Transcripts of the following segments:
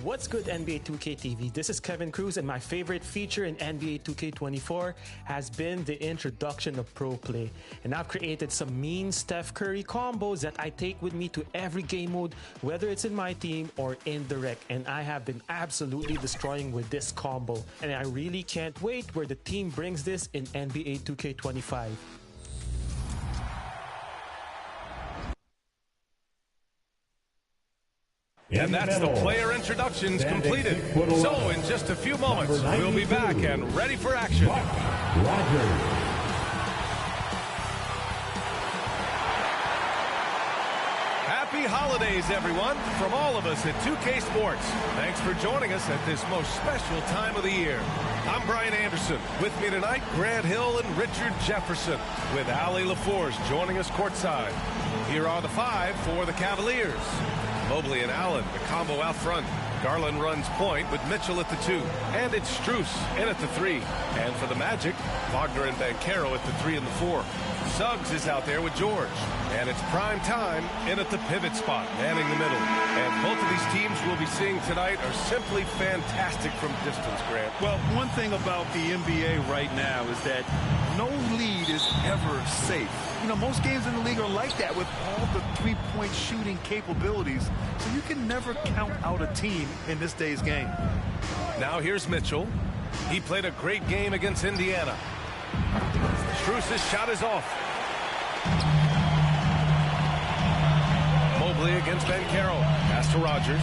What's good, NBA 2K TV? This is Kevin Cruz, and my favorite feature in NBA 2K24 has been the introduction of Pro Play. And I've created some mean Steph Curry combos that I take with me to every game mode, whether it's in my team or in the rec. And I have been absolutely destroying with this combo. And I really can't wait where the team brings this in NBA 2K25. And that's the player introductions completed. So in just a few moments, we'll be back and ready for action. Happy holidays, everyone, from all of us at 2K Sports. Thanks for joining us at this most special time of the year. I'm Brian Anderson. With me tonight, Grant Hill and Richard Jefferson, with Ali LaForge joining us courtside. Here are the five for the Cavaliers. Mobley and Allen, the combo out front. Garland runs point with Mitchell at the 2. And it's Strus in at the 3. And for the Magic, Wagner and Banchero at the 3 and the 4. Suggs is out there with George. And it's prime time in at the pivot spot, manning the middle. And both of these teams we'll be seeing tonight are simply fantastic from distance, Grant. Well, one thing about the NBA right now is that no lead is ever safe. You know, most games in the league are like that with all the three-point shooting capabilities. So you can never count out a team in this day's game. Now here's Mitchell. He played a great game against Indiana. Strus' shot is off. Mobley against Banchero. Pass to Rogers.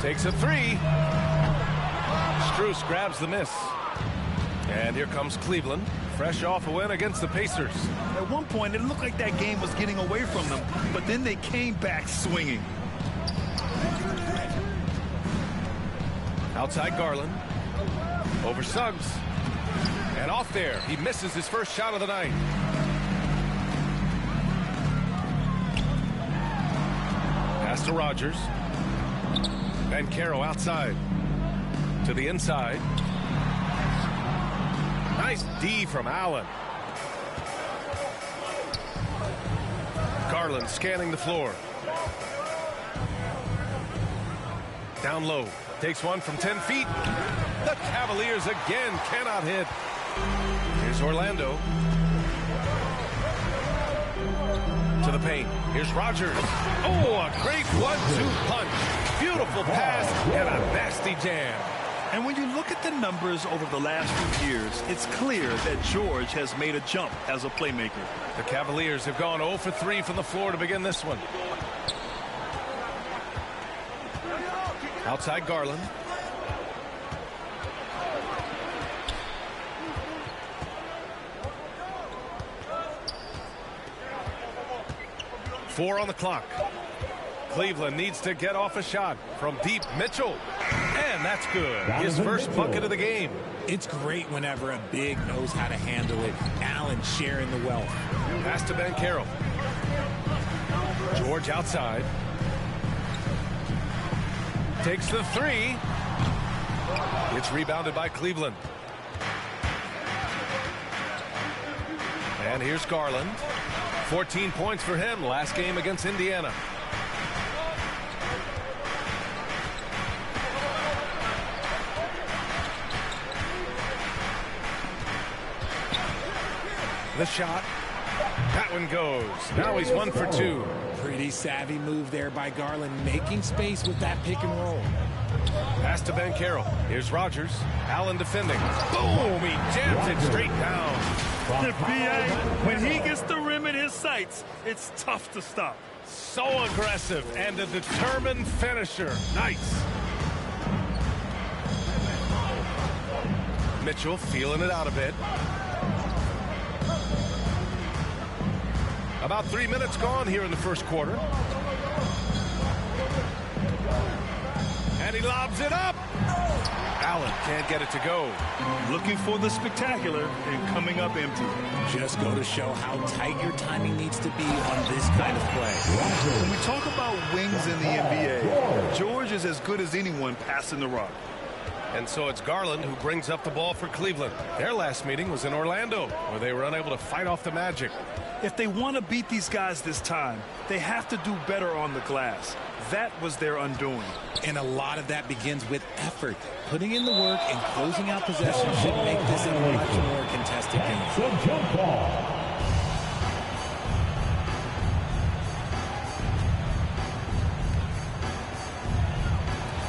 Takes a 3. Strus grabs the miss. And here comes Cleveland, fresh off a win against the Pacers. At one point, it looked like that game was getting away from them, but then they came back swinging. Outside Garland. Over Suggs. And off there. He misses his first shot of the night. Pass to Rogers. Banchero outside. To the inside. Nice D from Allen. Garland scanning the floor. Down low. Takes one from 10 feet. The Cavaliers again cannot hit. Here's Orlando. To the paint. Here's Rogers. Oh, a great 1-2 punch. Beautiful pass and a nasty jam. And when you look at the numbers over the last few years, it's clear that George has made a jump as a playmaker. The Cavaliers have gone 0 for 3 from the floor to begin this one. Outside Garland. Four on the clock. Cleveland needs to get off a shot from deep. Mitchell. And that's good. His first bucket of the game. It's great whenever a big knows how to handle it. Allen sharing the wealth. Pass to Banchero. George outside. Takes the 3. It's rebounded by Cleveland. And here's Garland. 14 points for him last game against Indiana. The shot. That one goes. Now he's 1 for 2. Pretty savvy move there by Garland, making space with that pick and roll. Pass to Banchero. Here's Rogers. Allen defending. Boom! He jams it straight down. The PA, when he gets the rim in his sights, it's tough to stop. So aggressive and a determined finisher. Nice. Mitchell feeling it out a bit. About 3 minutes gone here in the first quarter. And he lobs it up. Allen can't get it to go. Looking for the spectacular and coming up empty. Just go to show how tight your timing needs to be on this kind of play. When we talk about wings in the NBA, George is as good as anyone passing the rock. And so it's Garland who brings up the ball for Cleveland. Their last meeting was in Orlando, where they were unable to fight off the Magic. If they want to beat these guys this time, they have to do better on the glass. That was their undoing. And a lot of that begins with effort. Putting in the work and closing out possession should make this a much more contested game.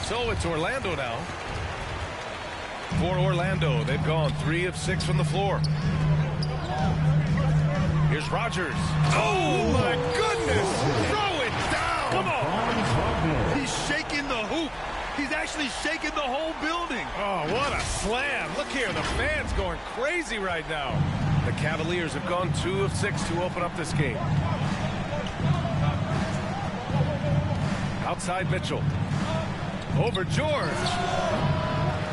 So it's Orlando now. For Orlando, they've gone 3 of 6 from the floor. Here's Rogers. Oh, my goodness! Throw it down! Come on! He's shaking the hoop. He's actually shaking the whole building. Oh, what a slam. Look here, the fans going crazy right now. The Cavaliers have gone 2 of 6 to open up this game. Outside Mitchell. Over George.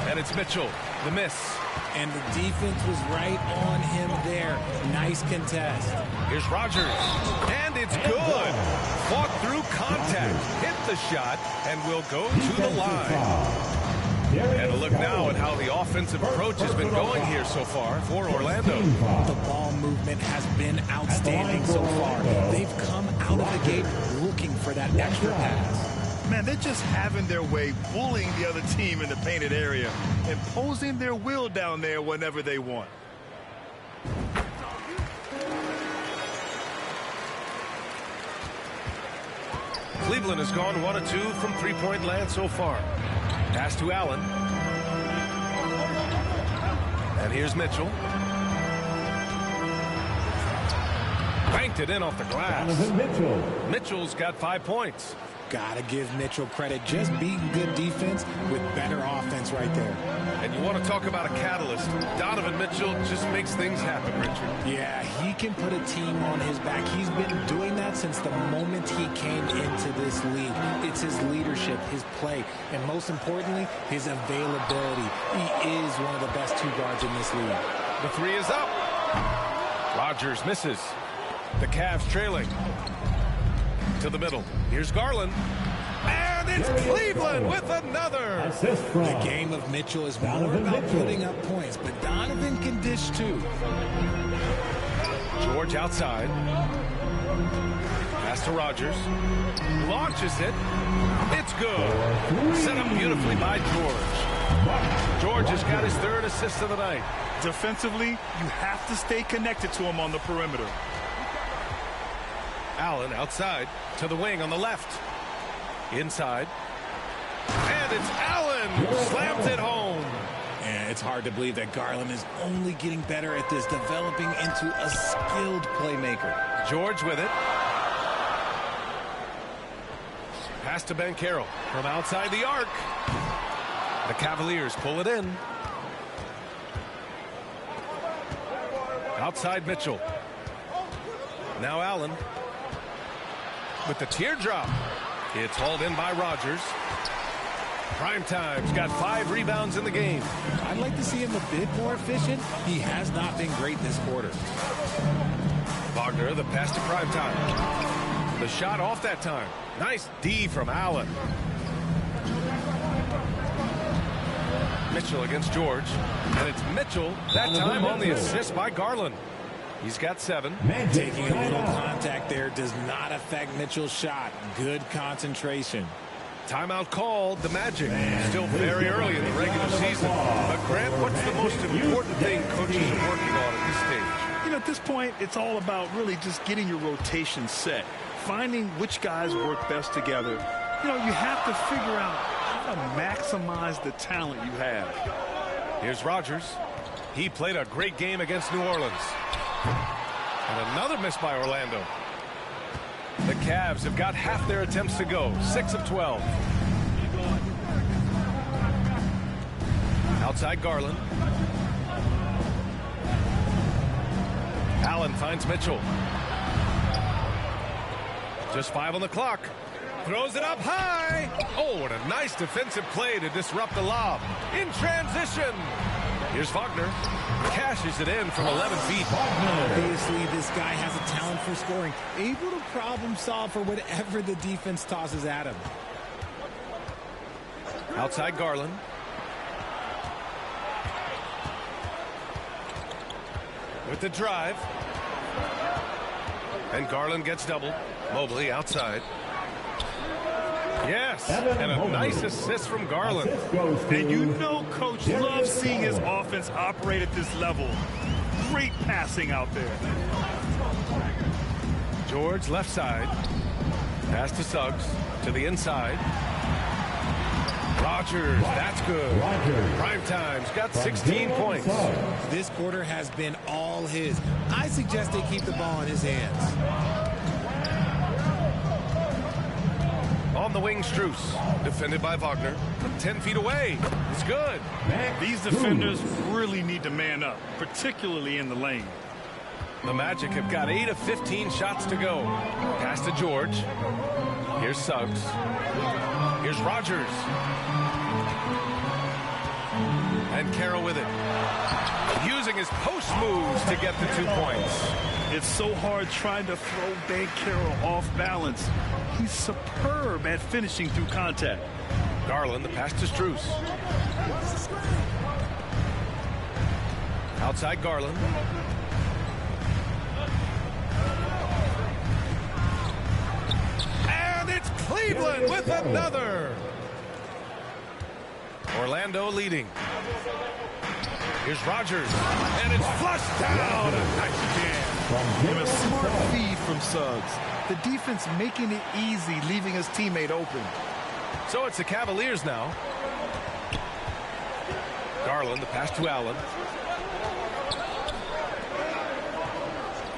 And it's Mitchell. The miss. And the defense was right on him there. Nice contest. Here's Rogers. And it's good. Fought through contact. Hit the shot and will go to the line. And a look now at how the offensive approach has been going here so far for Orlando. The ball movement has been outstanding so far. They've come out of the gate looking for that extra pass. Man, they're just having their way, bullying the other team in the painted area, imposing their will down there whenever they want. Cleveland has gone 1 of 2 from three-point land so far. Pass to Allen. And here's Mitchell. Banked it in off the glass. Mitchell's got 5 points. Gotta give Mitchell credit. Just beating good defense with better offense right there. And you want to talk about a catalyst. Donovan Mitchell just makes things happen, Richard. Yeah, he can put a team on his back. He's been doing that since the moment he came into this league. It's his leadership, his play, and most importantly, his availability. He is one of the best 2 guards in this league. The 3 is up. Rogers misses. The Cavs trailing. To the middle. Here's Garland. And it's Cleveland with another. The game of Mitchell is more about putting up points, but Donovan can dish too. George outside. Pass to Rogers. Launches it. It's good. Set up beautifully by George. George has got his 3rd assist of the night. Defensively, you have to stay connected to him on the perimeter. Allen outside to the wing on the left. Inside. And it's Allen who slams it home. And it's hard to believe that Garland is only getting better at this, developing into a skilled playmaker. George with it. Pass to Banchero from outside the arc. The Cavaliers pull it in. Outside Mitchell. Now Allen. With the teardrop. It's hauled in by Rogers. Primetime's got 5 rebounds in the game. I'd like to see him a bit more efficient. He has not been great this quarter. Wagner, the pass to Primetime. The shot off that time. Nice D from Allen. Mitchell against George. And it's Mitchell, that time on the assist by Garland. He's got 7. Taking a little contact there does not affect Mitchell's shot. Good concentration. Timeout called. The Magic still very early in the regular season. But Grant, what's the most important thing coaches are working on at this stage? You know, at this point, it's all about really just getting your rotation set. Finding which guys work best together. You know, you have to figure out how to maximize the talent you have. Here's Rogers. He played a great game against New Orleans. And another miss by Orlando. The Cavs have got half their attempts to go. 6 of 12. Outside Garland. Allen finds Mitchell. Just 5 on the clock. Throws it up high. Oh, what a nice defensive play to disrupt the lob. In transition. Here's Wagner. Cashes it in from 11 feet. Obviously, this guy has a talent for scoring. Able to problem solve for whatever the defense tosses at him. Outside Garland. with the drive. And Garland gets doubled. Mobley outside. Yes, and a nice assist from Garland. And you know Coach loves seeing his offense operate at this level. Great passing out there. George left side. Pass to Suggs to the inside. Rogers, that's good. Prime time's got 16 points. This quarter has been all his. I suggest they keep the ball in his hands. On the wing, Strus. Defended by Wagner. From 10 feet away. It's good. These defenders really need to man up, particularly in the lane. The Magic have got 8 of 15 shots to go. Pass to George. Here's Suggs. Here's Rogers. And Carroll with it. Using his post moves to get the 2 points. It's so hard trying to throw Banchero off balance. He's superb at finishing through contact. Garland, the pass to Strus. Outside Garland. And it's Cleveland with another. Orlando leading. Here's Rogers. And it's flushed down. Nice jam. And a smart feed from Suggs. The defense making it easy, leaving his teammate open. So it's the Cavaliers now. Garland, the pass to Allen.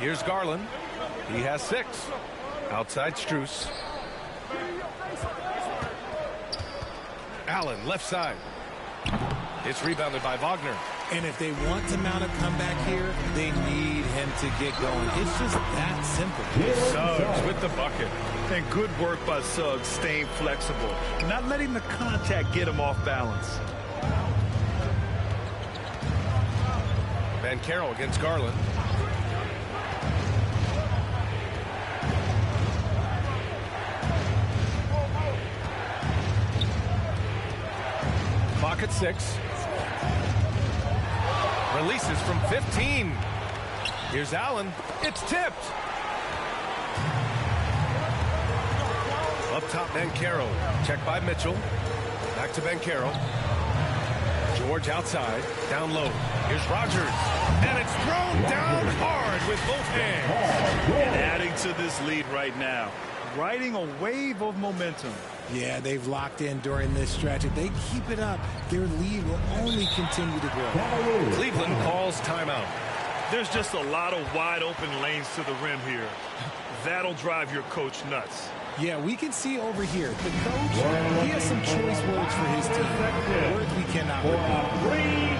Here's Garland. He has 6. Outside Strus. Allen, left side. It's rebounded by Wagner. And if they want to mount a comeback here, they need him to get going. It's just that simple. Suggs with the bucket. And good work by Suggs staying flexible, not letting the contact get him off balance. Banchero against Garland. Clock at 6. Releases from 15. Here's Allen. It's tipped. Up top, Banchero. Check by Mitchell. Back to Banchero. George outside. Down low. Here's Rogers. And it's thrown down hard with both hands. And adding to this lead right now. Riding a wave of momentum. Yeah, they've locked in during this stretch. If they keep it up, their lead will only continue to grow. Cleveland calls timeout. There's just a lot of wide open lanes to the rim here. That'll drive your coach nuts. Yeah, we can see over here. The coach, he has some choice words for his team. Words we cannot repeat.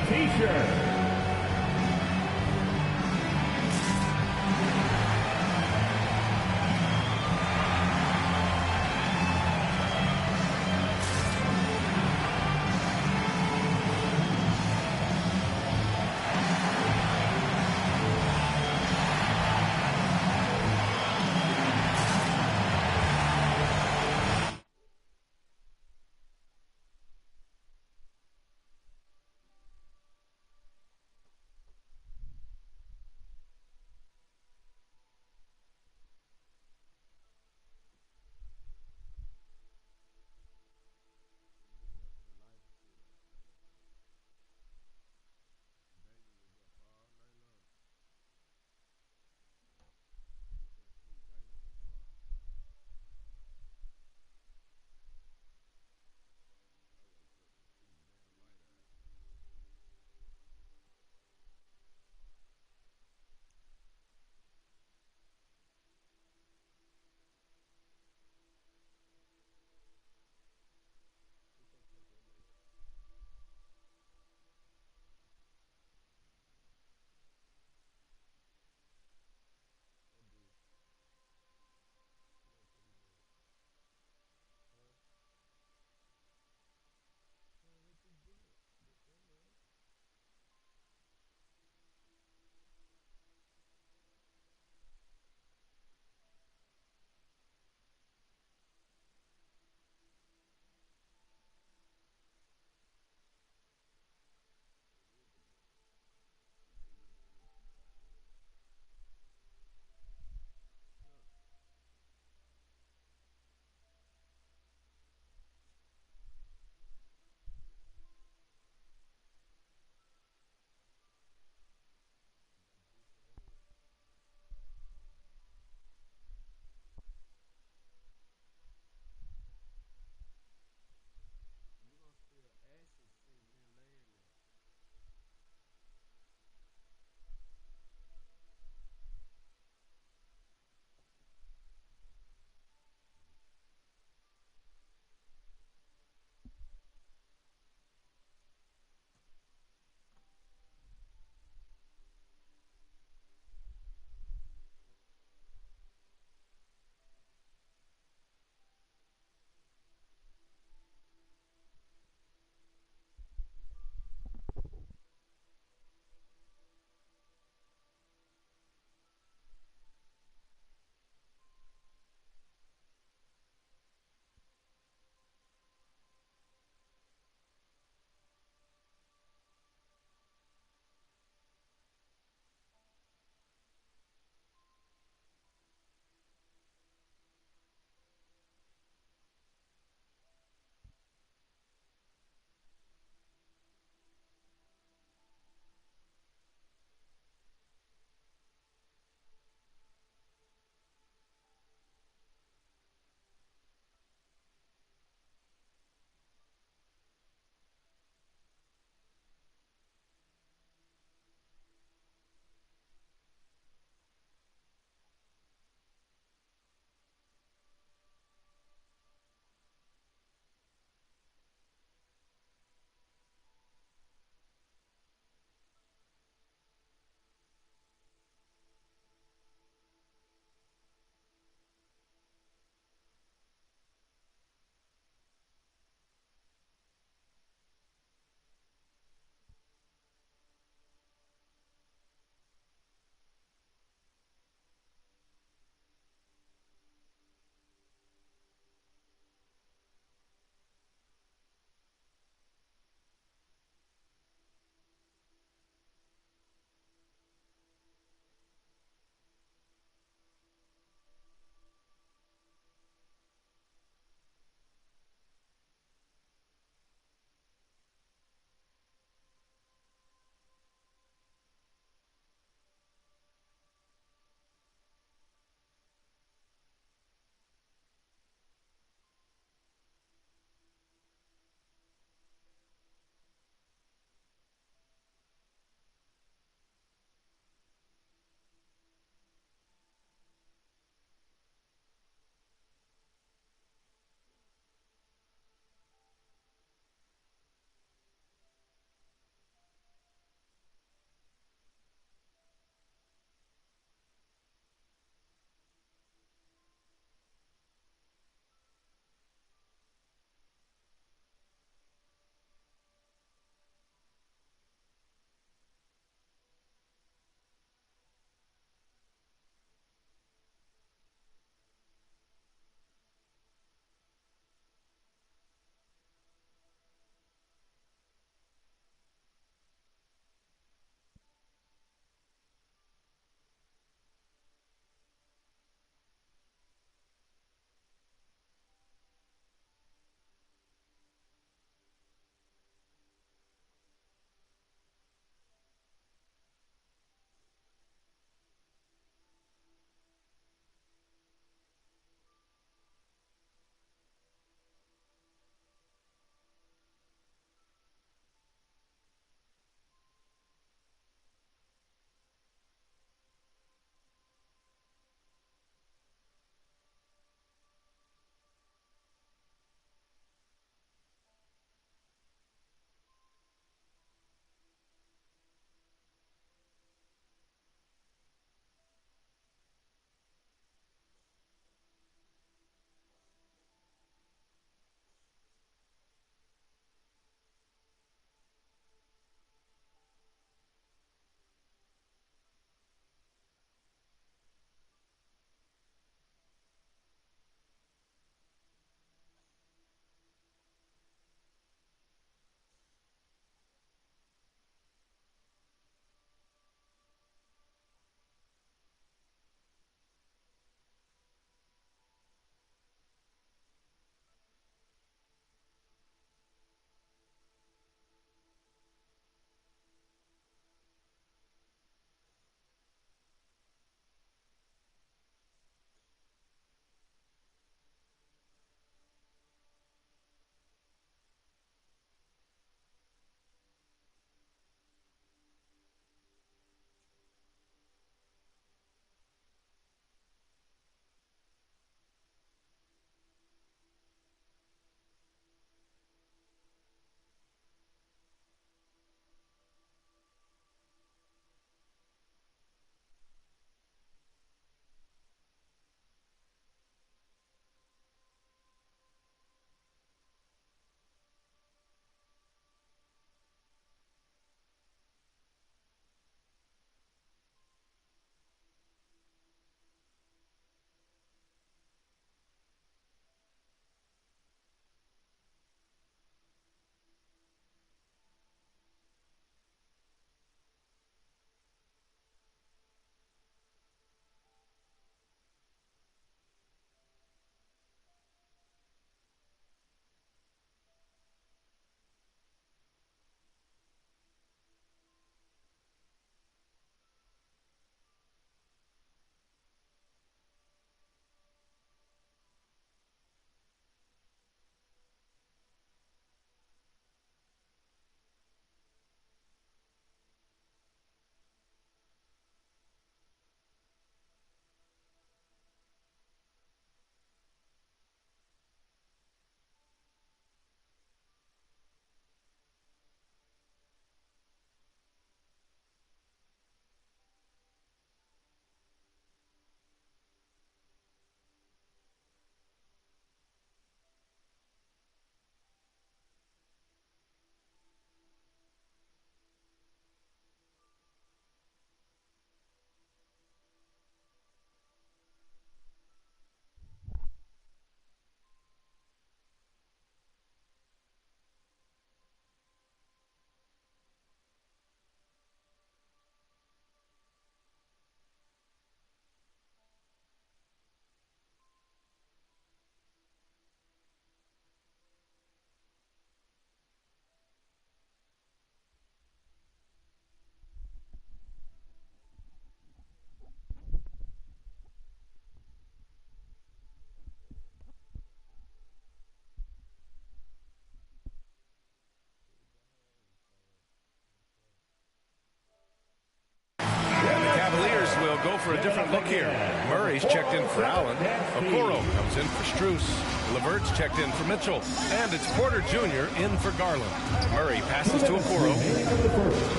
go for a different look here. Murray's checked in for Allen. Okoro comes in for Strus. Levert's checked in for Mitchell. And it's Porter Jr. in for Garland. Murray passes to Okoro.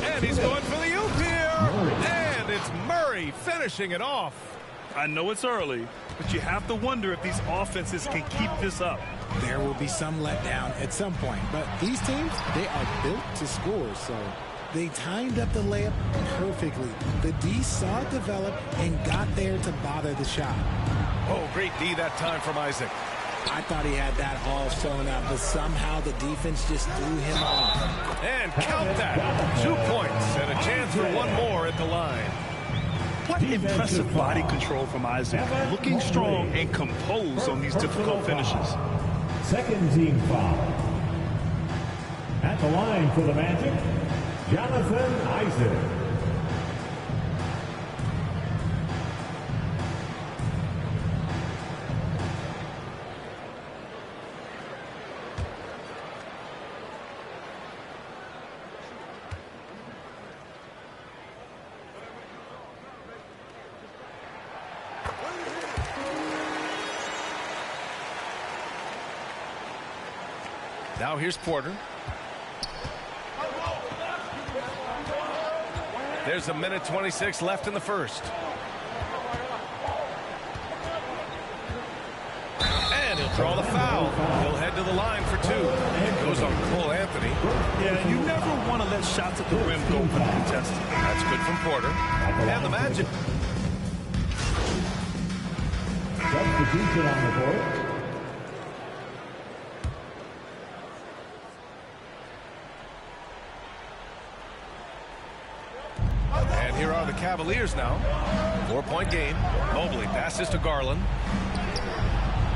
And he's going for the oop here. And it's Murray finishing it off. I know it's early, but you have to wonder if these offenses can keep this up. There will be some letdown at some point, but these teams, they are built to score, so they timed up the layup perfectly. The D saw it develop and got there to bother the shot. Oh, great D that time from Isaac. I thought he had that all sewn up, but somehow the defense just threw him off. And count that. 2 points and a chance for one more at the line. What impressive body control from Isaac. Looking strong and composed on these difficult finishes. Second team foul. At the line for the Magic, Jonathan Isaac. Now here's Porter. There's a minute 26 left in the first. And he'll draw the foul. He'll head to the line for two. It goes on Cole Anthony. Yeah, you never want to let shots at the rim go for the contestant. That's good from Porter. And the Magic. Substitution on the board. Here are the Cavaliers now. 4-point game. Mobley passes to Garland.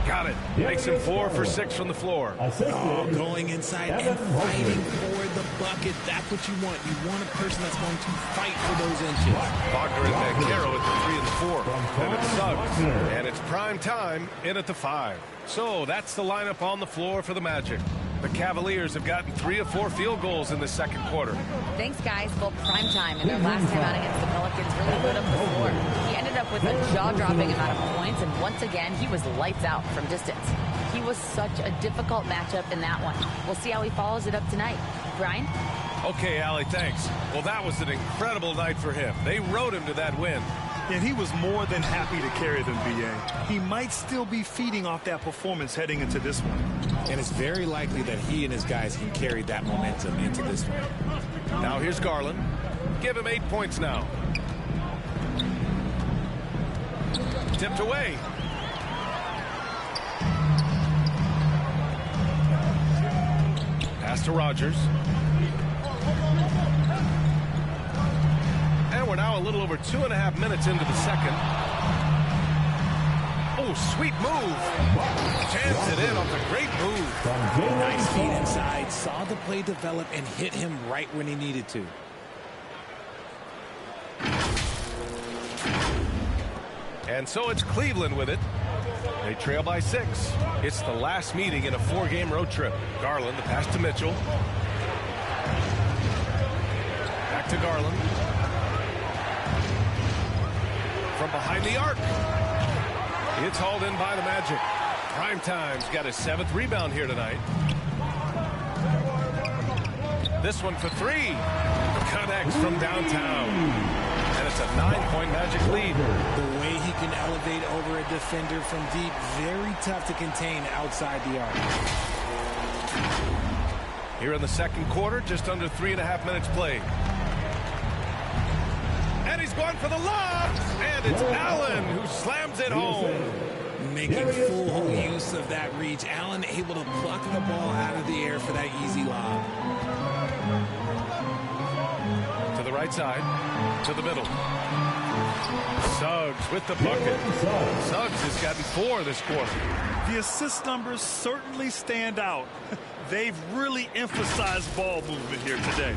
Got it. Makes him 4 for 6 from the floor. Oh, going inside and fighting for the bucket. That's what you want. You want a person that's going to fight for those inches. Wagner and Banchero at the 3 and 4. Then it's Suggs. And it's prime time in at the 5. So that's the lineup on the floor for the Magic. The Cavaliers have gotten 3 of 4 field goals in the second quarter. Thanks, guys. Well, prime time in their last time out against the Pelicans really lit up the floor. He ended up with a jaw-dropping amount of points, and once again, he was lights out from distance. He was such a difficult matchup in that one. We'll see how he follows it up tonight. Brian? Okay, Allie, thanks. Well, that was an incredible night for him. They rode him to that win. And he was more than happy to carry them, B.A. He might still be feeding off that performance heading into this one. And it's very likely that he and his guys can carry that momentum into this one. Now here's Garland. Give him 8 points now. Tipped away. Pass to Rogers. And we're now a little over 2.5 minutes into the second. Oh, sweet move. Jams it in off a great move. Nice feed inside. Saw the play develop and hit him right when he needed to. And so it's Cleveland with it. They trail by 6. It's the last meeting in a 4-game road trip. Garland, the pass to Mitchell. Back to Garland. From behind the arc. It's hauled in by the Magic. Primetime's got his 7th rebound here tonight. This one for 3. Connects from downtown. And it's a 9-point Magic lead. The way he can elevate over a defender from deep, very tough to contain outside the arc. Here in the second quarter, just under 3.5 minutes played. And he's going for the lob. And it's Allen who slams it home. Making full use of that reach. Allen able to pluck the ball out of the air for that easy lob. To the right side. To the middle. Suggs with the bucket. Suggs has gotten 4 this quarter. The assist numbers certainly stand out. They've really emphasized ball movement here today.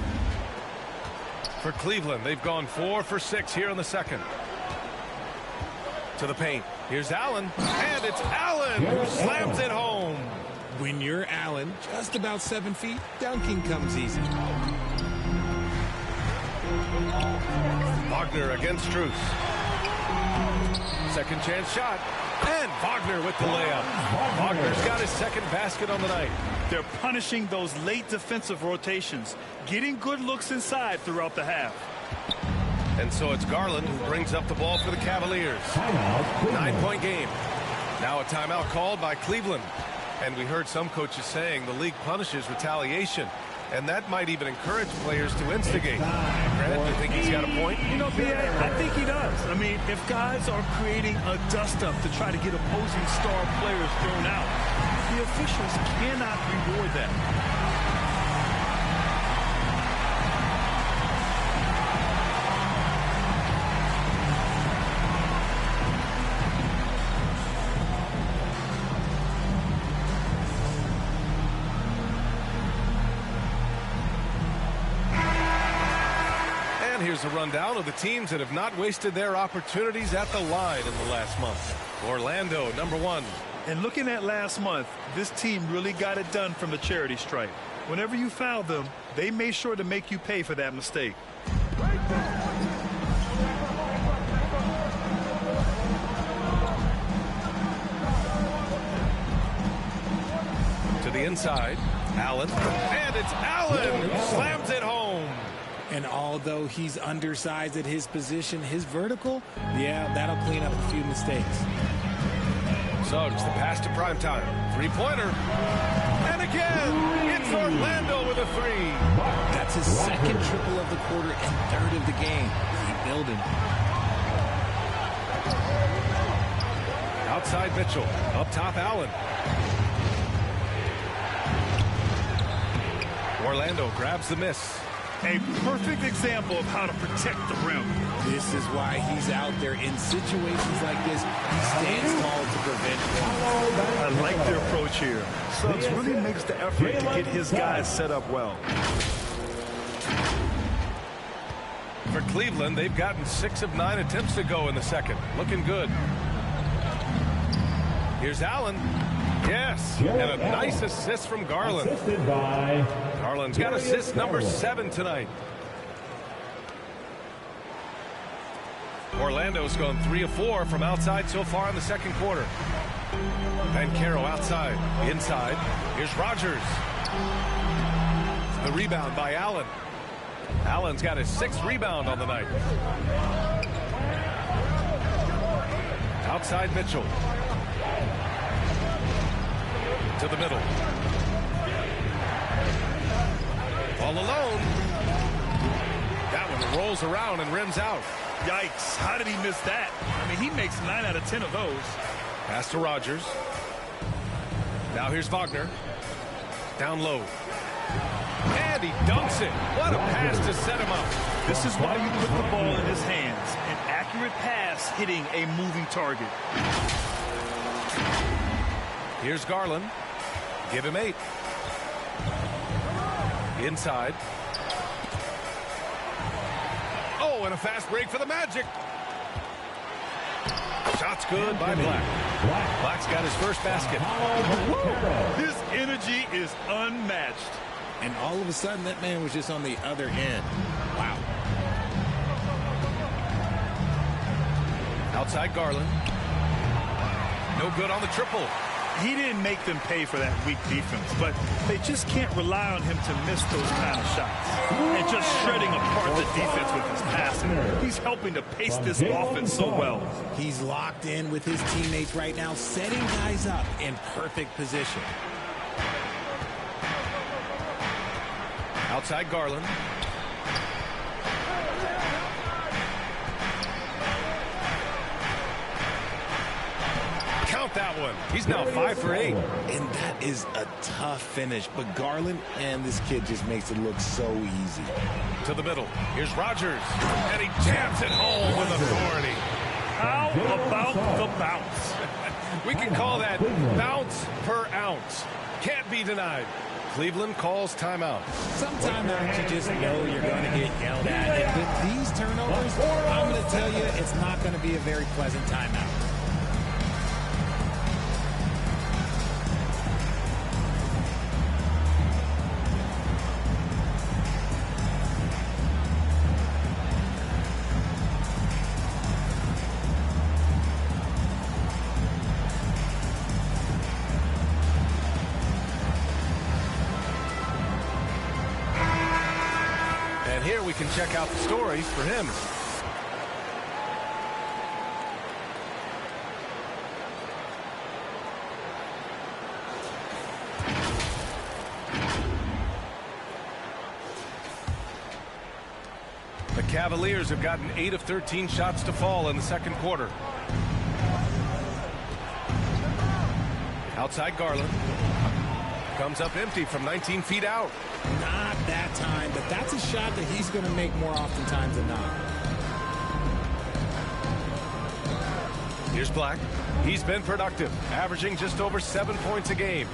For Cleveland, they've gone 4 for 6 here in the second. To the paint. Here's Allen. And it's Allen who slams it home. When you're Allen, just about 7 feet, dunking comes easy. Wagner against Strus. Second chance shot. And Wagner with the layup. Wagner's got his second basket on the night. They're punishing those late defensive rotations, getting good looks inside throughout the half. And so it's Garland who brings up the ball for the Cavaliers. 9-point game. Now a timeout called by Cleveland. And we heard some coaches saying the league punishes retaliation. And that might even encourage players to instigate. Grant, do you think he's got a point? You know, B.A., I think he does. I mean, if guys are creating a dust-up to try to get opposing star players thrown out, the officials cannot reward that. Here's a rundown of the teams that have not wasted their opportunities at the line in the last month. Orlando, number 1. And looking at last month, this team really got it done from the charity stripe. Whenever you foul them, they made sure to make you pay for that mistake. To the inside, Allen. And it's Allen who slams it home. And although he's undersized at his position, his vertical, yeah, that'll clean up a few mistakes. Suggs, the pass to primetime. Three-pointer. And again, it's Orlando with a 3. That's his second triple of the quarter and third of the game. Keep building. Outside Mitchell. Up top, Allen. Orlando grabs the miss. A perfect example of how to protect the rim. This is why he's out there in situations like this. He stands tall to prevent points. I like their approach here. Suggs really makes the effort to get his guys set up well. For Cleveland, they've gotten 6 of 9 attempts to go in the second. Looking good. Here's Allen. Yes, and a nice assist from Garland. Assisted by Garland's got assist number 7 tonight. Orlando's gone 3 of 4 from outside so far in the second quarter. Banchero outside. Inside. Here's Rogers. The rebound by Allen. Allen's got his 6th rebound on the night. Outside Mitchell. To the middle. All alone. That one rolls around and rims out. Yikes. How did he miss that? I mean, he makes 9 out of 10 of those. Pass to Rogers. Now here's Wagner. Down low. And he dunks it. What a pass to set him up. This is why you put the ball in his hands. An accurate pass hitting a moving target. Here's Garland. Give him 8. Inside. Oh, and a fast break for the Magic. Shot's good by Black. Black's got his first basket. His energy is unmatched. And all of a sudden, that man was just on the other end. Wow. Outside Garland. No good on the triple. He didn't make them pay for that weak defense, but they just can't rely on him to miss those kind of shots. And just shredding apart the defense with his passing. He's helping to pace this offense so well. He's locked in with his teammates right now, setting guys up in perfect position. Outside Garland. Count that one. He's now 5 for 8. And that is a tough finish. But Garland, and this kid just makes it look so easy. To the middle. Here's Rogers. And he jams it home with authority. How about the bounce? We can call that bounce per ounce. Can't be denied. Cleveland calls timeout. Some timeouts you just know you're going to get yelled at. And with these turnovers, I'm going to tell you it's not going to be a very pleasant timeout. we can check out the stories for him. The Cavaliers have gotten 8 of 13 shots to fall in the second quarter. Outside Garland. Comes up empty from 19 feet out. Not that time, but that's a shot that he's going to make more oftentimes than not. Here's Black. He's been productive, averaging just over 7 points a game.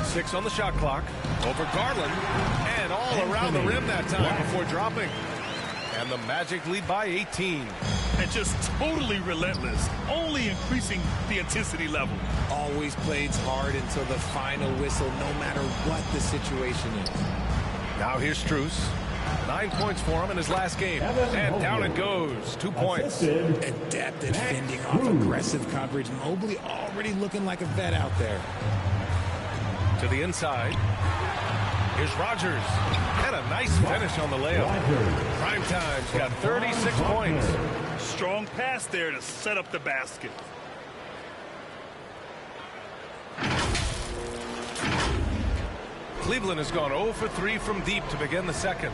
6 on the shot clock. Over Garland. And all around the rim that time before dropping. And the Magic lead by 18. And just totally relentless, only increasing the intensity level. Always plays hard until the final whistle, no matter what the situation is. Now here's Strus. 9 points for him in his last game. And down it goes. 2 points. Adept at fending off aggressive coverage. Mobley already looking like a vet out there. To the inside. Here's Rogers. And a nice finish on the layup. Prime Time's got 36 points. Strong pass there to set up the basket. Cleveland has gone 0 for 3 from deep to begin the second.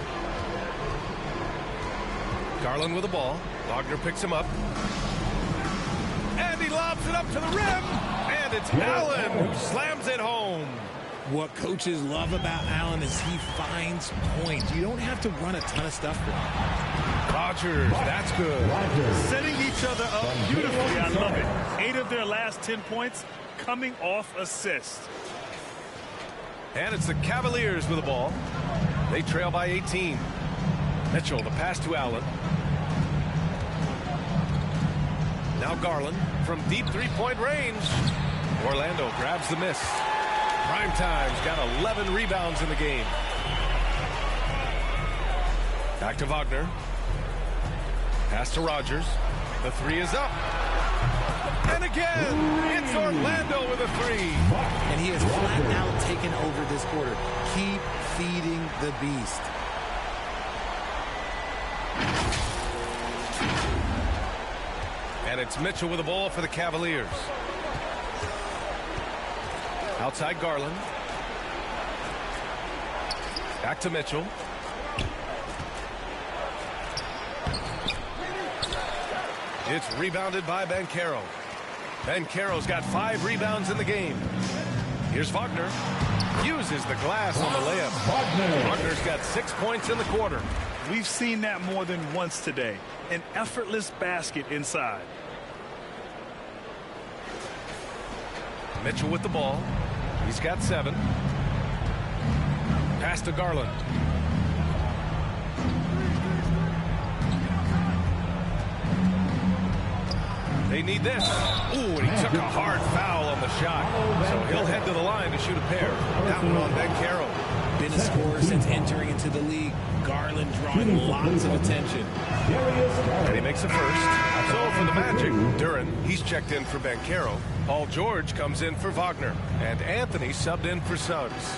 Garland with the ball. Wagner picks him up. And he lobs it up to the rim. And it's Allen who slams it home. What coaches love about Allen is he finds points. You don't have to run a ton of stuff for him. Rogers, that's good. Setting each other up beautifully. I love it. 8 of their last 10 points coming off assists. And it's the Cavaliers with the ball. They trail by 18. Mitchell, the pass to Allen. Now Garland from deep three-point range. Orlando grabs the miss. Prime Time's got 11 rebounds in the game. Back to Wagner. Pass to Rogers. The three is up. And again, it's Orlando with a three. And he has flat out taken over this quarter. Keep feeding the beast. And it's Mitchell with the ball for the Cavaliers. Outside Garland. Back to Mitchell. It's rebounded by Banchero. Banchero's got 5 rebounds in the game. Here's Wagner. Uses the glass on the layup. Wagner's got 6 points in the quarter. We've seen that more than once today. An effortless basket inside. Mitchell with the ball. He's got 7. Pass to Garland. They need this. Ooh, and he took a hard foul on the shot. So he'll head to the line to shoot a pair. That one on Banchero. Been a scorer since entering into the league. Garland drawing lots of attention. And he makes a first. So for the Magic, Duran, he's checked in for Banchero. Paul George comes in for Wagner. And Anthony subbed in for Suggs.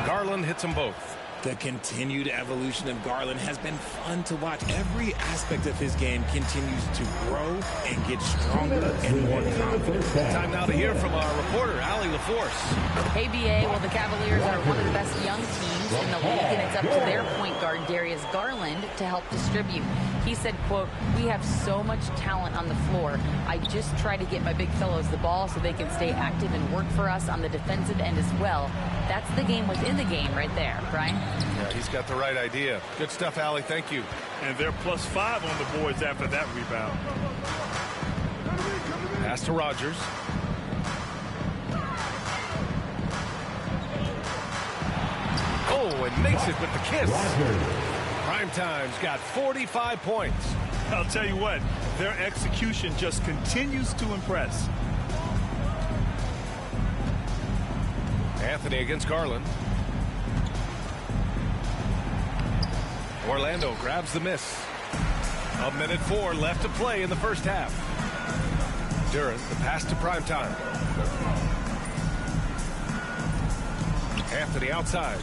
Garland hits them both. The continued evolution of Garland has been fun to watch. Every aspect of his game continues to grow and get stronger and more confident. Time now to hear from our reporter, Allie LaForce. Hey, BA, well, the Cavaliers are one of the best young teams in the league, and it's up to their point guard, Darius Garland, to help distribute. He said, quote, "We have so much talent on the floor. I just try to get my big fellows the ball so they can stay active and work for us on the defensive end as well." That's the game within the game right there, Brian. Yeah, he's got the right idea. Good stuff, Allie. Thank you. And they're +5 on the boards after that rebound. Pass to Rogers. Oh, and makes it with the kiss. Prime Time's got 45 points. I'll tell you what, their execution just continues to impress. Anthony against Garland. Orlando grabs the miss. 1:04 left to play in the first half. Durant, the pass to Primetime. Anthony outside.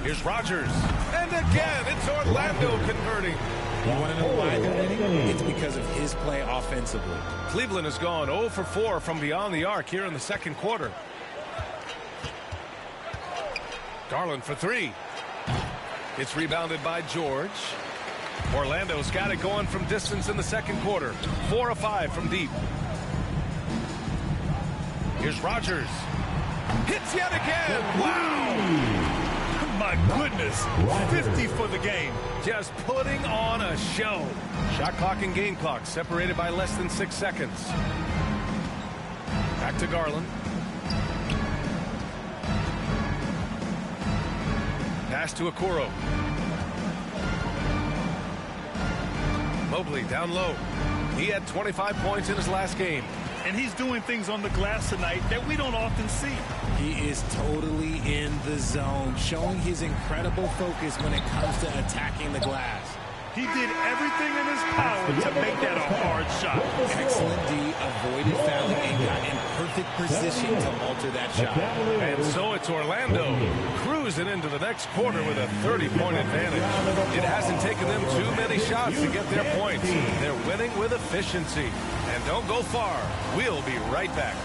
Here's Rogers. And again, it's Orlando converting. You want to know why they're winning? It's because of his play offensively. Cleveland has gone 0 for 4 from beyond the arc here in the second quarter. Garland for three. It's rebounded by George. Orlando's got it going from distance in the second quarter. 4 of 5 from deep. Here's Rogers. Hits yet again. Wow! My goodness, 50 for the game. Just putting on a show. Shot clock and game clock separated by less than 6 seconds. Back to Garland. Pass to Okoro. Mobley down low. He had 25 points in his last game. And he's doing things on the glass tonight that we don't often see. He is totally in the zone, showing his incredible focus when it comes to attacking the glass. He did everything in his power to make that a hard shot. Excellent D, avoided fouling, and got in perfect position to alter that shot. And so it's Orlando cruising into the next quarter with a 30-point advantage. It hasn't taken them too many shots to get their points. They're winning with efficiency. And don't go far. We'll be right back.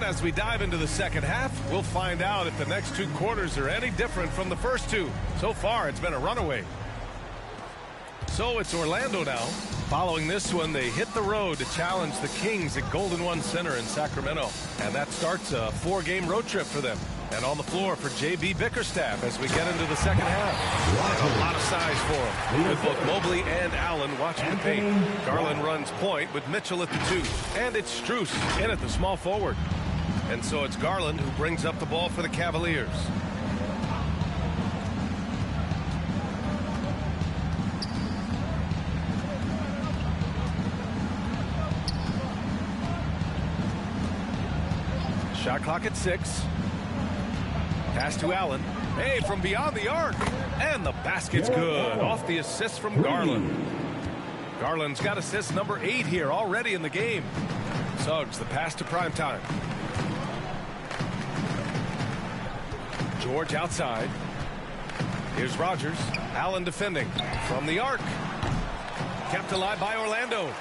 As we dive into the second half, we'll find out if the next two quarters are any different from the first two. So far, it's been a runaway. So it's Orlando now. Following this one, they hit the road to challenge the Kings at Golden One Center in Sacramento. And that starts a 4-game road trip for them. And on the floor for J.B. Bickerstaff as we get into the second half. And a lot of size for him, with both Mobley and Allen watching the paint. Garland runs point with Mitchell at the 2. And it's Strus in at the small forward. And so it's Garland who brings up the ball for the Cavaliers. Shot clock at 6. Pass to Allen. Hey, from beyond the arc. And the basket's good. Off the assist from Garland. Garland's got assist number 8 here already in the game. Suggs, the pass to Primetime. George outside. Here's Rogers. Allen defending from the arc. Kept alive by Orlando.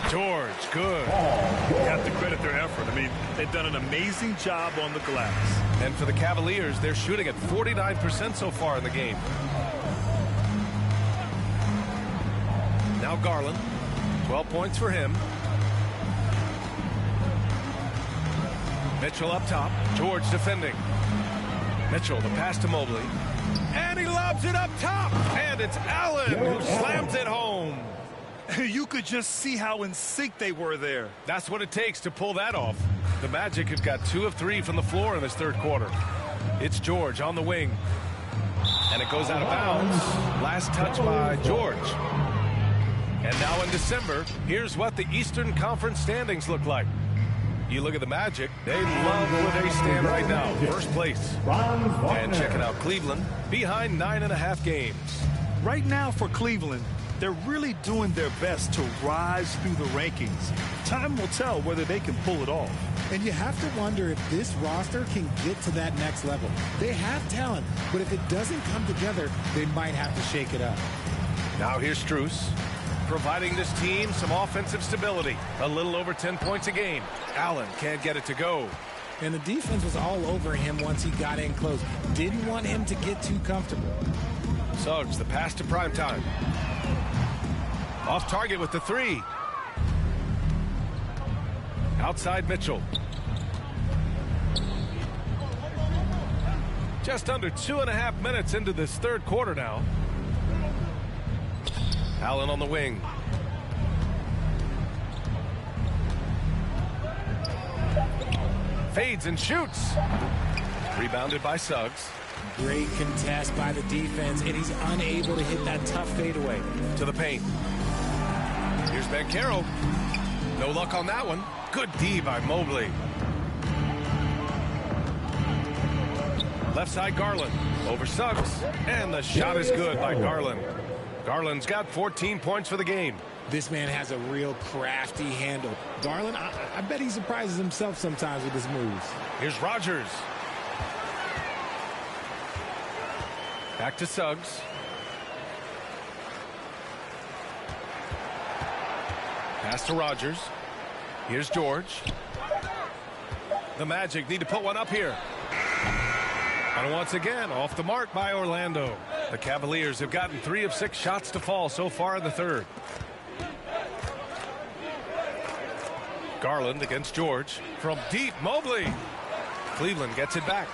George, good. You have to credit their effort. I mean, they've done an amazing job on the glass. And for the Cavaliers, they're shooting at 49% so far in the game. Now Garland. 12 points for him. Mitchell up top. George defending. Mitchell, the pass to Mobley. And he lobs it up top. And it's Allen who slams it home. You could just see how in sync they were there. That's what it takes to pull that off. The Magic have got 2 of 3 from the floor in this third quarter. It's George on the wing. And it goes out of bounds. Last touch by George. And now in December, here's what the Eastern Conference standings look like. You look at the Magic, they love where they stand right now. First place. And checking out Cleveland, behind 9.5 games. Right now for Cleveland, they're really doing their best to rise through the rankings. Time will tell whether they can pull it off. And you have to wonder if this roster can get to that next level. They have talent, but if it doesn't come together, they might have to shake it up. Now here's Strus, providing this team some offensive stability. A little over 10 points a game. Allen can't get it to go. And the defense was all over him once he got in close. Didn't want him to get too comfortable. Suggs, the pass to Primetime. Off target with the three. Outside Mitchell. Just under 2.5 minutes into this third quarter now. Allen on the wing. Fades and shoots. Rebounded by Suggs. Great contest by the defense, and he's unable to hit that tough fadeaway. To the paint. Here's Banchero. No luck on that one. Good D by Mobley. Left side Garland. Over Suggs. And the shot is good by Garland. Garland's got 14 points for the game. This man has a real crafty handle. Garland, I bet he surprises himself sometimes with his moves. Here's Rogers. Back to Suggs. Pass to Rogers. Here's George. The Magic need to put one up here. And once again, off the mark by Orlando. The Cavaliers have gotten 3 of 6 shots to fall so far in the third. Garland against George. From deep, Mobley. Cleveland gets it back.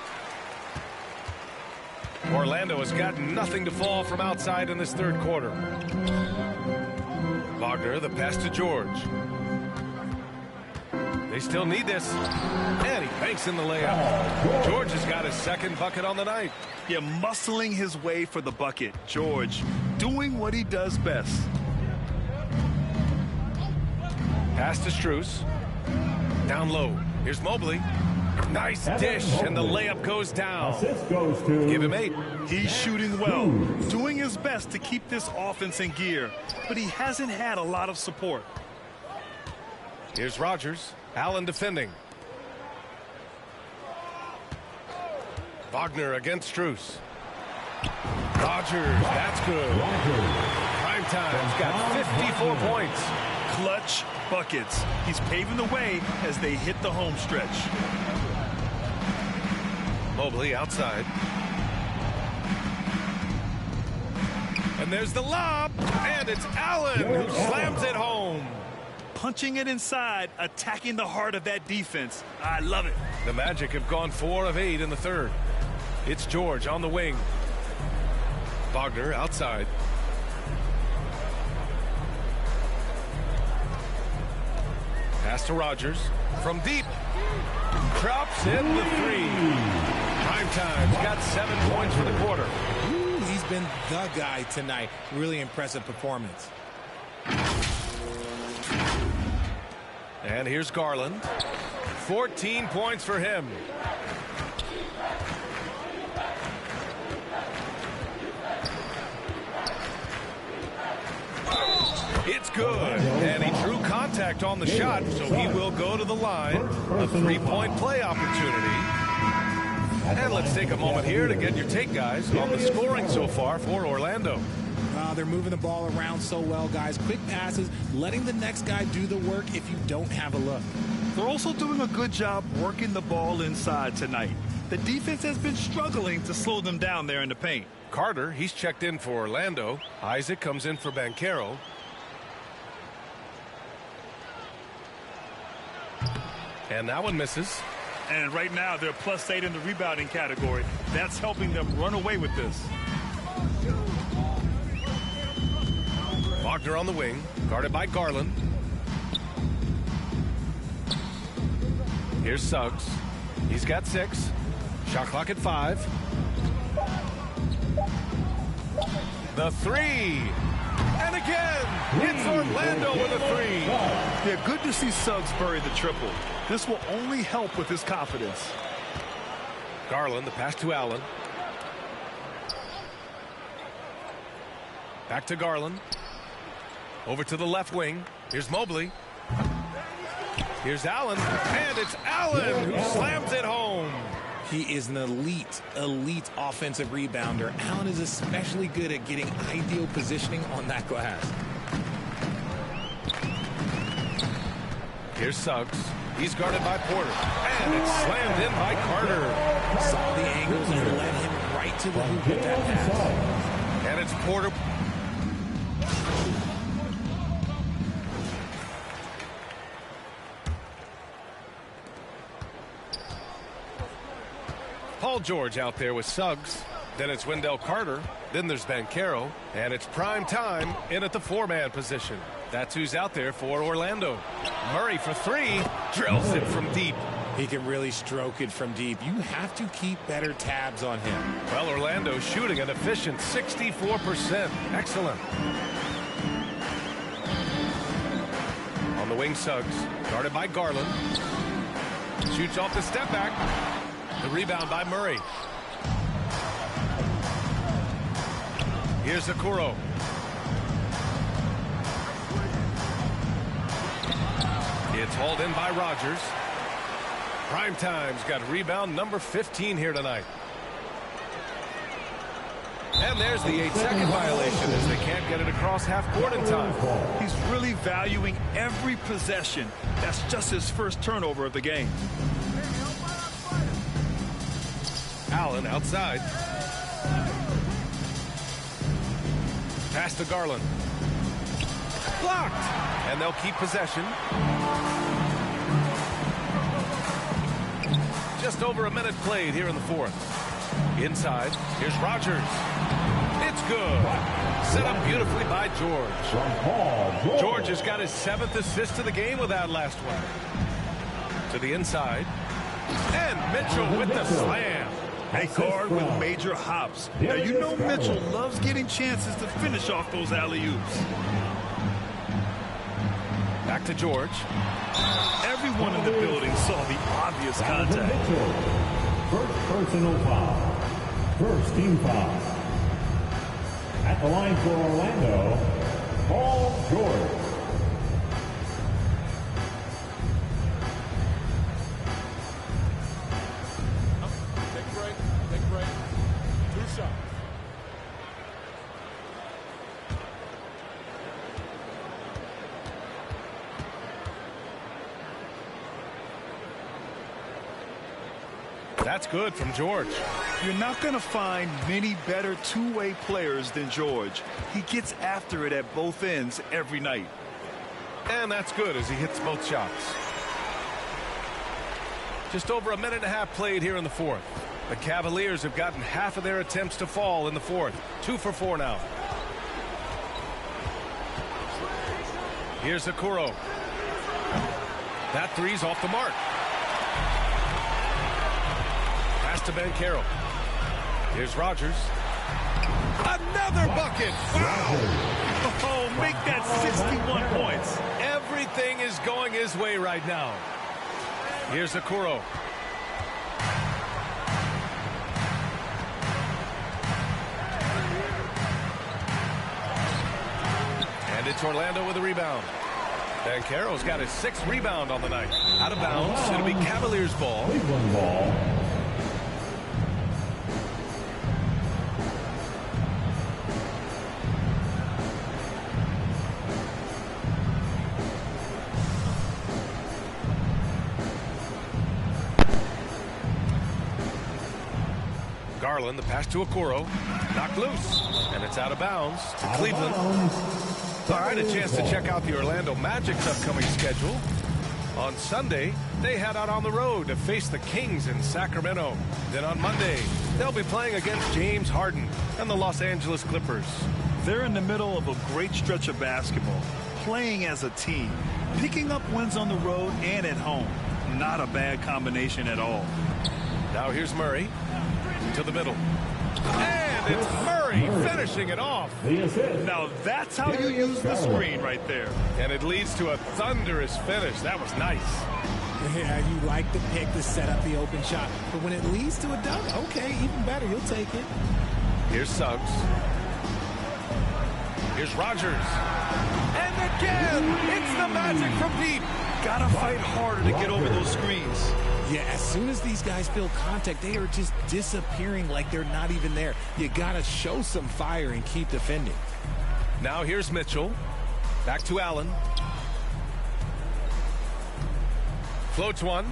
Orlando has gotten nothing to fall from outside in this third quarter. Wagner, the pass to George. They still need this. And he banks in the layup. George has got his second bucket on the night. Yeah, muscling his way for the bucket. George doing what he does best. Pass to Strus. Down low. Here's Mobley. Nice dish, and the layup goes down. Assist goes to Give him 8. He's shooting well, doing his best to keep this offense in gear, but he hasn't had a lot of support. Here's Rogers. Allen defending. Wagner against Strus. Rogers, that's good. Primetime's got 54 points. Clutch buckets. He's paving the way as they hit the home stretch. Mobley outside. And there's the lob. And it's Allen who slams it home. Punching it inside, attacking the heart of that defense. I love it. The Magic have gone 4 of 8 in the third. It's George on the wing. Wagner outside. Pass to Rogers. From deep. Drops in the 3. Primetime's got 7 points for the quarter. Ooh, he's been the guy tonight. Really impressive performance. And here's Garland. 14 points for him. It's good. And he drew contact on the shot, so he will go to the line. A 3-point play opportunity. And let's take a moment here to get your take, guys, on the scoring so far for Orlando. They're moving the ball around so well, guys. Quick passes, letting the next guy do the work if you don't have a look. They're also doing a good job working the ball inside tonight. The defense has been struggling to slow them down there in the paint. Carter, he's checked in for Orlando. Isaac comes in for Banchero. And that one misses. And right now, they're +8 in the rebounding category. That's helping them run away with this. Wagner on the wing, guarded by Garland. Here's Suggs. He's got 6. Shot clock at 5. The 3. And again, it's Orlando with a 3. Yeah, good to see Suggs bury the triple. This will only help with his confidence. Garland, the pass to Allen. Back to Garland. Over to the left wing. Here's Mobley. Here's Allen. And it's Allen who slams it home. He is an elite offensive rebounder. Allen is especially good at getting ideal positioning on that glass. Here's Suggs. He's guarded by Porter. And it's slammed in by Carter. Saw the angles and led him right to the hoop with that pass. And it's Porter. Paul George out there with Suggs. Then it's Wendell Carter. Then there's Banchero. And it's prime time in at the 4-man position. That's who's out there for Orlando. Murray for 3. Drills it from deep. He can really stroke it from deep. You have to keep better tabs on him. Well, Orlando shooting an efficient 64%. Excellent. On the wing, Suggs. Guarded by Garland. Shoots off the step back. The rebound by Murray. Here's Okoro. It's hauled in by Rogers. Primetime's got rebound number 15 here tonight. And there's the 8-second violation as they can't get it across half court in time. He's really valuing every possession. That's just his first turnover of the game. Allen outside. Pass to Garland. Blocked. And they'll keep possession. Just over a minute played here in the fourth. Inside, here's Rogers. It's good. Set up beautifully by George. George has got his 7th assist of the game with that last one. To the inside. And Mitchell with the slam. They guard with major hops. Now, you know Mitchell loves getting chances to finish off those alley-oops. Back to George. Everyone in the building saw the obvious contact. First personal foul. First team foul. At the line for Orlando, Paul George. Take a break. 2 shots. That's good from George. You're not going to find many better two-way players than George. He gets after it at both ends every night. And that's good as he hits both shots. Just over a minute and a half played here in the fourth. The Cavaliers have gotten half of their attempts to fall in the fourth. 2 for 4 now. Here's Okoro. That three's off the mark. Pass to Banchero. Here's Rogers. Another bucket. Wow. Oh, make that 61 points. Everything is going his way right now. Here's Okoro. And it's Orlando with a rebound. Banchero's got his 6th rebound on the night. Out of bounds. It'll be Cavaliers ball. Cleveland ball. Garland, the pass to Okoro. Knocked loose. And it's out of bounds to Cleveland. All right, a chance to check out the Orlando Magic's upcoming schedule. On Sunday, they head out on the road to face the Kings in Sacramento. Then on Monday, they'll be playing against James Harden and the Los Angeles Clippers. They're in the middle of a great stretch of basketball, playing as a team, picking up wins on the road and at home. Not a bad combination at all. Now here's Murray to the middle. And it's Murray finishing it off. Now that's how you use the screen right there. And it leads to a thunderous finish. That was nice. Yeah, you like the pick to set up the open shot. But when it leads to a dunk, okay, even better. You'll take it. Here's Suggs. Here's Rogers. And again, it's the Magic from deep. Gotta fight harder to get over those screens. Yeah, as soon as these guys feel contact, they are just disappearing like they're not even there. You gotta show some fire and keep defending. Now here's Mitchell. Back to Allen. Floats one.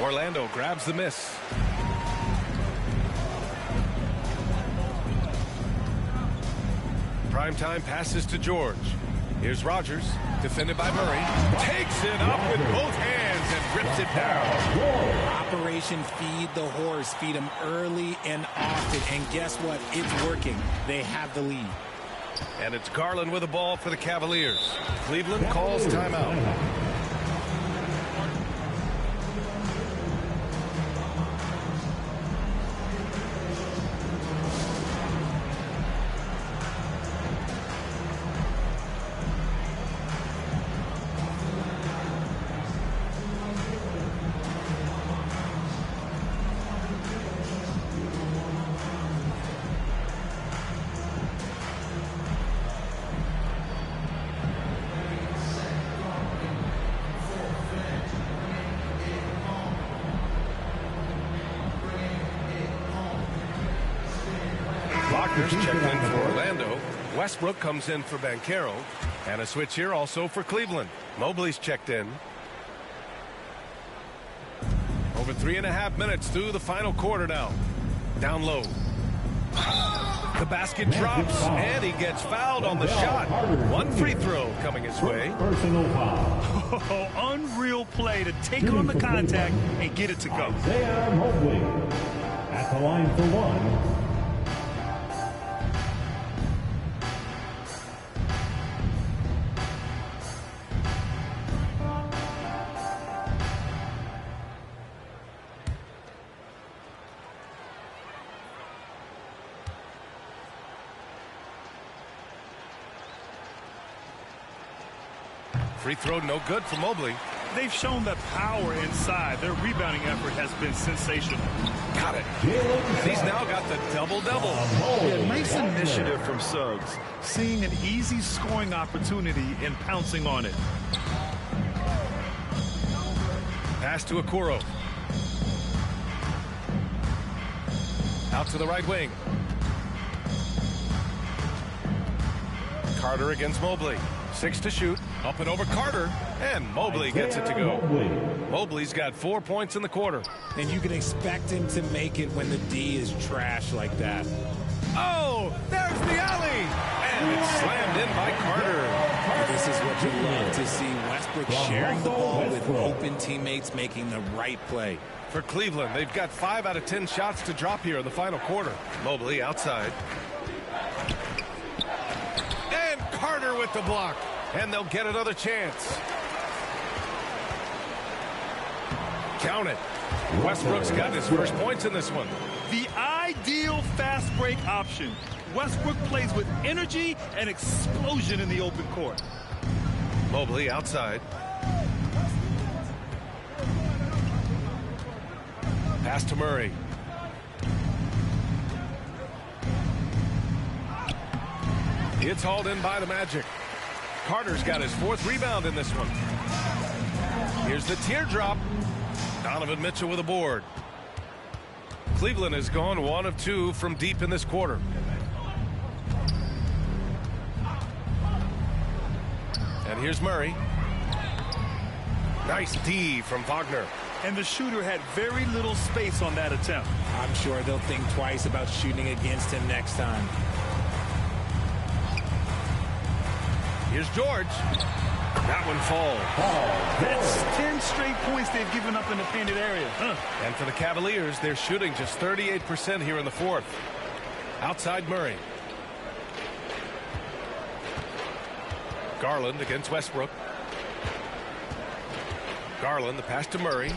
Orlando grabs the miss. Primetime passes to George. Here's Rogers, defended by Murray. Takes it up with both hands and rips it down. Operation Feed the Horse. Feed him early and often. And guess what? It's working. They have the lead. And it's Garland with the ball for the Cavaliers. Cleveland calls timeout. Checked in for Orlando. Westbrook comes in for Banchero. And a switch here also for Cleveland. Mobley's checked in. Over 3.5 minutes through the final quarter now. Down low. The basket drops, and he gets fouled on the shot. One free throw coming his way. Personal foul. Oh, unreal play to take on the contact and get it to go. Isaiah Mobley at the line for one. Free throw no good for Mobley. They've shown that power inside. Their rebounding effort has been sensational. Got it. And he's now got the double-double. Yeah, nice initiative from Suggs. Seeing an easy scoring opportunity and pouncing on it. Pass to Okoro. Out to the right wing. Carter against Mobley. 6 to shoot. Up and over Carter. And Mobley gets it to go. Mobley's got 4 points in the quarter. And you can expect him to make it when the D is trash like that. Oh, there's the alley. And it's slammed in by Carter. This is what you love to see. Westbrook sharing the ball with open teammates making the right play. For Cleveland, they've got 5 out of 10 shots to drop here in the final quarter. Mobley outside. And Carter with the block. And they'll get another chance. Count it. Westbrook's got his first points in this one. The ideal fast break option. Westbrook plays with energy and explosion in the open court. Mobley outside. Pass to Murray. It's hauled in by the Magic. Carter's got his 4th rebound in this one. Here's the teardrop. Donovan Mitchell with a board. Cleveland has gone 1 of 2 from deep in this quarter. And here's Murray. Nice D from Wagner. And the shooter had very little space on that attempt. I'm sure they'll think twice about shooting against him next time. Here's George. That one falls. That's 10 straight points they've given up in the painted area. And for the Cavaliers, they're shooting just 38% here in the 4th. Outside Murray. Garland against Westbrook. Garland, the pass to Murray.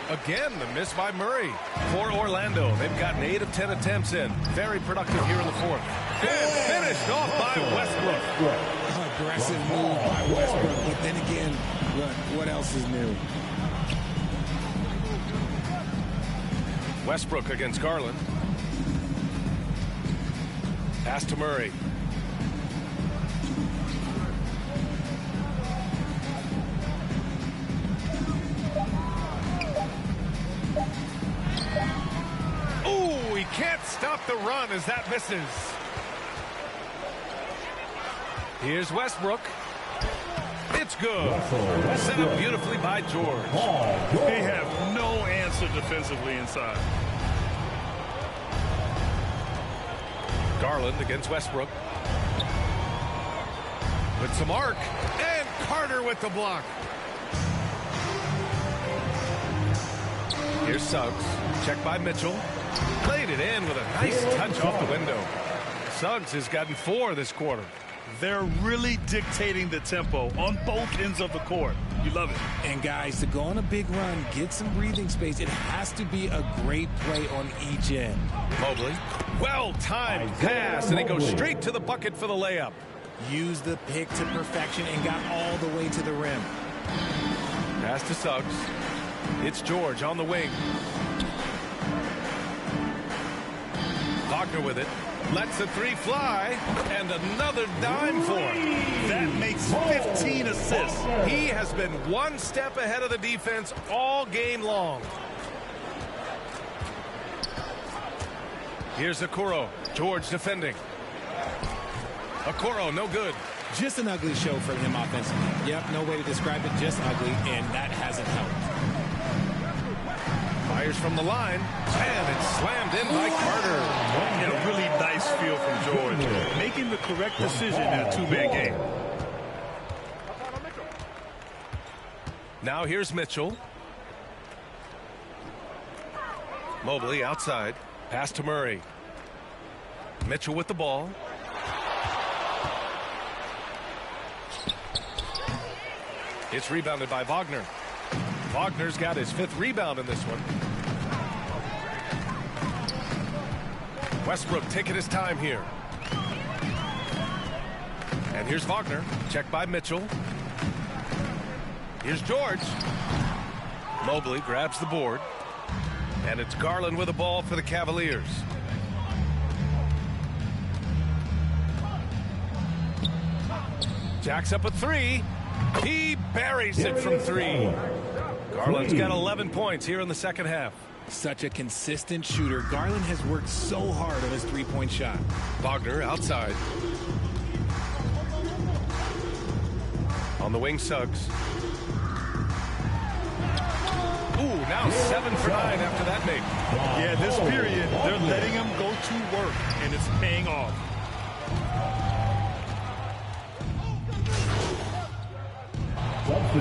Again, the miss by Murray. For Orlando, they've gotten 8 of 10 attempts in. Very productive here in the 4th. And finished off by Westbrook. Aggressive move by Westbrook, but then again, what else is new? Westbrook against Garland. Pass to Murray. Ooh, he can't stop the run as that misses. Here's Westbrook. It's good. Set up beautifully by George. They have no answer defensively inside. Garland against Westbrook. with some arc, and Carter with the block. Here's Suggs, checked by Mitchell. Played it in with a nice touch off the window. Suggs has gotten 4 this quarter. They're really dictating the tempo on both ends of the court. You love it. And guys, to go on a big run, get some breathing space, it has to be a great play on each end. Mobley, well-timed pass, and he goes straight to the bucket for the layup. Used the pick to perfection and got all the way to the rim. Pass to Suggs. It's George on the wing. Wagner with it. Lets the 3 fly, and another dime for him. That makes 15 assists. He has been one step ahead of the defense all game long. Here's Okoro. George defending. Okoro, no good. Just an ugly show from him offensively. Yep, no way to describe it, just ugly, and that hasn't helped. Fires from the line, and it's slammed in by Carter. And a really nice feel from George, making the correct decision in a 2-man game. Now here's Mitchell. Mobley outside. Pass to Murray. Mitchell with the ball. It's rebounded by Wagner. Wagner's got his 5th rebound in this one. Westbrook taking his time here. And here's Wagner, checked by Mitchell. Here's George. Mobley grabs the board. And it's Garland with the ball for the Cavaliers. Jacks up a 3. He buries it from 3. Garland's got 11 points here in the second half. Such a consistent shooter. Garland has worked so hard on his 3-point shot. Wagner outside. On the wing, Suggs. Ooh, now 7 for 9 after that make. Yeah, this period, they're letting him go to work, and it's paying off.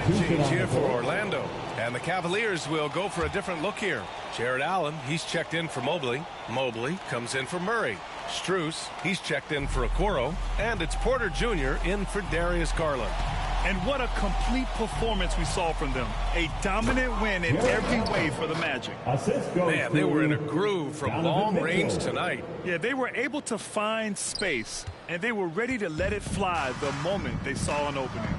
Change here for Orlando. And the Cavaliers will go for a different look here. Jared Allen, he's checked in for Mobley. Mobley comes in for Murray. Strus, he's checked in for Okoro. And it's Porter Jr. in for Darius Garland. And what a complete performance we saw from them. A dominant win in every way for the Magic. Man, they were in a groove from long range tonight. Yeah, they were able to find space, and they were ready to let it fly the moment they saw an opening.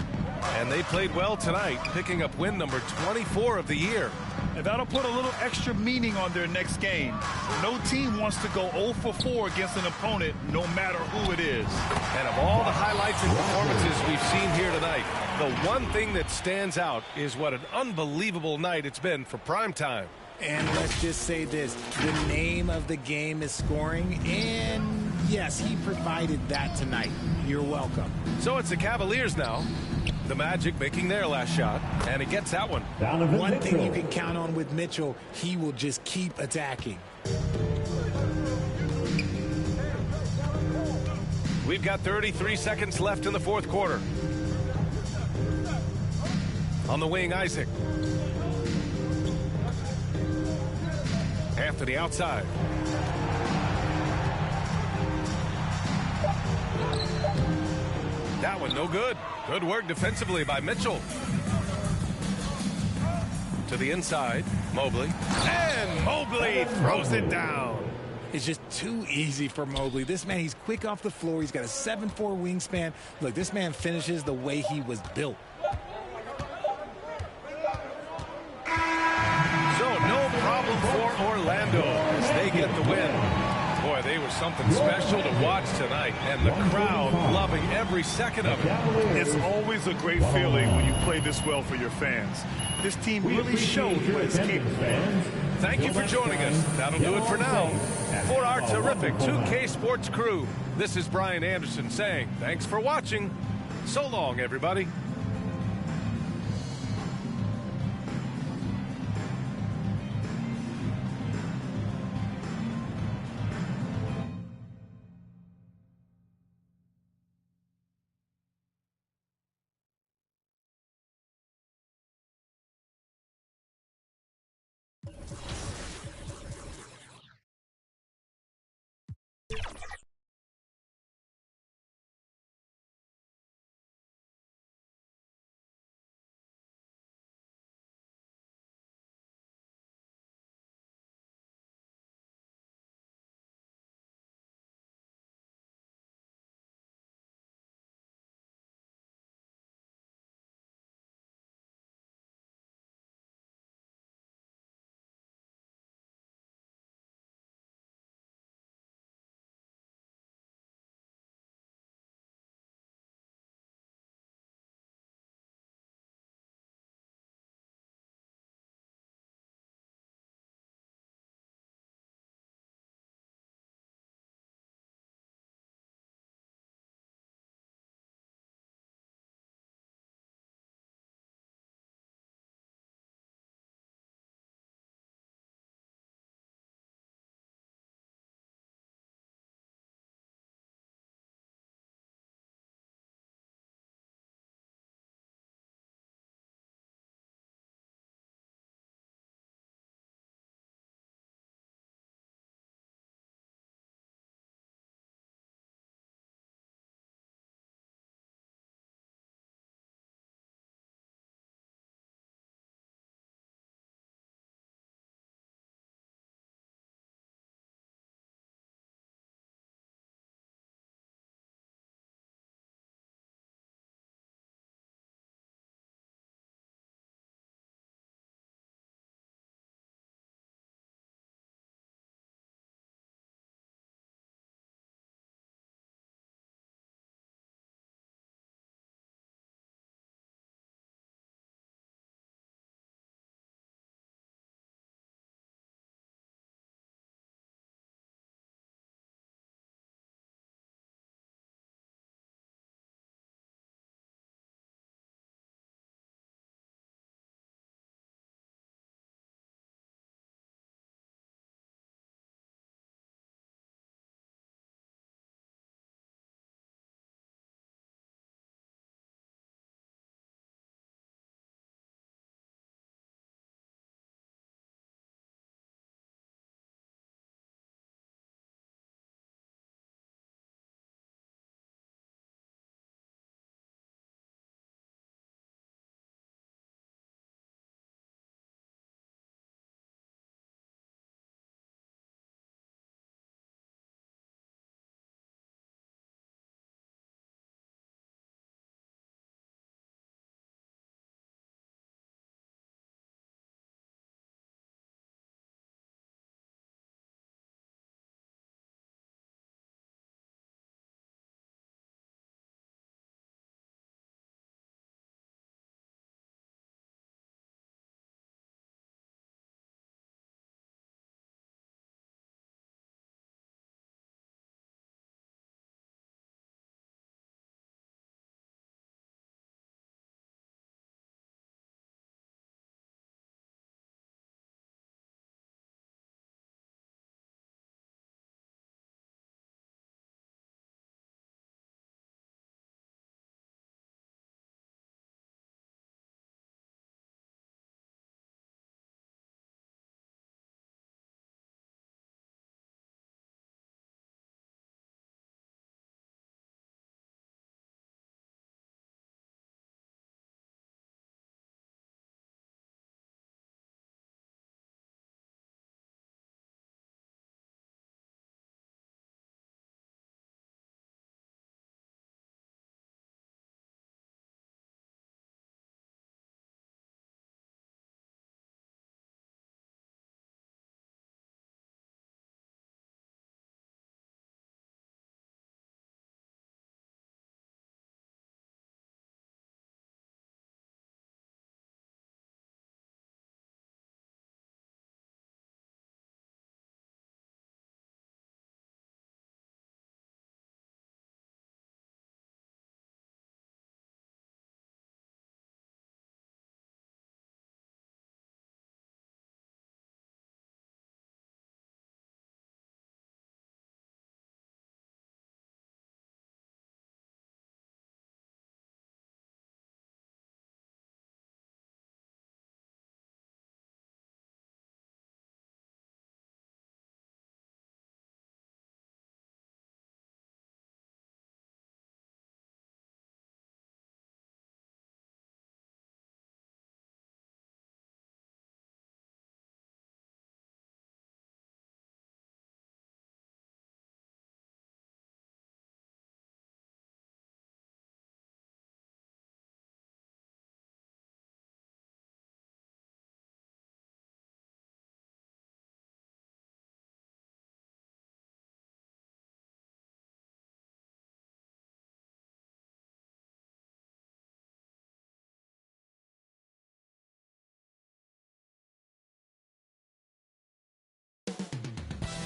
And they played well tonight, picking up win number 24 of the year. And that'll put a little extra meaning on their next game. No team wants to go 0 for 4 against an opponent, no matter who it is. And of all the highlights and performances we've seen here tonight, the one thing that stands out is what an unbelievable night it's been for primetime. And let's just say this, the name of the game is scoring, and yes, he provided that tonight. You're welcome. So it's the Cavaliers now. The Magic making their last shot, and it gets that one. One thing you can count on with Mitchell, he will just keep attacking. We've got 33 seconds left in the fourth quarter. On the wing, Isaac. Anthony outside. That one no good. Good work defensively by Mitchell. To the inside, Mobley. And Mobley throws it down. It's just too easy for Mobley. This man, he's quick off the floor. He's got a 7'4" wingspan. Look, this man finishes the way he was built. So no problem for Orlando as they get the win. Boy, they were something special to watch tonight, and the crowd loving every second of it. It's always a great feeling when you play this well for your fans. This team really showed what it's capable of. Thank you for joining us. That'll do it for now. For our terrific 2K Sports crew, this is Brian Anderson saying thanks for watching. So long, everybody.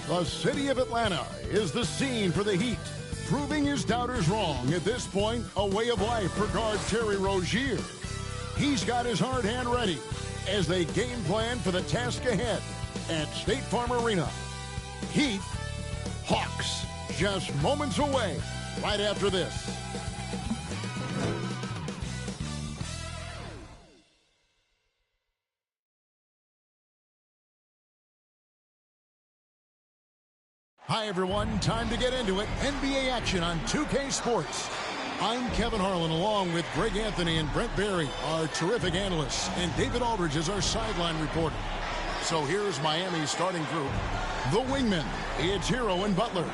The city of Atlanta is the scene for the Heat, proving his doubters wrong. At this point, a way of life for guard Terry Rozier. He's got his hard hand ready as they game plan for the task ahead at State Farm Arena. Heat, Hawks, just moments away right after this. Hi, everyone. Time to get into it. NBA action on 2K Sports. I'm Kevin Harlan, along with Greg Anthony and Brent Barry, our terrific analysts, and David Aldridge is our sideline reporter. So here's Miami's starting group. The wingmen, it's Hero and Butler.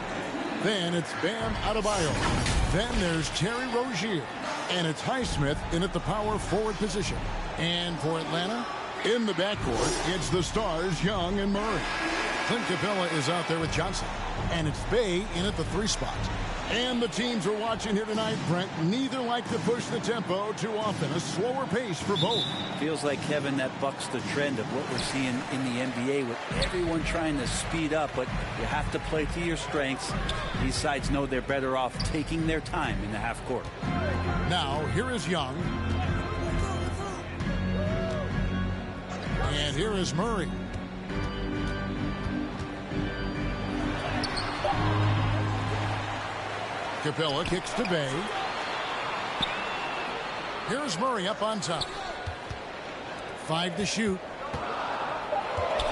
Then it's Bam Adebayo. Then there's Terry Rozier. And it's Highsmith in at the power forward position. And for Atlanta, in the backcourt, it's the stars Young and Murray. Clint Capella is out there with Johnson. And it's Bay in at the 3 spot. And the teams we're watching here tonight, Brent, neither like to push the tempo too often. A slower pace for both. Feels like, Kevin, that bucks the trend of what we're seeing in the NBA with everyone trying to speed up, but you have to play to your strengths. These sides know they're better off taking their time in the half court. Now, here is Young. And here is Murray. Capella kicks to Bay. Here's Murray up on top. 5 to shoot.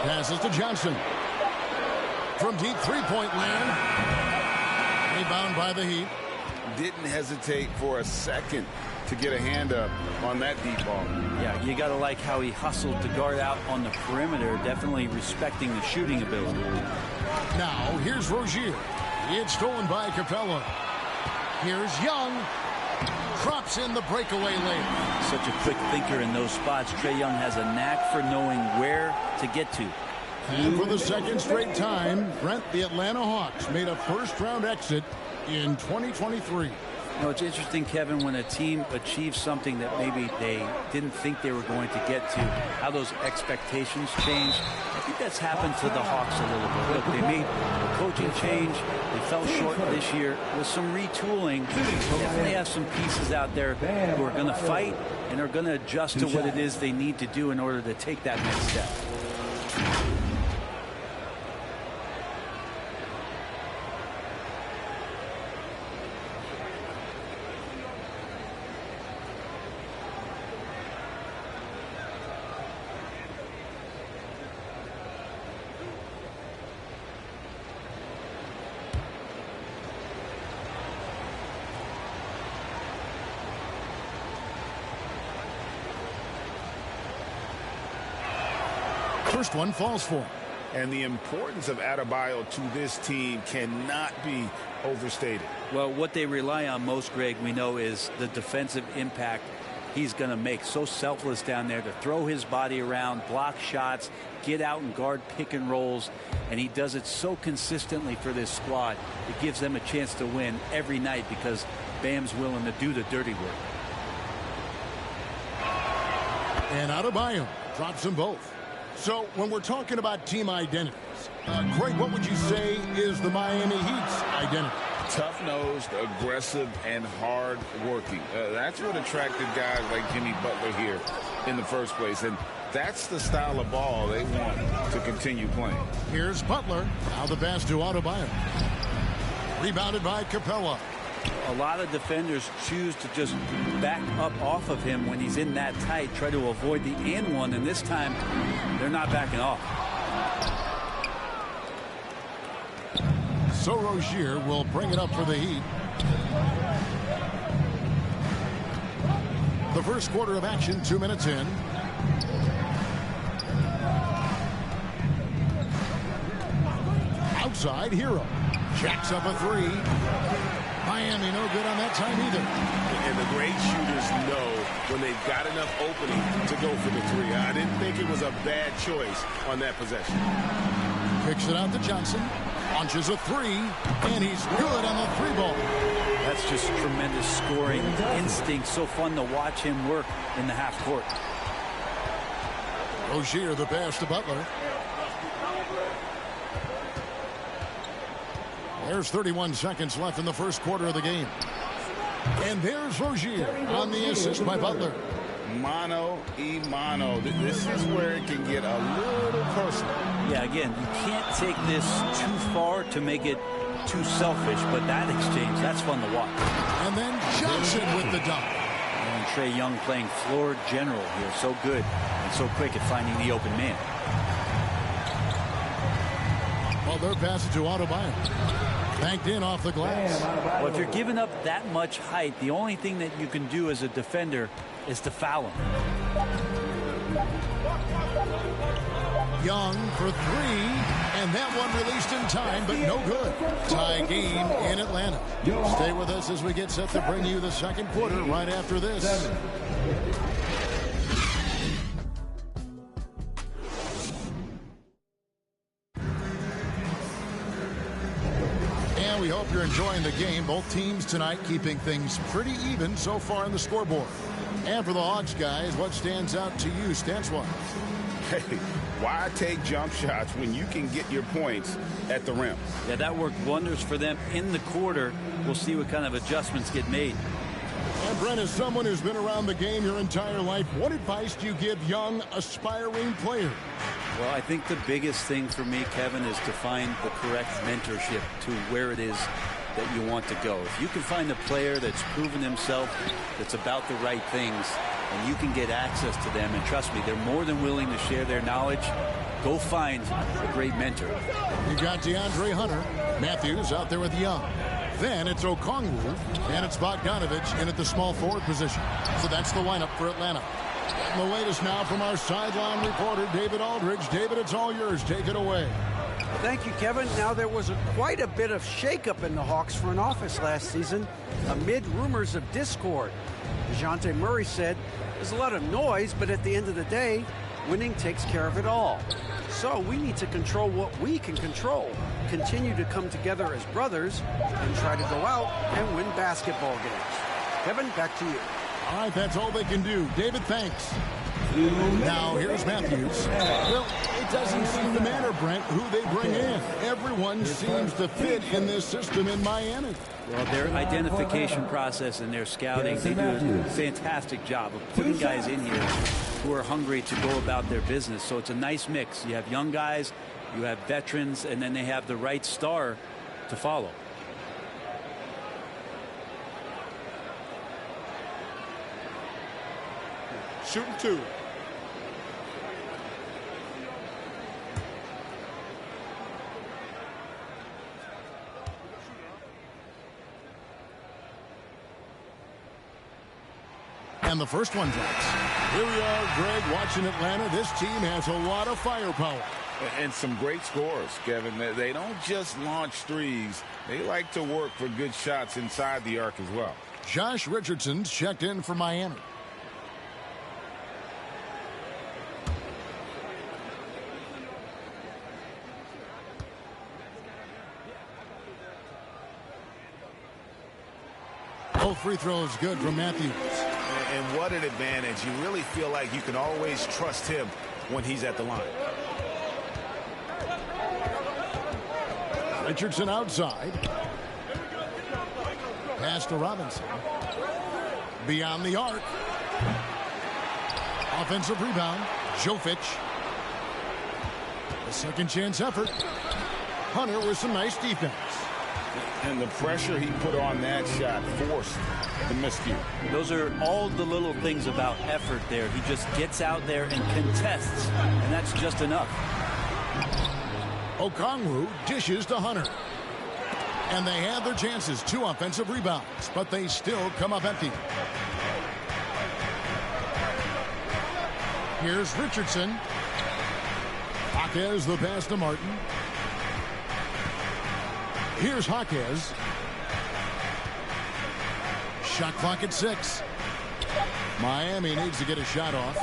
Passes to Johnson. From deep three-point land. Rebound by the Heat. Didn't hesitate for a second to get a hand up on that deep ball. Yeah, you got to like how he hustled to guard out on the perimeter, definitely respecting the shooting ability. Now, here's Rozier. It's stolen by Capella. Here's Young. Drops in the breakaway lane. Such a quick thinker in those spots. Trae Young has a knack for knowing where to get to. And for the second straight time, Brent, the Atlanta Hawks made a first-round exit in 2023. You know, it's interesting, Kevin, when a team achieves something that maybe they didn't think they were going to get to, how those expectations change. I think that's happened to the Hawks a little bit. Look, they made a coaching change. They fell short this year with some retooling. They definitely have some pieces out there who are going to fight and are going to adjust to what it is they need to do in order to take that next step. First one falls for him. And the importance of Adebayo to this team cannot be overstated. Well, what they rely on most, Greg, we know, is the defensive impact he's going to make. So selfless down there to throw his body around, block shots, get out and guard pick and rolls. And he does it so consistently for this squad. It gives them a chance to win every night because Bam's willing to do the dirty work. And Adebayo drops them both. So when we're talking about team identities, Greg, what would you say is the Miami Heat's identity? Tough-nosed, aggressive, and hard-working. That's what attracted guys like Jimmy Butler here in the first place. And that's the style of ball they want to continue playing. Here's Butler. Now the pass to Adebayo. Rebounded by Capella. A lot of defenders choose to just back up off of him when he's in that tight, try to avoid the and one, and this time they're not backing off. So Rozier will bring it up for the Heat. The first quarter of action, 2 minutes in. Outside, Hero. Jacks up a 3. Miami no good on that time either. And the great shooters know when they've got enough opening to go for the 3. I didn't think it was a bad choice on that possession. Kicks it out to Johnson. Launches a 3, and he's good on the 3 ball. That's just tremendous scoring instinct. So fun to watch him work in the half court. Rozier the pass to Butler. There's 31 seconds left in the first quarter of the game. And there's Rozier on the assist by Butler. Mano y mano. This is where it can get a little personal. Yeah, again, you can't take this too far to make it too selfish, but that exchange, that's fun to watch. And then Johnson with the dunk. And Trae Young playing floor general here. So good and so quick at finding the open man. Well, they're passing to Adebayo. Banked in off the glass. Well, if you're giving up that much height, the only thing that you can do as a defender is to foul him. Young for three, and that one released in time, but no good. Tie game in Atlanta. Stay with us as we get set to bring you the second quarter right after this. And we hope you're enjoying the game. Both teams tonight keeping things pretty even so far on the scoreboard. And for the Hawks guys, what stands out to you stats-wise? Hey, why take jump shots when you can get your points at the rim? Yeah, that worked wonders for them in the quarter. We'll see what kind of adjustments get made. And Brent, as someone who's been around the game your entire life, what advice do you give young, aspiring players? Well, I think the biggest thing for me, Kevin, is to find the correct mentorship to where it is that you want to go. If you can find a player that's proven himself, that's about the right things, and you can get access to them, and trust me, they're more than willing to share their knowledge, go find a great mentor. You got DeAndre Hunter. Matthews out there with Young. Then it's Okongwu, and it's Bogdanovich in at the small forward position. So that's the lineup for Atlanta. And the latest now from our sideline reporter, David Aldridge. David, it's all yours. Take it away. Thank you, Kevin. Now, there was quite a bit of shakeup in the Hawks front office last season amid rumors of discord. DeJounte Murray said, there's a lot of noise, but at the end of the day, winning takes care of it all. So we need to control what we can control, continue to come together as brothers, and try to go out and win basketball games. Kevin, back to you. All right, that's all they can do. David, thanks. Now, here's Matthews. Well, it doesn't seem to matter, Brent, who they bring in. Everyone seems to fit in this system in Miami. Well, their identification process and their scouting, they do a fantastic job of putting guys in here who are hungry to go about their business. So it's a nice mix. You have young guys, you have veterans, and then they have the right star to follow. Shooting two. And the first one drops. Here we are, Greg, watching Atlanta. This team has a lot of firepower. And some great scores, Kevin. They don't just launch threes. They like to work for good shots inside the arc as well. Josh Richardson's checked in for Miami. Both free throws good from Matthews. And what an advantage. You really feel like you can always trust him when he's at the line. Richardson outside. Pass to Robinson. Beyond the arc. Offensive rebound. Jovic. A second chance effort. Hunter with some nice defense. And the pressure he put on that shot forced the miscue. Those are all the little things about effort there. He just gets out there and contests, and that's just enough. Okongwu dishes to Hunter. And they have their chances. 2 offensive rebounds, but they still come up empty. Here's Richardson. Jaquez the pass to Martin. Here's Jaquez. Shot clock at 6. Miami needs to get a shot off.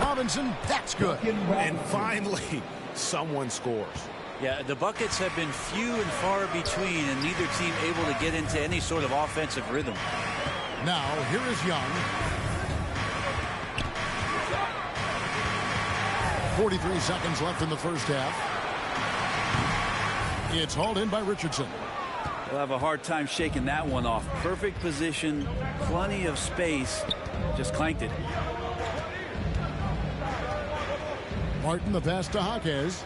Robinson, that's good. And finally, someone scores. Yeah, the buckets have been few and far between, and neither team able to get into any sort of offensive rhythm. Now, here is Young. 43 seconds left in the first half. It's hauled in by Richardson. We'll have a hard time shaking that one off. Perfect position, plenty of space, just clanked it. Martin, the pass to Jaquez.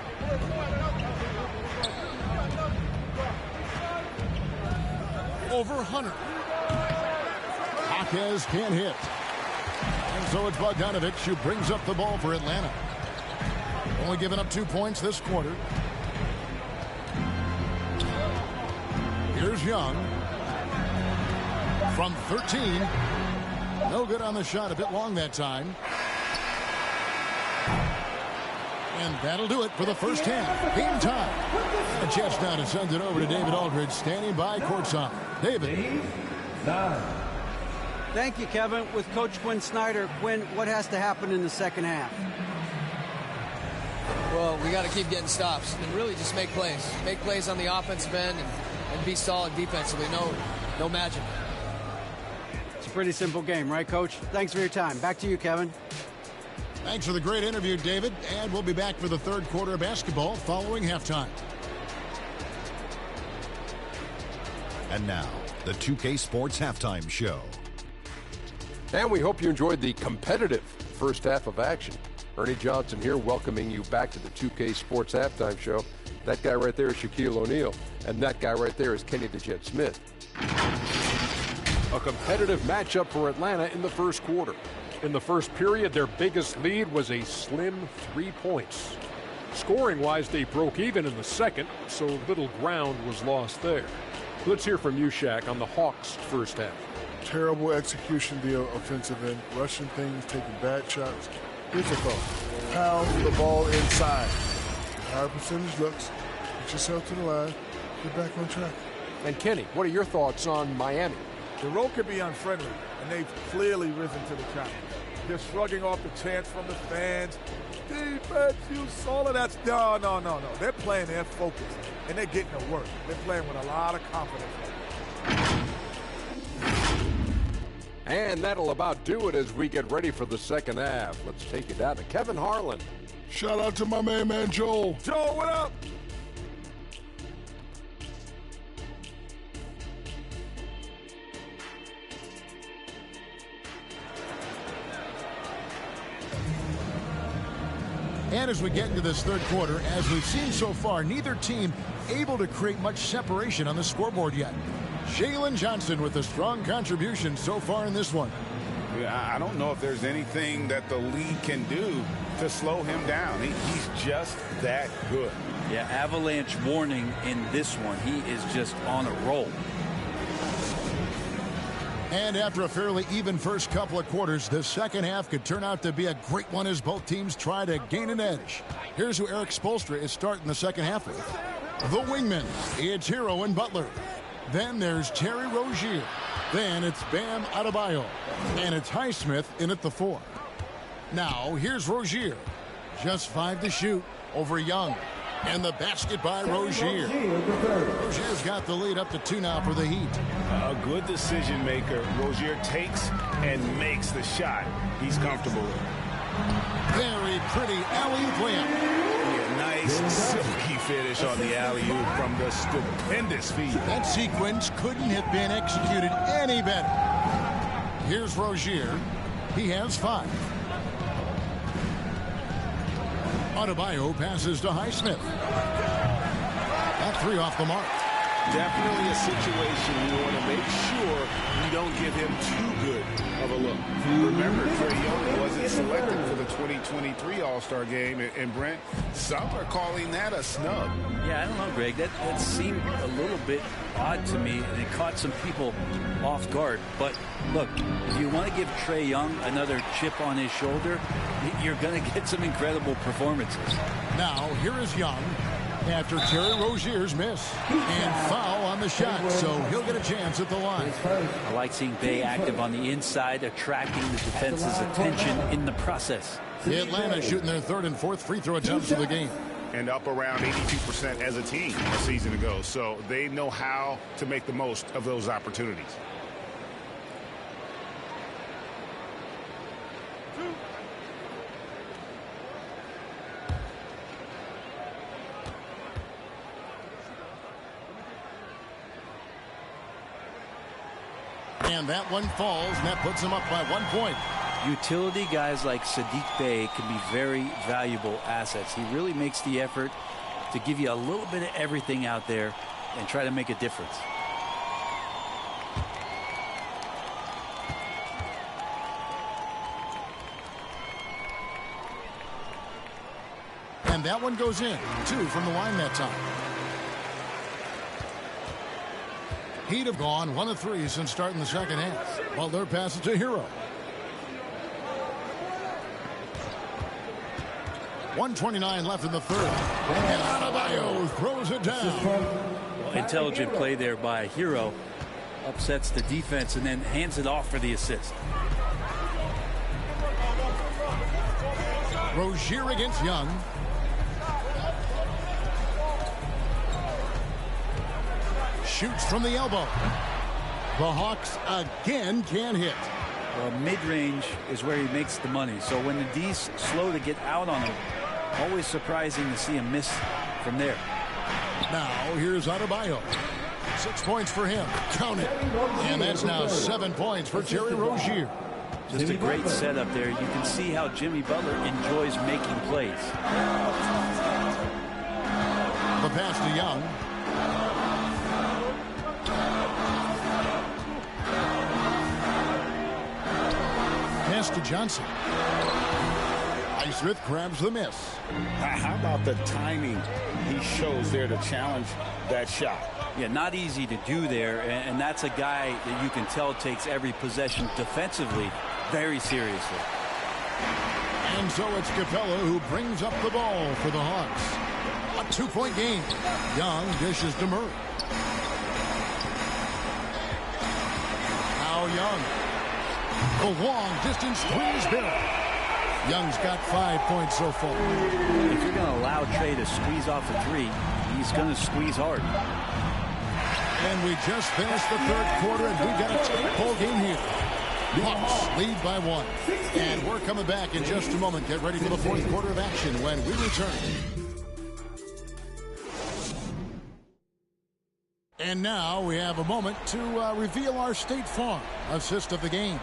Over Hunter. Jaquez can't hit. And so it's Bogdanovich who brings up the ball for Atlanta. Only giving up 2 points this quarter. Here's Young. From 13. No good on the shot. A bit long that time. And that'll do it for the first half. Game time. A chance now to send it over to David Aldridge, standing by courtside. David. Thank you, Kevin. With Coach Quinn Snyder, Quinn, what has to happen in the second half? Well, we got to keep getting stops and really just make plays. Make plays on the offensive end and be solid defensively. No magic. It's a pretty simple game, right, Coach? Thanks for your time. Back to you, Kevin. Thanks for the great interview, David. And we'll be back for the third quarter of basketball following halftime. And now, the 2K Sports Halftime Show. And we hope you enjoyed the competitive first half of action. Ernie Johnson here, welcoming you back to the 2K Sports Halftime Show. That guy right there is Shaquille O'Neal, and that guy right there is Kenny the Jet Smith. A competitive matchup for Atlanta in the first quarter. In the first period, their biggest lead was a slim 3 points. Scoring-wise, they broke even in the second, so little ground was lost there. Let's hear from you, Shaq, on the Hawks' first half. Terrible execution, the offensive end, rushing things, taking bad shots. Here's the thought. Pound the ball inside. Higher percentage looks. Get yourself to the line. Get back on track. And Kenny, what are your thoughts on Miami? The road could be unfriendly, and they've clearly risen to the challenge. They're shrugging off the chants from the fans. Defense, you solid. That's no. They're playing their focus, and they're getting to work. They're playing with a lot of confidence. And that'll about do it as we get ready for the second half. Let's take it down to Kevin Harlan. Shout out to my man Joel. Joel, what up? And as we get into this third quarter, as we've seen so far, neither team able to create much separation on the scoreboard yet. Jalen Johnson with a strong contribution so far in this one. Yeah, I don't know if there's anything that the league can do to slow him down. He's just that good. Yeah, avalanche warning in this one. He is just on a roll. And after a fairly even first couple of quarters, the second half could turn out to be a great one as both teams try to gain an edge. Here's who Eric Spoelstra is starting the second half with. The wingmen, it's Hero and Butler. Then there's Terry Rozier. Then it's Bam Adebayo. And it's Highsmith in at the 4. Now, here's Rozier. Just 5 to shoot over Young. And the basket by Rozier. Rozier's got the lead up to 2 now for the Heat. A good decision maker. Rozier takes and makes the shot he's comfortable with. Very pretty alley-oop layup. Nice, silky finish on the alley-oop from the stupendous feed. That sequence couldn't have been executed any better. Here's Rozier. He has 5. Adebayo passes to Highsmith. That 3 off the mark. Definitely a situation you want to make sure you don't give him too good of a look. Remember, Trae Young wasn't selected for the 2023 All-Star game. And Brent, some are calling that a snub. Yeah, I don't know, Greg. That seemed a little bit odd to me, and it caught some people off guard. But look, if you want to give Trae Young another chip on his shoulder, you're going to get some incredible performances. Now, here is Young after Terry Rozier's miss. And foul on the shot, so he'll get a chance at the line. I like seeing Bay active on the inside, attracting the defense's attention in the process. Atlanta shooting their 3rd and 4th free throw attempts of the game. And up around 82% as a team a season ago. So they know how to make the most of those opportunities. And that one falls, and that puts them up by 1 point. Utility guys like Sadiq Bey can be very valuable assets. He really makes the effort to give you a little bit of everything out there and try to make a difference. And that one goes in. 2 from the line that time. Heat have gone 1 of 3 since starting the second half. Butler passes to Hero. 1:29 left in the third. And Adebayo throws it down. Well, intelligent play there by Hero. Upsets the defense and then hands it off for the assist. Rozier against Young. Shoots from the elbow. The Hawks again can't hit. Well, mid-range is where he makes the money. So when the D's slow to get out on him, always surprising to see him miss from there. Now here's Adebayo. 6 points for him. Count it. And that's now 7 points for Terry Rozier. Just a great setup there. You can see how Jimmy Butler enjoys making plays. The pass to Young. Pass to Johnson. Highsmith grabs the miss. How about the timing he shows there to challenge that shot? Yeah, not easy to do there, and that's a guy that you can tell takes every possession defensively very seriously. And so it's Capella who brings up the ball for the Hawks. A 2-point game. Young dishes to Murray. Now Young. The long distance three is there. Young's got 5 points so far. If you're going to allow Trey to squeeze off a three, he's going to squeeze hard. And we just finished the third quarter, and we've got a tight ball game here. Hawks lead by 1. And we're coming back in just a moment. Get ready for the fourth quarter of action when we return. And now we have a moment to reveal our State Farm assist of the game.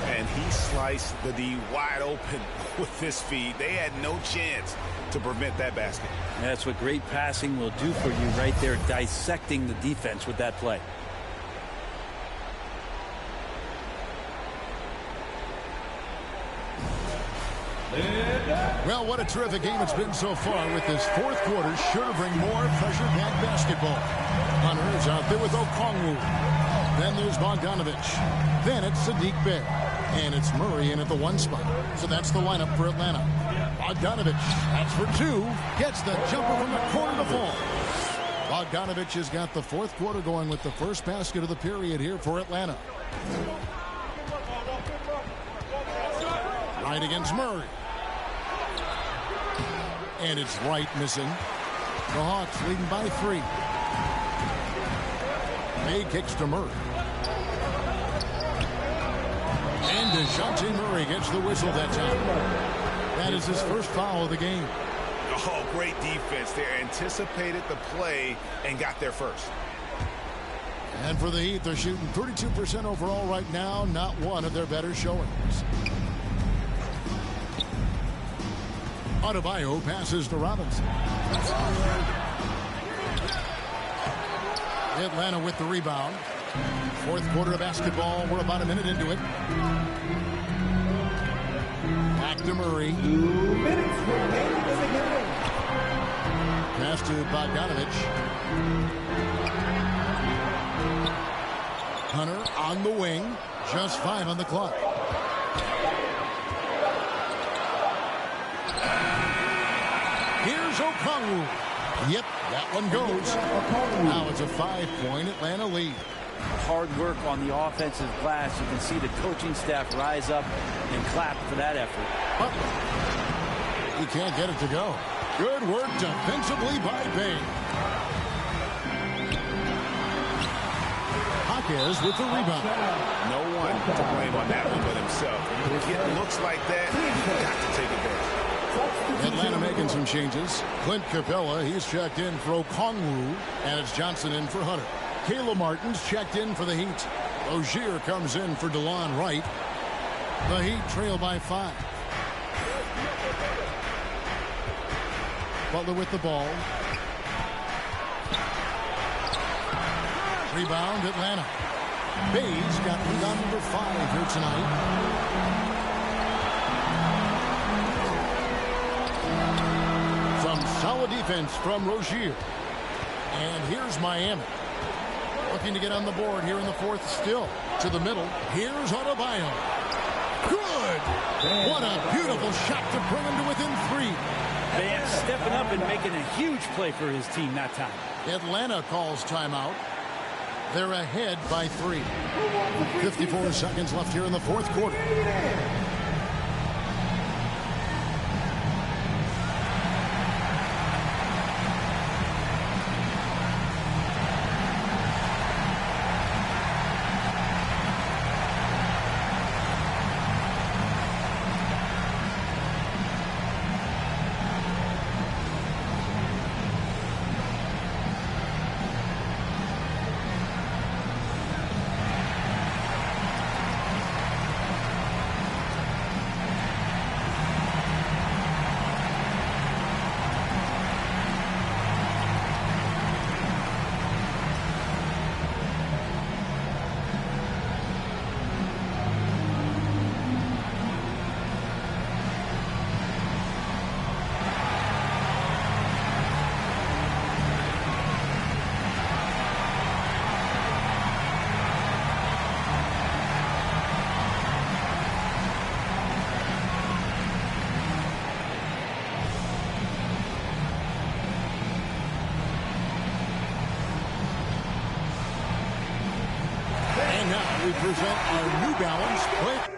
And he sliced the D wide open with this feed. They had no chance to prevent that basket. That's what great passing will do for you right there, dissecting the defense with that play. Well, what a terrific game it's been so far, with this fourth quarter sure to bring more pressure-packed basketball. Hunter is out there with Okongwu. Then there's Bogdanovich. Then it's Sadiq Bey. And it's Murray in at the 1 spot. So that's the lineup for Atlanta. Bogdanovich, that's for 2. Gets the jumper from the corner to fall. Bogdanovich has got the fourth quarter going with the first basket of the period here for Atlanta. Right against Murray. And it's Wright missing. The Hawks leading by 3. May kicks to Murray. And DeJounte Murray gets the whistle that time. That is his first foul of the game. Oh, great defense there. Anticipated the play and got there first. And for the Heat, they're shooting 32% overall right now. Not one of their better showings. Adebayo passes to Robinson. Atlanta with the rebound. Fourth quarter of basketball. We're about a minute into it. Back to Murray. 2 minutes remaining in the game. Pass to Bogdanovich. Hunter on the wing. Just 5 on the clock. Here's Okongwu. Yep, that one goes. Now it's a 5-point Atlanta lead. Hard work on the offensive glass. You can see the coaching staff rise up and clap for that effort. He can't get it to go. Good work defensively by Bey. Hawkes with the rebound. No one to blame on that one but himself. When it looks like that, you've got to take advantage. Atlanta making some changes. Clint Capella, he's checked in for Okongwu, and it's Johnson in for Hunter. Caleb Martin's checked in for the Heat. Rozier comes in for DeLon Wright. The Heat trail by 5. Butler with the ball. Rebound, Atlanta. Bayes got rebound number 5 here tonight. Some solid defense from Rozier. And here's Miami. Looking to get on the board here in the 4th still. To the middle. Here's Adebayo. Good! What a beautiful shot to bring him to within 3. Bam stepping up and making a huge play for his team that time. Atlanta calls timeout. They're ahead by 3. 54 seconds left here in the 4th quarter. We present our New Balance play.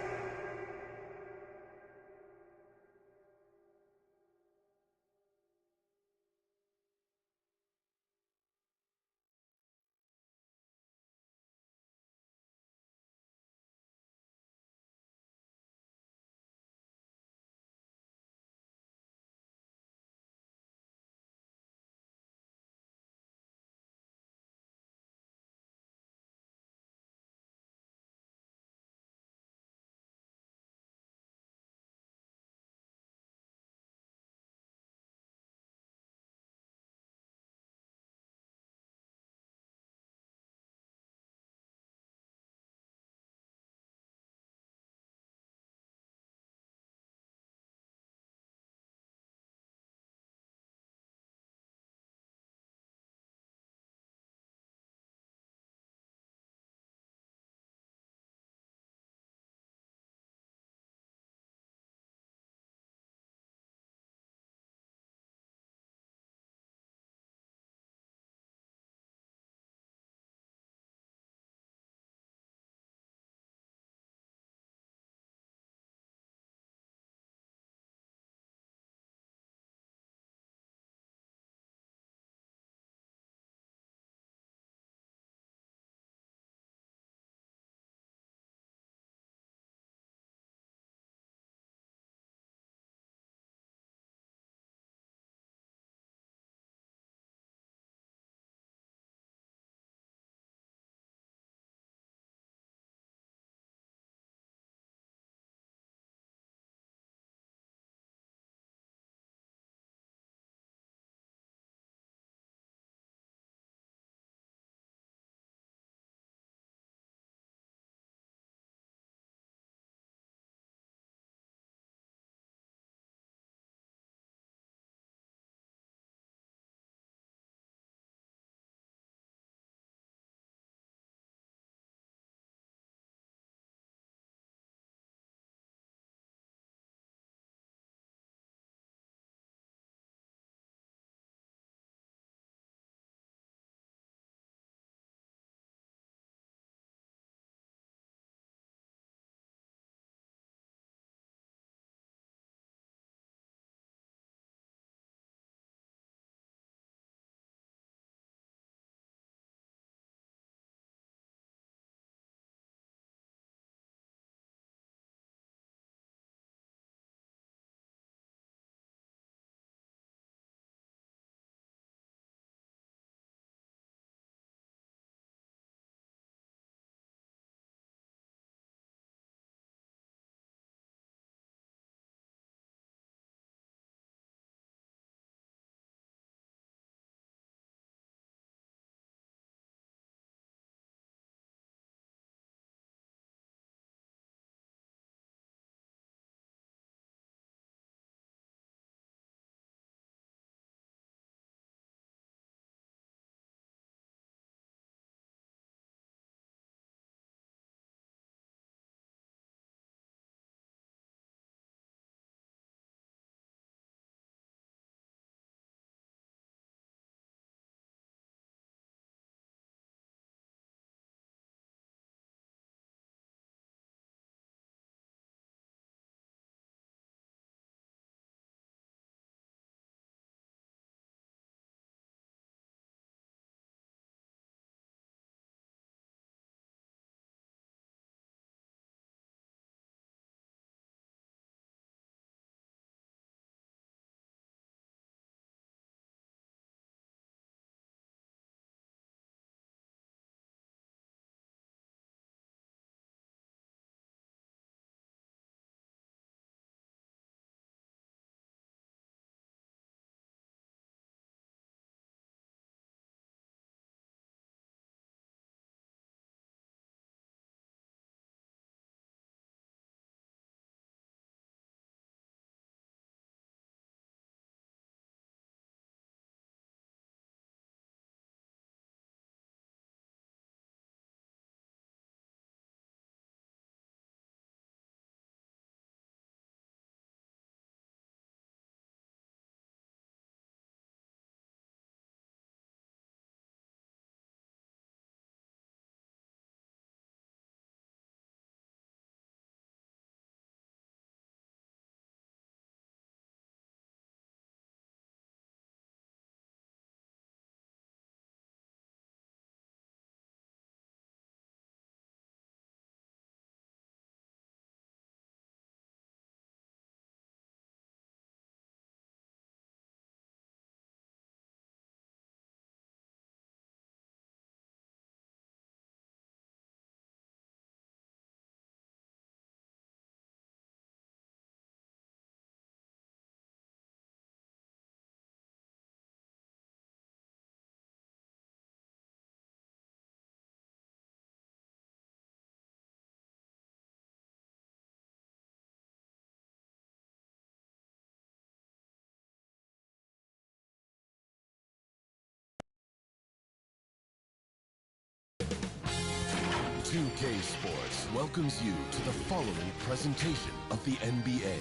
2K Sports welcomes you to the following presentation of the NBA.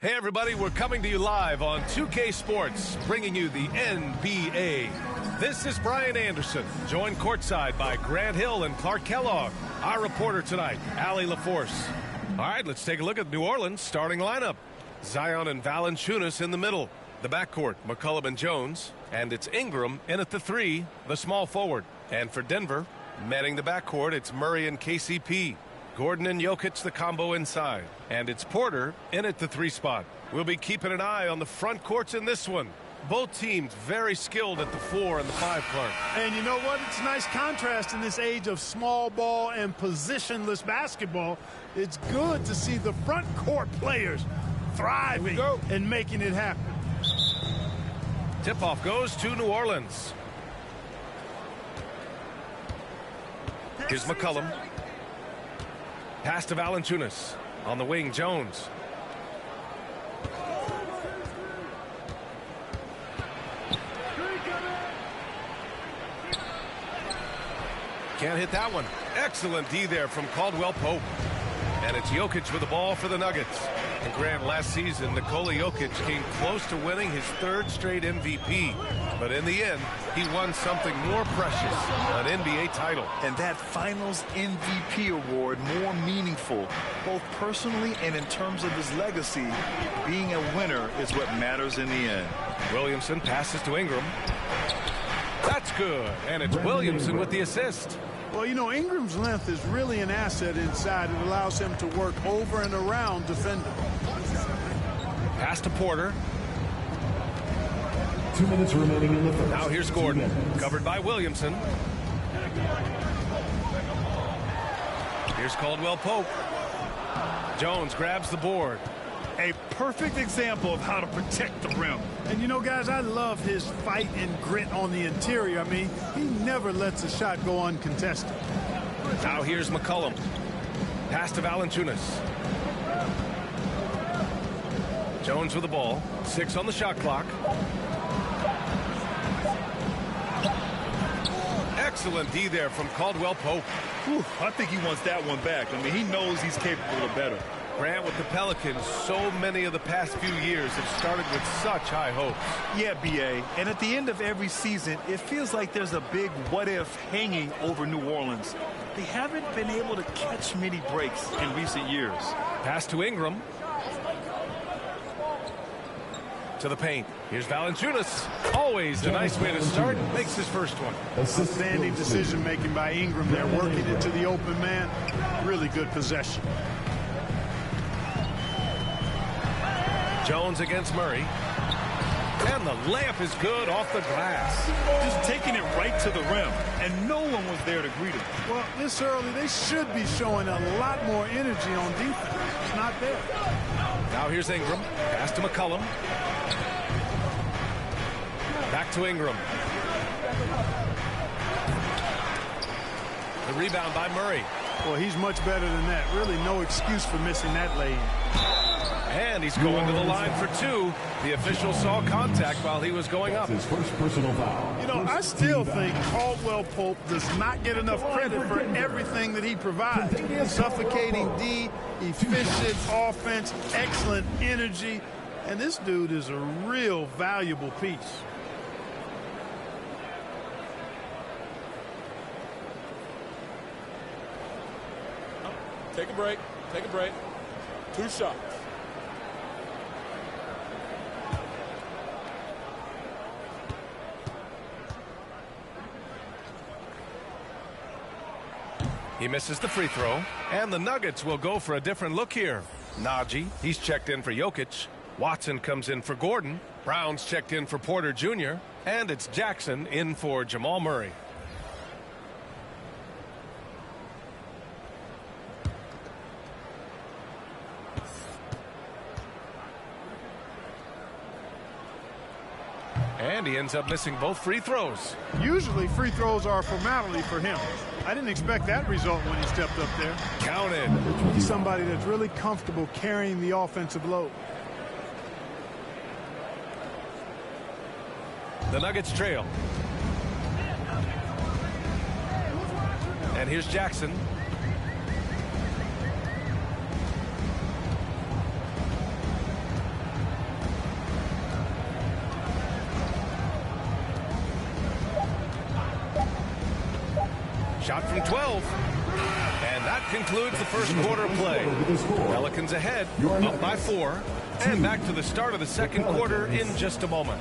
Hey everybody, we're coming to you live on 2K Sports, bringing you the NBA. This is Brian Anderson, joined courtside by Grant Hill and Clark Kellogg. Our reporter tonight, Allie LaForce. All right, let's take a look at New Orleans' starting lineup. Zion and Valanciunas in the middle. The backcourt, McCollum and Jones. And it's Ingram in at the 3, the small forward. And for Denver, manning the backcourt, it's Murray and KCP. Gordon and Jokic, the combo inside. And it's Porter in at the 3 spot. We'll be keeping an eye on the front courts in this one. Both teams very skilled at the 4 and the 5, Clark. And you know what? It's a nice contrast in this age of small ball and positionless basketball. It's good to see the front court players thriving and making it happen. Tip-off goes to New Orleans. Here's McCollum. Pass to Valanciunas. On the wing, Jones. Can't hit that one. Excellent D there from Caldwell Pope. And it's Jokic with the ball for the Nuggets. And Grant, last season, Nikola Jokic came close to winning his 3rd straight MVP. But in the end, he won something more precious, an NBA title. And that Finals MVP award more meaningful, both personally and in terms of his legacy. Being a winner is what matters in the end. Williamson passes to Ingram. That's good. And it's Williamson with the assist. Well, you know, Ingram's length is really an asset inside. It allows him to work over and around defenders. Pass to Porter. 2 minutes remaining in the first. Now here's Gordon, covered by Williamson. Here's Caldwell Pope. Jones grabs the board. A perfect example of how to protect the rim. And you know, guys, I love his fight and grit on the interior. I mean, he never lets a shot go uncontested. Now here's McCollum. Pass to Valanciunas. Jones with the ball. 6 on the shot clock. Excellent D there from Caldwell Pope. Whew, I think he wants that one back. I mean, he knows he's capable of better. Grant, with the Pelicans, so many of the past few years have started with such high hopes. Yeah, B.A. And at the end of every season, it feels like there's a big what-if hanging over New Orleans. They haven't been able to catch many breaks in recent years. Pass to Ingram. To the paint. Here's Valanciunas. Always a nice way to start. Makes his first one. Outstanding decision-making by Ingram there, working it to the open man. Really good possession. Jones against Murray. And the layup is good off the glass. Just taking it right to the rim, and no one was there to greet him. Well, this early, they should be showing a lot more energy on defense. It's not there. Now here's Ingram. Pass to McCollum. Back to Ingram. The rebound by Murray. Well, he's much better than that. Really no excuse for missing that lay-in. And he's going to the line for 2. The official saw contact while he was going up. His first personal foul. You know, I still think Caldwell Pope does not get enough credit for everything that he provides. Suffocating D, efficient offense, excellent energy. And this dude is a real valuable piece. Take a break. Take a break. 2 shots. He misses the free throw, and the Nuggets will go for a different look here. Najee, he's checked in for Jokic. Watson comes in for Gordon. Brown's checked in for Porter Jr., and it's Jackson in for Jamal Murray. And he ends up missing both free throws. Usually free throws are a formality for him. I didn't expect that result when he stepped up there. Counted. He's somebody that's really comfortable carrying the offensive load. The Nuggets trail. And here's Jackson. Shot from 12. And that concludes the first quarter play. Pelicans ahead, up by 4. And back to the start of the second quarter in just a moment.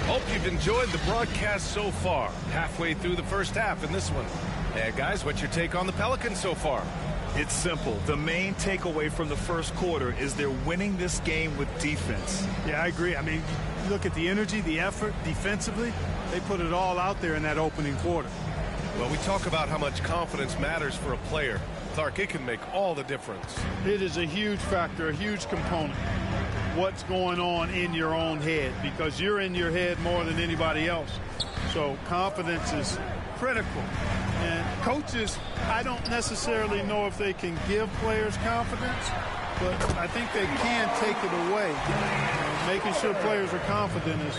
Hope you've enjoyed the broadcast so far. Halfway through the first half in this one. Hey guys, what's your take on the Pelicans so far? It's simple. The main takeaway from the first quarter is they're winning this game with defense. Yeah, I agree. I mean, you look at the energy, the effort defensively, they put it all out there in that opening quarter. Well, we talk about how much confidence matters for a player. Clark, it can make all the difference. It is a huge factor, a huge component. What's going on in your own head, because you're in your head more than anybody else. So confidence is critical. And coaches, I don't necessarily know if they can give players confidence, but I think they can take it away. Making sure players are confident is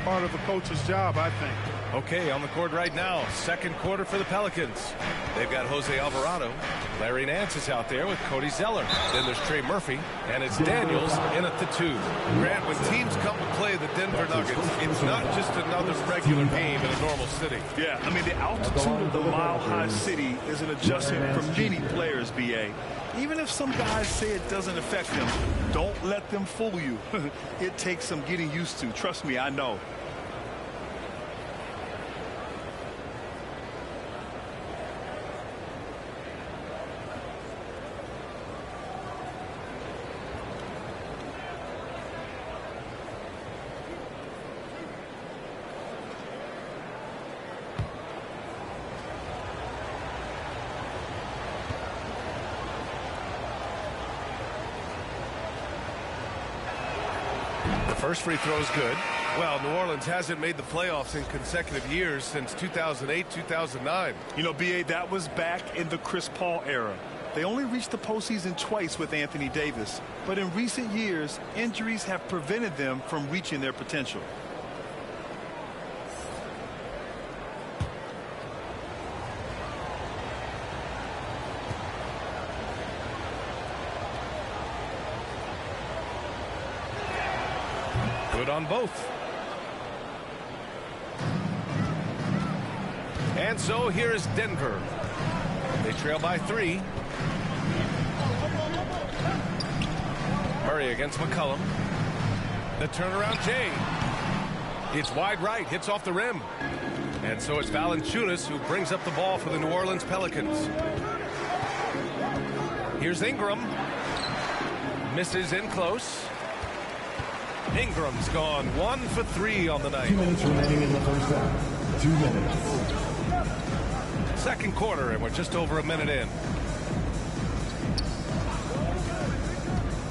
part of a coach's job, I think. Okay, on the court right now, second quarter for the Pelicans. They've got Jose Alvarado. Larry Nance is out there with Cody Zeller. Then there's Trey Murphy, and it's Daniels in at the 2. Grant, when teams come to play the Denver Nuggets, it's not just another regular game in a normal city. Yeah, I mean, the altitude of the mile-high city is an adjustment for many players, B.A. Even if some guys say it doesn't affect them, don't let them fool you. It takes some getting used to. Trust me, I know. First free throw is good. Well, New Orleans hasn't made the playoffs in consecutive years since 2008-2009. You know, B.A., that was back in the Chris Paul era. They only reached the postseason twice with Anthony Davis. But in recent years, injuries have prevented them from reaching their potential. Good on both. And so here is Denver. They trail by 3. Murray against McCollum. The turnaround Jay. It's wide right, hits off the rim. And so it's Valanciunas who brings up the ball for the New Orleans Pelicans. Here's Ingram. Misses in close. Ingram's gone 1 for 3 on the night. 2 minutes remaining in the first half. 2 minutes. Second quarter, and we're just over a minute in.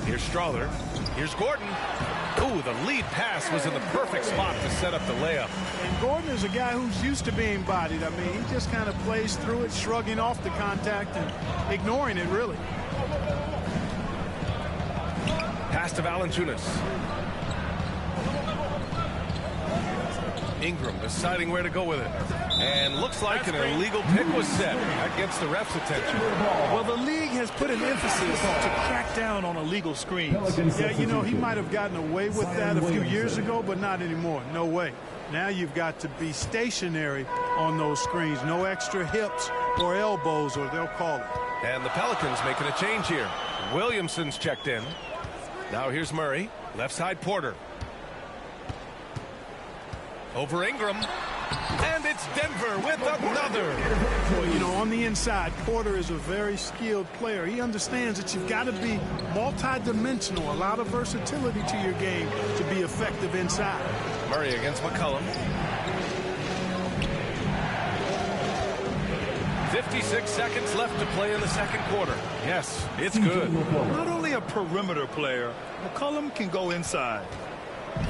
Here's Strother. Here's Gordon. Ooh, the lead pass was in the perfect spot to set up the layup. And Gordon is a guy who's used to being bodied. I mean, he just kind of plays through it, shrugging off the contact and ignoring it, really. Pass to Valanciunas. Ingram deciding where to go with it. And looks like an illegal pick was set. That gets the ref's attention. Well, the league has put an emphasis to crack down on illegal screens. Yeah, you know, he might have gotten away with that a few years ago, but not anymore. No way. Now you've got to be stationary on those screens. No extra hips or elbows, or they'll call it. And the Pelicans making a change here. Williamson's checked in. Now here's Murray. Left side Porter. Over Ingram. And it's Denver with another. Well, you know, on the inside, Porter is a very skilled player. He understands that you've got to be multi-dimensional, a lot of versatility to your game to be effective inside. Murray against McCollum. 56 seconds left to play in the second quarter. Yes, it's good. Not only a perimeter player, McCollum can go inside.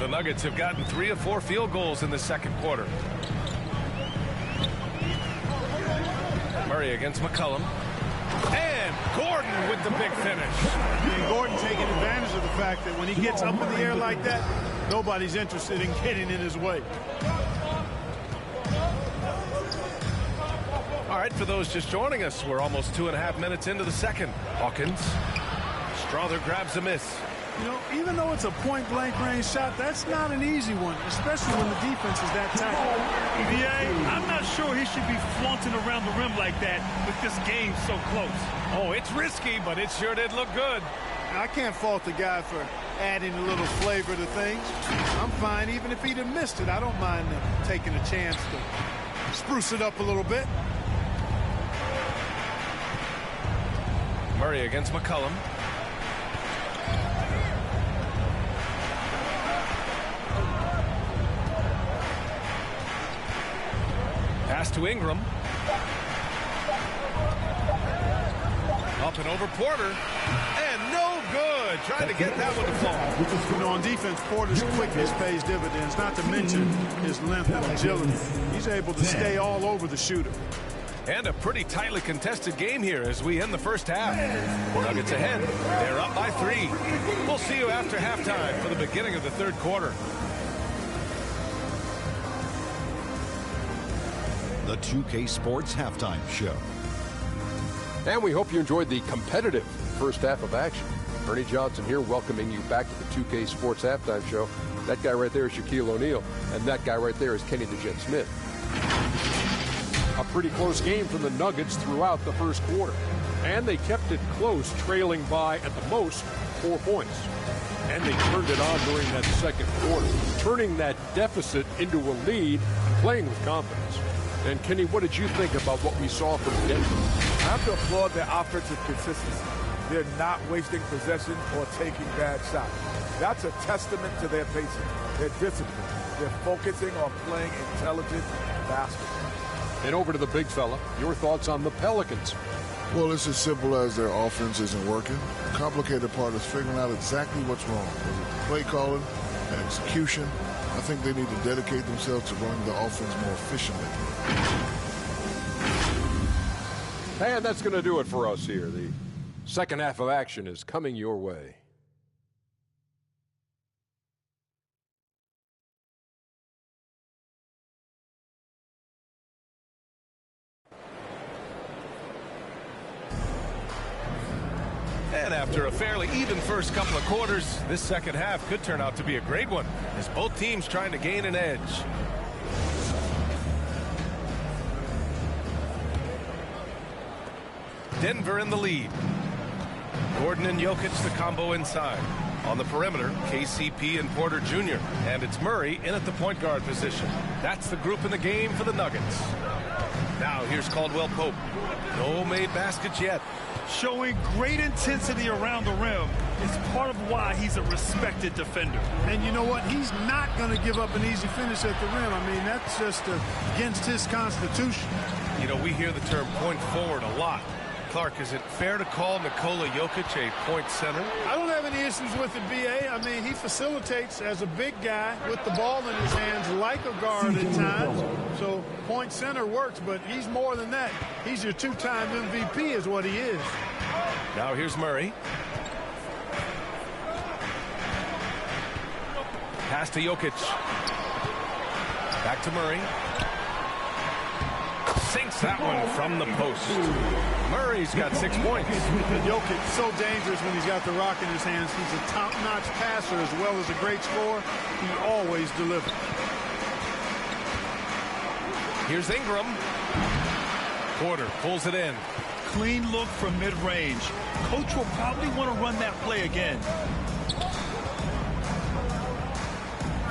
The Nuggets have gotten 3 of 4 field goals in the second quarter. Murray against McCollum. And Gordon with the big finish. And Gordon taking advantage of the fact that when he gets up in the air like that, nobody's interested in getting in his way. All right, for those just joining us, we're almost 2.5 minutes into the second. Hawkins. Strother grabs a miss. You know, even though it's a point-blank range shot, that's not an easy one, especially when the defense is that tight. EVA, I'm not sure he should be flaunting around the rim like that with this game so close. Oh, it's risky, but it sure did look good. I can't fault the guy for adding a little flavor to things. I'm fine, even if he'd have missed it. I don't mind taking a chance to spruce it up a little bit. Murray against McCollum. Pass to Ingram. Up and over Porter. And no good. Trying to get that one to fall. You know, on defense, Porter's quickness pays dividends, not to mention his length and agility. He's able to stay all over the shooter. And a pretty tightly contested game here as we end the first half. Nuggets ahead. They're up by 3. We'll see you after halftime for the beginning of the third quarter. The 2K Sports Halftime Show. And we hope you enjoyed the competitive first half of action. Ernie Johnson here welcoming you back to the 2K Sports Halftime Show. That guy right there is Shaquille O'Neal, and that guy right there is Kenny the Jet Smith. A pretty close game from the Nuggets throughout the first quarter. And they kept it close, trailing by, at the most, 4 points. And they turned it on during that second quarter, turning that deficit into a lead and playing with confidence. And, Kenny, what did you think about what we saw from Denver? I have to applaud their offensive consistency. They're not wasting possession or taking bad shots. That's a testament to their pacing, their discipline. They're focusing on playing intelligent basketball. And over to the big fella. Your thoughts on the Pelicans? Well, it's as simple as their offense isn't working. The complicated part is figuring out exactly what's wrong. Whether it's play calling and execution, I think they need to dedicate themselves to running the offense more efficiently. And that's going to do it for us here. The second half of action is coming your way. And after a fairly even first couple of quarters, this second half could turn out to be a great one as both teams trying to gain an edge. Denver in the lead. Gordon and Jokic the combo inside. On the perimeter, KCP and Porter Jr. And it's Murray in at the point guard position. That's the group in the game for the Nuggets. Now here's Caldwell Pope. No made baskets yet. Showing great intensity around the rim is part of why he's a respected defender. And you know what? He's not going to give up an easy finish at the rim. I mean, that's just against his constitution. You know, we hear the term point forward a lot. Clark, is it fair to call Nikola Jokic a point center? I don't have any issues with it, B.A. I mean, he facilitates as a big guy with the ball in his hands like a guard at times. So point center works, but he's more than that. He's your two-time MVP is what he is. Now here's Murray. Pass to Jokic. Back to Murray. Sinks that one from the post. Murray's got 6 points. Jokic so dangerous when he's got the rock in his hands. He's a top-notch passer as well as a great scorer. He always delivers. Here's Ingram. Porter pulls it in. Clean look from mid-range. Coach will probably want to run that play again.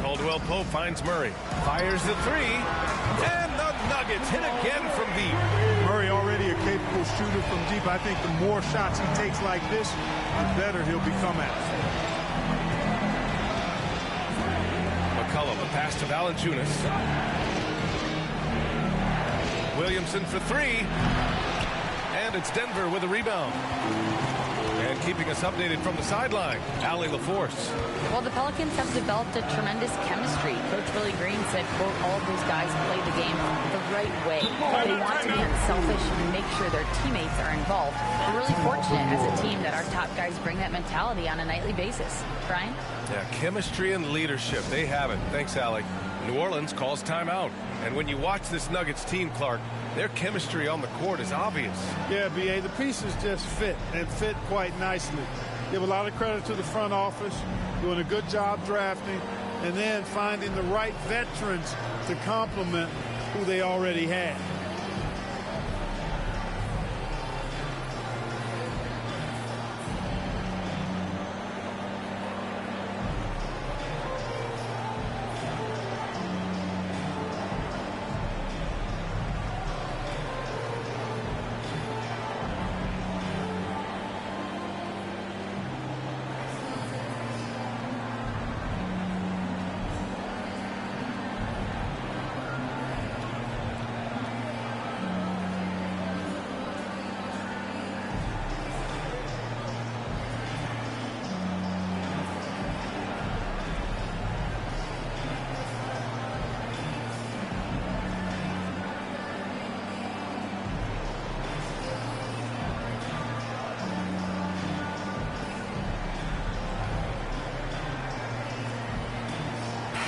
Caldwell Pope finds Murray. Fires the three. And the Nuggets hit again from deep. Murray already a capable shooter from deep. I think the more shots he takes like this, the better he'll become at it. McCollum, a pass to Valanciunas. Williamson for three. And it's Denver with a rebound. And keeping us updated from the sideline. Allie LaForce. Well, the Pelicans have developed a tremendous chemistry. Coach Willie Green said, quote, all of those guys play the game the right way. They want to be unselfish and make sure their teammates are involved. We're really fortunate as a team that our top guys bring that mentality on a nightly basis. Brian? Yeah, chemistry and leadership. They have it. Thanks, Allie. New Orleans calls timeout. And when you watch this Nuggets team, Clark, their chemistry on the court is obvious. Yeah, B.A., the pieces just fit, and fit quite nicely. Give a lot of credit to the front office, doing a good job drafting, and then finding the right veterans to complement who they already had.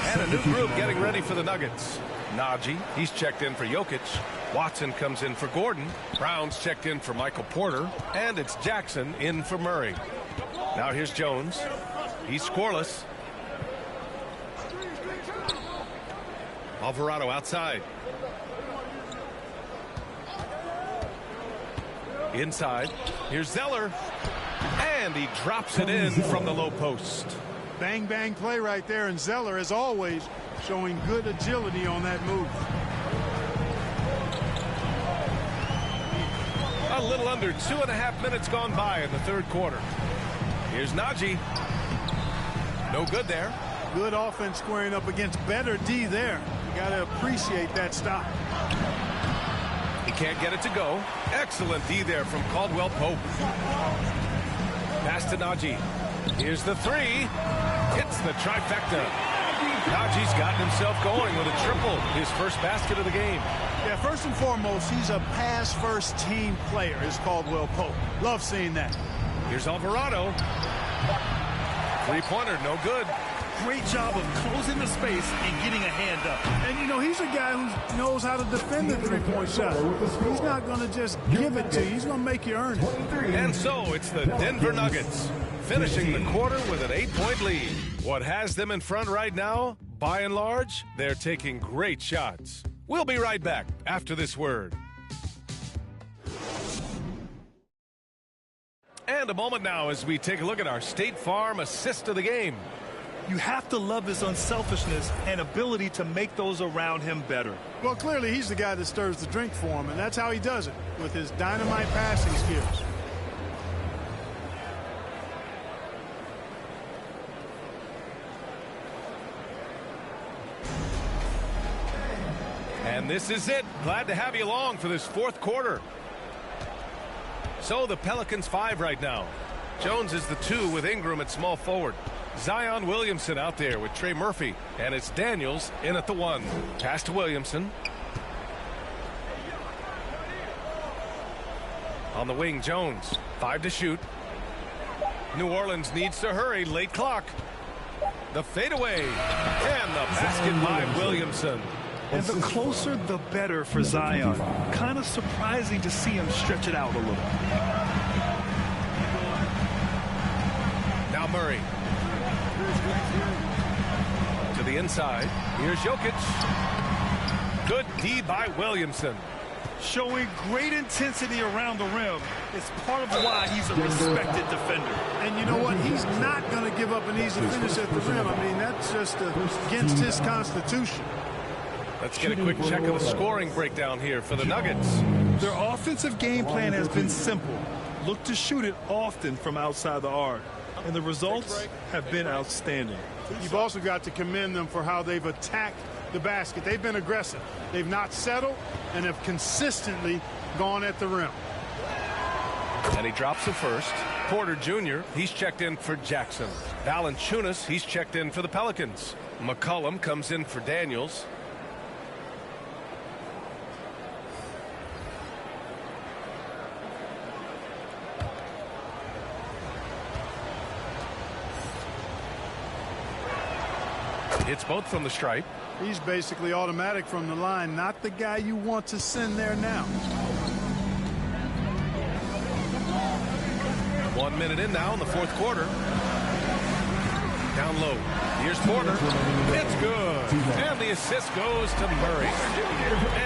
And a new group getting ready for the Nuggets. Najee, he's checked in for Jokic. Watson comes in for Gordon. Brown's checked in for Michael Porter. And it's Jackson in for Murray. Now here's Jones. He's scoreless. Alvarado outside. Inside. Here's Zeller. And he drops it in from the low post. Bang, bang play right there, and Zeller, as always, showing good agility on that move. A little under 2.5 minutes gone by in the third quarter. Here's Najee. No good there. Good offense squaring up against better D there. You got to appreciate that stop. He can't get it to go. Excellent D there from Caldwell Pope. Pass to Najee. Here's the three. Hits the trifecta. Najee's gotten himself going with a triple. His first basket of the game. Yeah, first and foremost, he's a pass-first team player, is Caldwell Pope. Love seeing that. Here's Alvarado. Three-pointer, no good. Great job of closing the space and getting a hand up. And, you know, he's a guy who knows how to defend the three-point shot. He's not going to just give it to you. He's going to make you earn it. And so it's the Denver Nuggets finishing the quarter with an 8-point lead. What has them in front right now? By and large, they're taking great shots. We'll be right back after this word. And a moment now as we take a look at our State Farm assist of the game. You have to love his unselfishness and ability to make those around him better. Well, clearly he's the guy that stirs the drink for him, and that's how he does it, with his dynamite passing skills. And this is it. Glad to have you along for this fourth quarter. So the Pelicans 5 right now. Jones is the 2 with Ingram at small forward. Zion Williamson out there with Trey Murphy. And it's Daniels in at the 1. Pass to Williamson. On the wing, Jones. 5 to shoot. New Orleans needs to hurry. Late clock. The fadeaway. And the basket by Williamson. And the closer, the better for Zion. Kind of surprising to see him stretch it out a little. Now Murray. To the inside. Here's Jokic. Good D by Williamson. Showing great intensity around the rim. It's part of why he's a respected defender. And you know what? He's not going to give up an easy finish at the rim. I mean, that's just against his constitution. Let's get a quick check of the scoring breakdown here for the Nuggets. Their offensive game plan has been simple. Look to shoot it often from outside the arc. And the results have been outstanding. You've also got to commend them for how they've attacked the basket. They've been aggressive. They've not settled and have consistently gone at the rim. And he drops the first. Porter Jr., he's checked in for Jackson. Valanciunas, he's checked in for the Pelicans. McCollum comes in for Daniels. It's both from the stripe. He's basically automatic from the line, not the guy you want to send there now. 1 minute in now in the fourth quarter. Down low. Here's Porter. It's good. And the assist goes to Murray.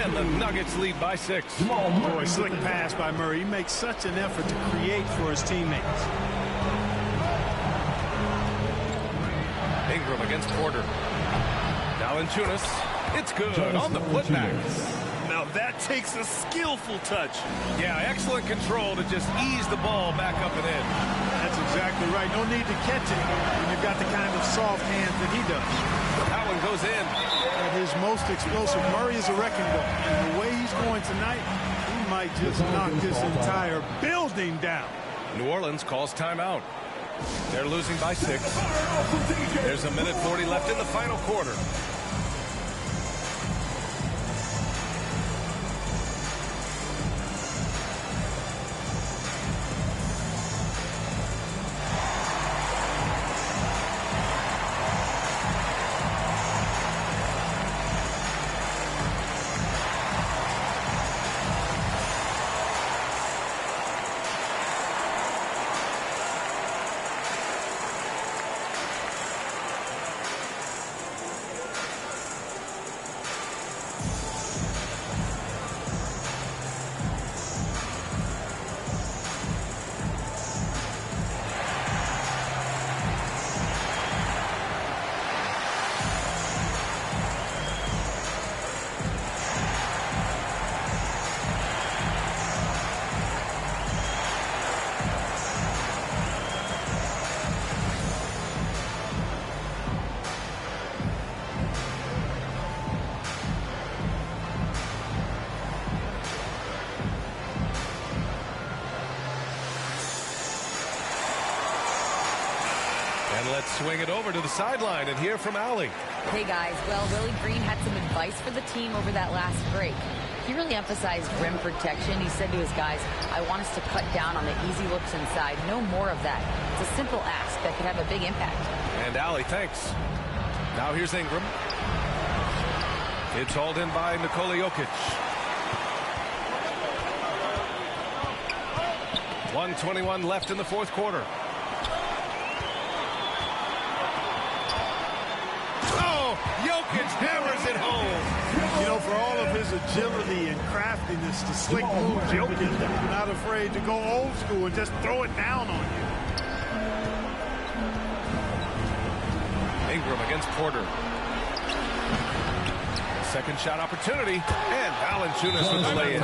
And the Nuggets lead by 6. Boy, slick pass by Murray. He makes such an effort to create for his teammates. Ingram against Porter. Valanciunas. It's good on the putback. Now that takes a skillful touch. Yeah, excellent control to just ease the ball back up and in. That's exactly right. No need to catch it when you've got the kind of soft hands that he does. That one goes in. At his most explosive, Murray is a wrecking ball. And the way he's going tonight, he might just knock this entire building down. New Orleans calls timeout. They're losing by 6. There's 1:40 left in the final quarter. Let's swing it over to the sideline and hear from Allie. Hey guys, well, Willie Green had some advice for the team over that last break. He really emphasized rim protection. He said to his guys, I want us to cut down on the easy looks inside. No more of that. It's a simple ask that could have a big impact. And Allie, thanks. Now here's Ingram. It's hauled in by Nikola Jokic. 1:21 left in the fourth quarter. Jokic hammers it home. You know, for all of his agility and craftiness, the slick moves, Jokic not afraid to go old school and just throw it down on you. Ingram against Porter. Second shot opportunity, and Valanciunas with the lay-in.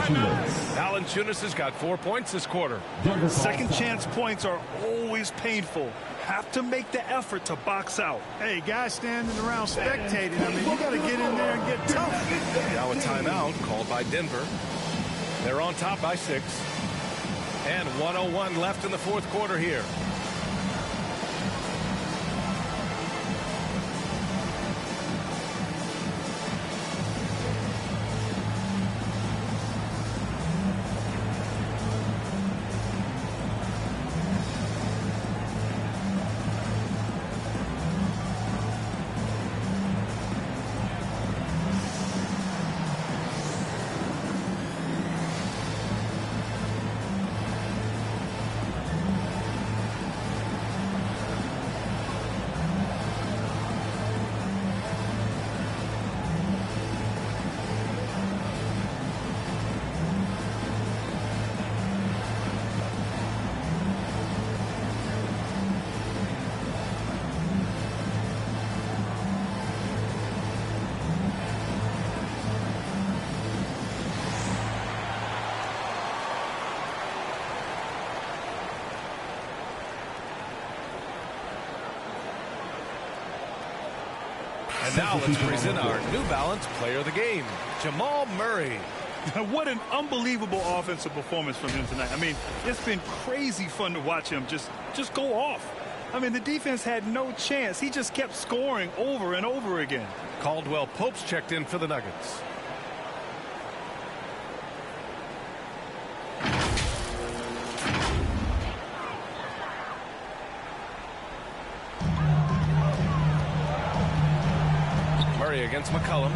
Valanciunas has got 4 points this quarter. Second chance points are always painful. Have to make the effort to box out. Hey, guys standing around spectating, I mean, you got to get in there and get tough. Now a timeout called by Denver. They're on top by 6. And 1:01 left in the fourth quarter here. And now let's present our New Balance Player of the Game, Jamal Murray. What an unbelievable offensive performance from him tonight. I mean, it's been crazy fun to watch him just go off. I mean, the defense had no chance. He just kept scoring over and over again. Caldwell Pope's checked in for the Nuggets. Murray against McCollum.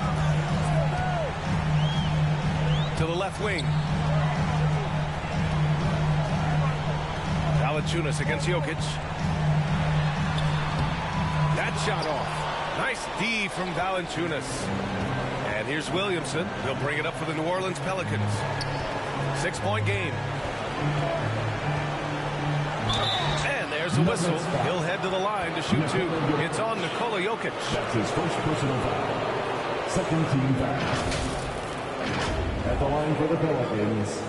To the left wing. Valanciunas against Jokic. That shot off. Nice D from Valanciunas. And here's Williamson. He'll bring it up for the New Orleans Pelicans. 6-point game. And there's a whistle. He'll head to the line to shoot two. It's on Nikola Jokic. That's his first personal foul. Second team foul. At the line for the Pelicans,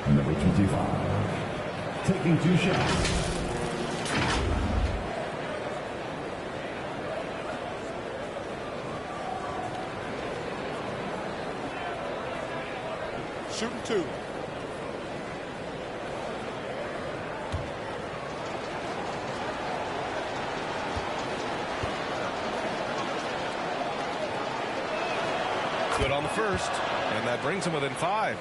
number 25. Taking 2 shots. Shooting 2. Good on the first, and that brings him within 5.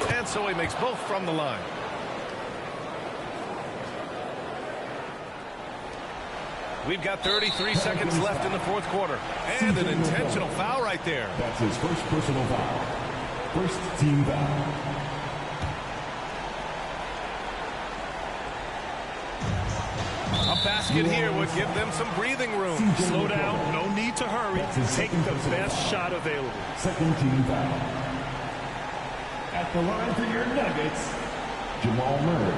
And so he makes both from the line. We've got 33 seconds left in the fourth quarter. And an intentional foul right there. That's his first personal foul. First team foul. A basket here would give them some breathing room. Slow down. No need to hurry. Take the best shot available. Second team foul. At the line for your Nuggets, Jamal Murray.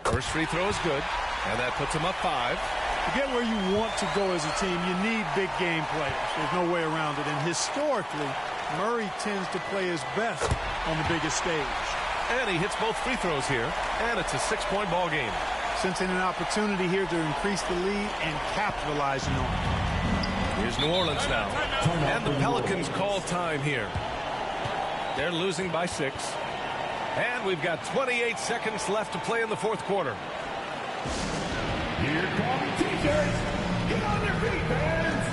First free throw is good, and that puts him up 5. To get where you want to go as a team, you need big game players. There's no way around it. And historically, Murray tends to play his best on the biggest stage. And he hits both free throws here, and it's a 6-point ball game. Sensing an opportunity here to increase the lead and capitalizing on it. Here's New Orleans now. And the Pelicans call time here. They're losing by 6. And we've got 28 seconds left to play in the fourth quarter. Here come T-shirts. Get on your feet, fans.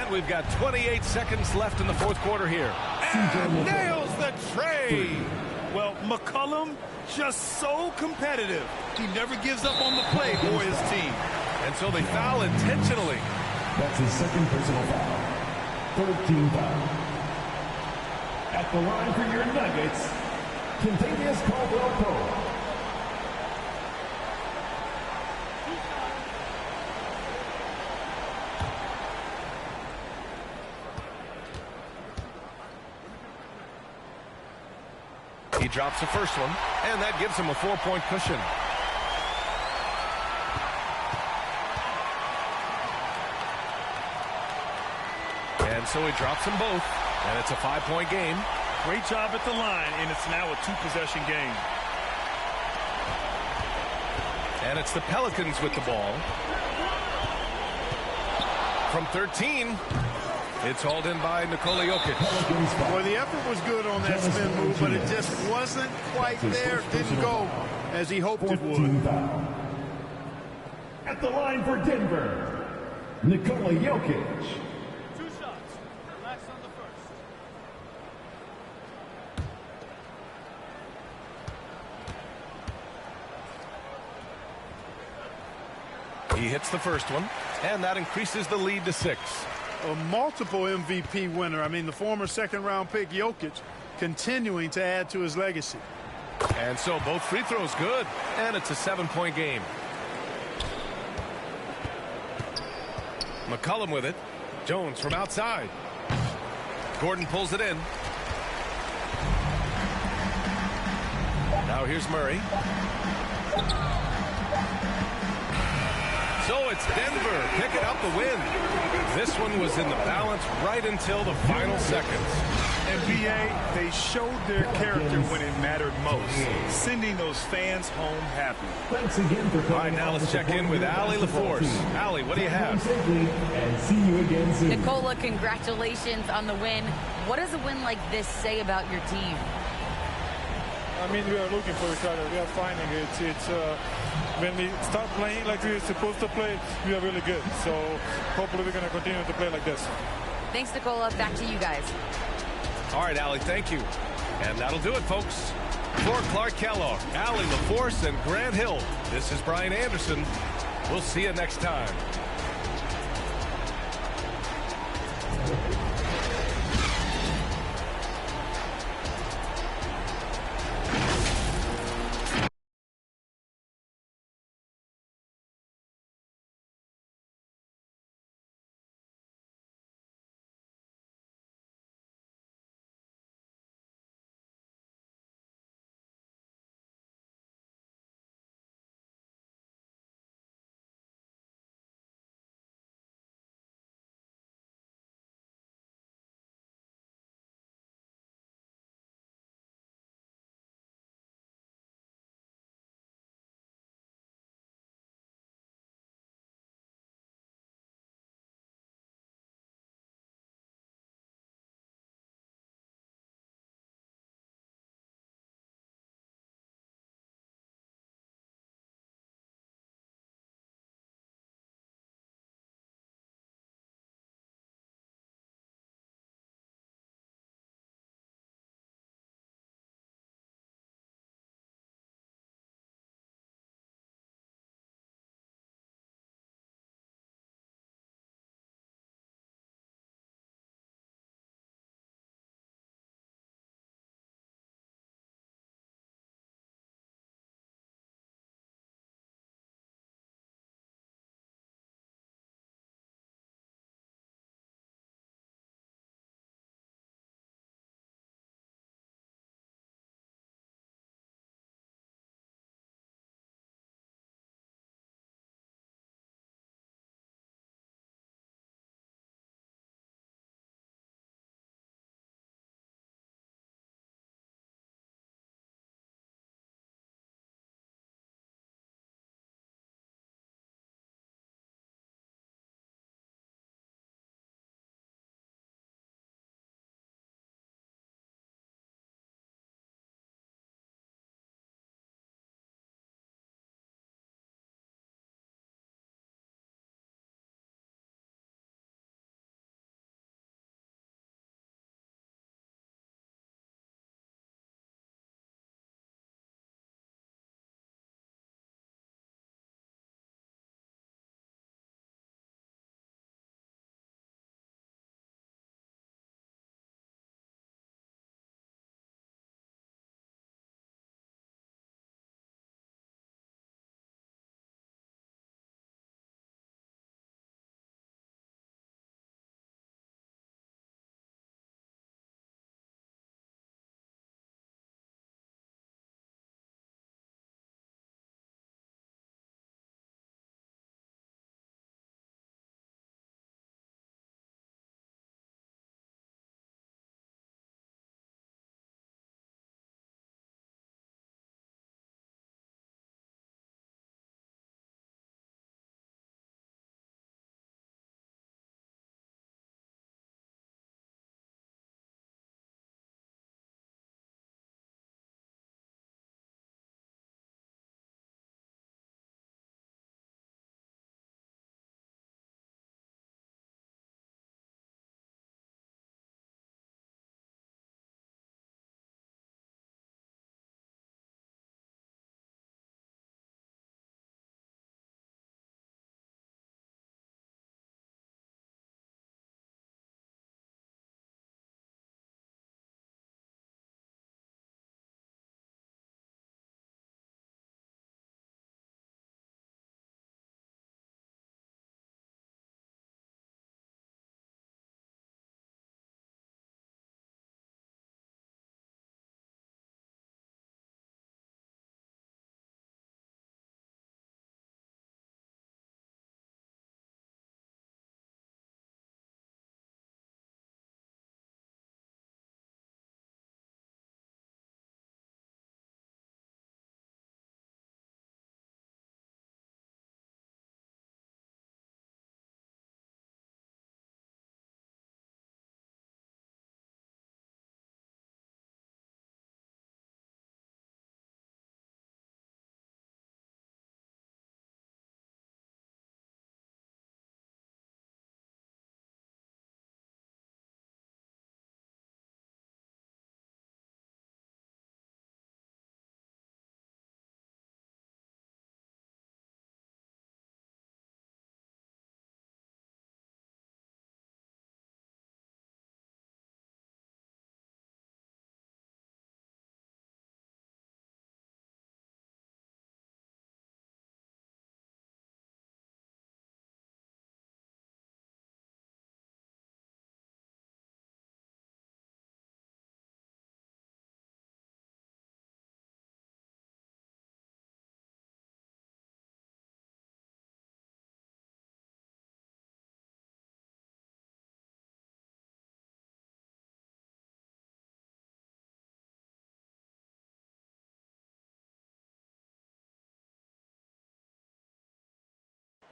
We've got 28 seconds left in the fourth quarter here. And nails the tray. Well, McCollum just so competitive. He never gives up on the play for his team. And so they foul intentionally. That's his second personal foul. Third team foul. At the line for your Nuggets, Kentavious Caldwell-Pope. He drops the first one, and that gives him a 4-point cushion. And so he drops them both, and it's a 5-point game. Great job at the line, and it's now a 2-possession game. And it's the Pelicans with the ball. From 13, it's hauled in by Nikola Jokic. Well, the effort was good on that spin move, but it just wasn't quite there. Didn't go as he hoped it would. At the line for Denver, Nikola Jokic. 2 shots. Relax on the first. He hits the first one, and that increases the lead to 6. A multiple MVP winner. I mean, the former second-round pick Jokic continuing to add to his legacy. And so both free throws good, and it's a 7-point game. McCollum with it. Jones from outside. Gordon pulls it in. Now here's Murray. So it's Denver picking up the win. This one was in the balance right until the final seconds. NBA, they showed their character when it mattered most, sending those fans home happy. Thanks again for coming. All right, now let's check in with Allie LaForce. Allie, what do you have? And see you again soon. Nikola, congratulations on the win. What does a win like this say about your team? I mean, we are looking for each other. We are finding it. It's when we start playing like we're supposed to play, we are really good. So hopefully we're going to continue to play like this. Thanks, Nikola. Back to you guys. All right, Allie, thank you. And that'll do it, folks. For Clark Kellogg, Allie LaForce, and Grant Hill, this is Brian Anderson. We'll see you next time.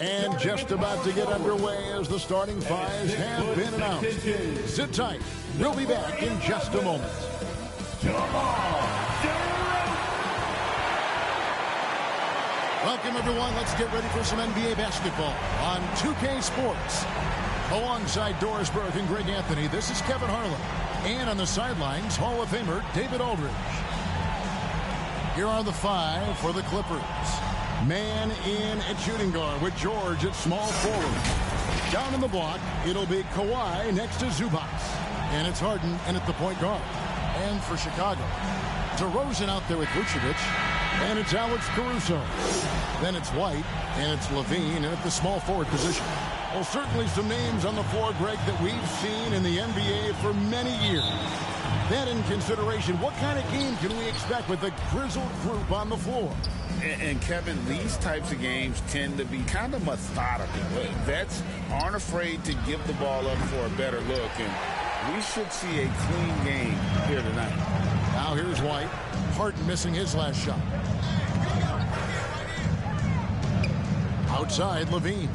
And just about to get underway as the starting fives have been announced. Sit tight. We'll be back in just a moment. Welcome, everyone. Let's get ready for some NBA basketball on 2K Sports. Alongside Doris Burke and Greg Anthony, this is Kevin Harlan. And on the sidelines, Hall of Famer David Aldridge. Here are the five for the Clippers. Man in at shooting guard with George at small forward. Down in the block, it'll be Kawhi next to Zubac. And it's Harden and at the point guard. And for Chicago, DeRozan out there with Vucevic. And it's Alex Caruso. Then it's White, and it's Levine at the small forward position. Well, certainly some names on the floor, Greg, that we've seen in the NBA for many years. That in consideration, what kind of game can we expect with the grizzled group on the floor? And Kevin, these types of games tend to be kind of methodical. Vets aren't afraid to give the ball up for a better look, and we should see a clean game here tonight. Now here's White. Harden missing his last shot. Outside, Levine.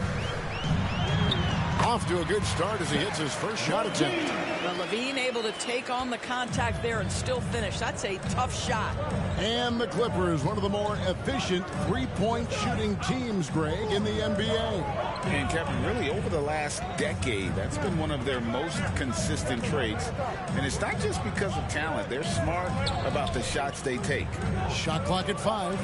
Off to a good start as he hits his first shot attempt. Well, Levine able to take on the contact there and still finish. That's a tough shot. And the Clippers, one of the more efficient three-point shooting teams, Greg, in the NBA. And Kevin, really over the last decade, that's been one of their most consistent traits. And it's not just because of talent. They're smart about the shots they take. Shot clock at 5.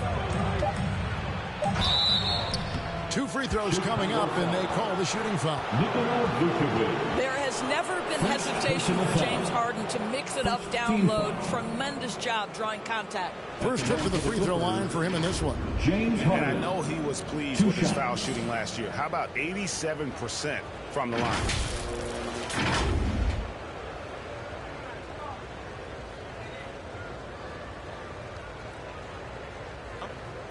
2 free throws coming up, and they call the shooting foul. There has never been hesitation for James Harden to mix it up down low. Tremendous job drawing contact. First trip to the free throw line for him in this one. James Harden. And I know he was pleased with his foul shooting last year. How about 87% from the line?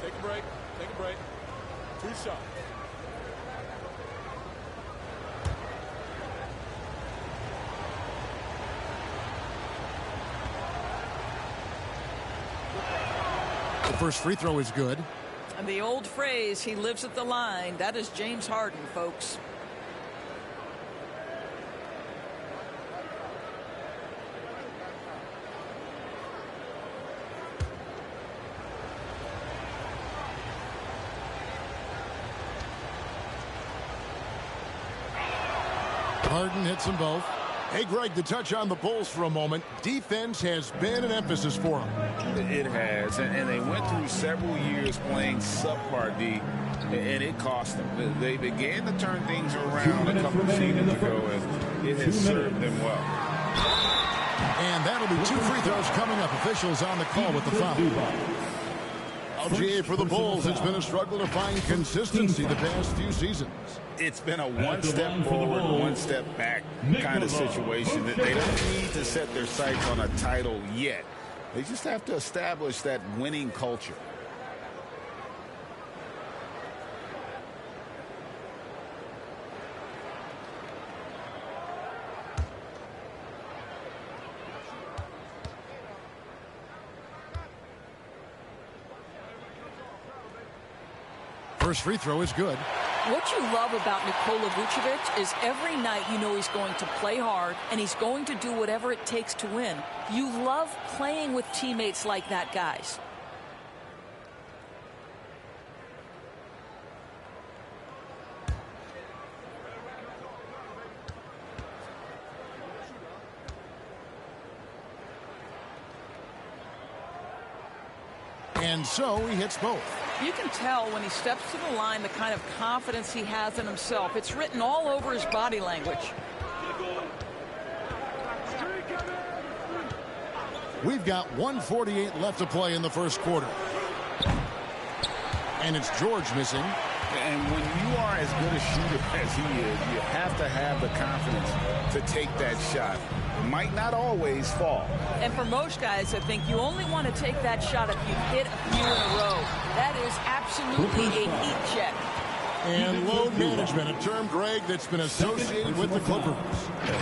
Take a break. Take a break. 2 shots. The first free throw is good. And the old phrase, he lives at the line, that is James Harden, folks. Harden hits them both. Hey, Greg, to touch on the Bulls for a moment, defense has been an emphasis for them. It has, and they went through several years playing subpar D, and it cost them. They began to turn things around a couple of seasons ago, and it has served them well. And that'll be 2 free throws coming up. Officials on the call with the foul. LGA for the Bulls. It's been a struggle to find consistency the past few seasons. It's been a one-step forward, one-step back kind of situation. That they don't need to set their sights on a title yet. They just have to establish that winning culture. First free throw is good. What you love about Nikola Vucevic is every night you know he's going to play hard and he's going to do whatever it takes to win. You love playing with teammates like that, guys. And so he hits both. You can tell when he steps to the line the kind of confidence he has in himself. It's written all over his body language. We've got 1:48 left to play in the first quarter. And it's George missing. And when you are as good a shooter as he is, you have to have the confidence to take that shot. Might not always fall. And for most guys, I think you only want to take that shot if you've hit a few in a row. That is absolutely a heat check. And load management, a term, Greg, that's been associated with the Clippers.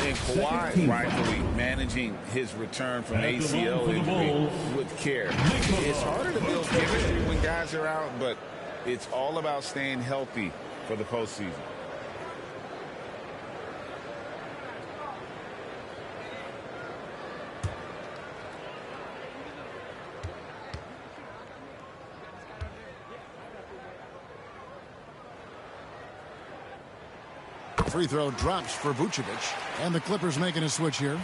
And Kawhi rightfully managing his return from ACL injury with care. It's harder to build chemistry when guys are out, but it's all about staying healthy for the postseason. Free throw drops for Vucevic. And the Clippers making a switch here.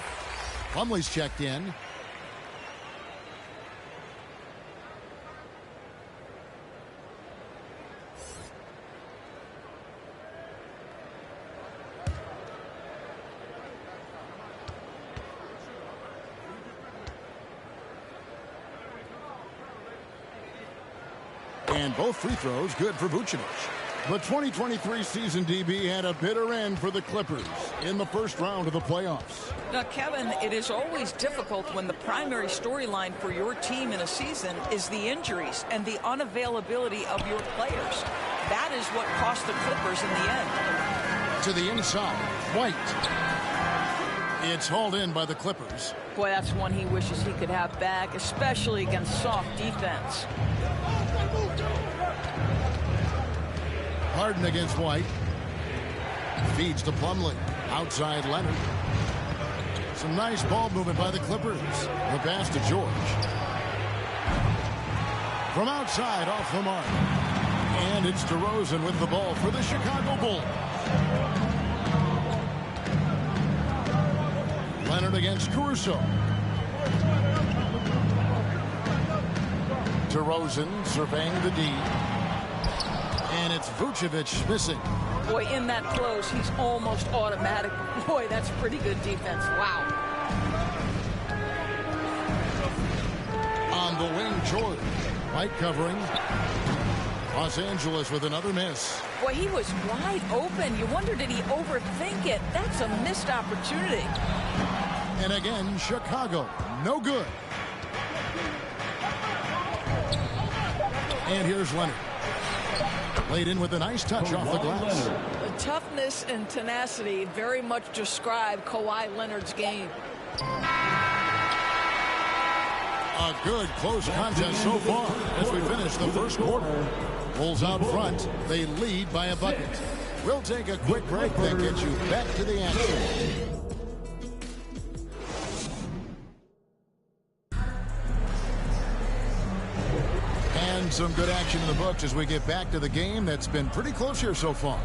Plumlee's checked in. And both free throws good for Vucevic. The 2023 season, DB, had a bitter end for the Clippers in the first round of the playoffs. Now, Kevin, it is always difficult when the primary storyline for your team in a season is the injuries and the unavailability of your players. That is what cost the Clippers in the end. To the inside, White. It's hauled in by the Clippers. Boy, that's one he wishes he could have back, especially against soft defense. Harden against White. Feeds to Plumlee. Outside Leonard. Some nice ball movement by the Clippers. The pass to George. From outside, off the mark. And it's DeRozan with the ball for the Chicago Bulls. Leonard against Caruso. DeRozan surveying the D. And it's Vucevic missing. Boy, in that close, he's almost automatic. Boy, that's pretty good defense. Wow. On the wing, George. White covering. Los Angeles with another miss. Boy, he was wide open. You wonder, did he overthink it? That's a missed opportunity. And again, Chicago. No good. And here's Leonard. Laid in with a nice touch off the glass. The toughness and tenacity very much describe Kawhi Leonard's game. A good close contest so far as we finish the first quarter. Bulls out front. They lead by a bucket. We'll take a quick break, then get you back to the action. And some good action in the books as we get back to the game that's been pretty close here so far.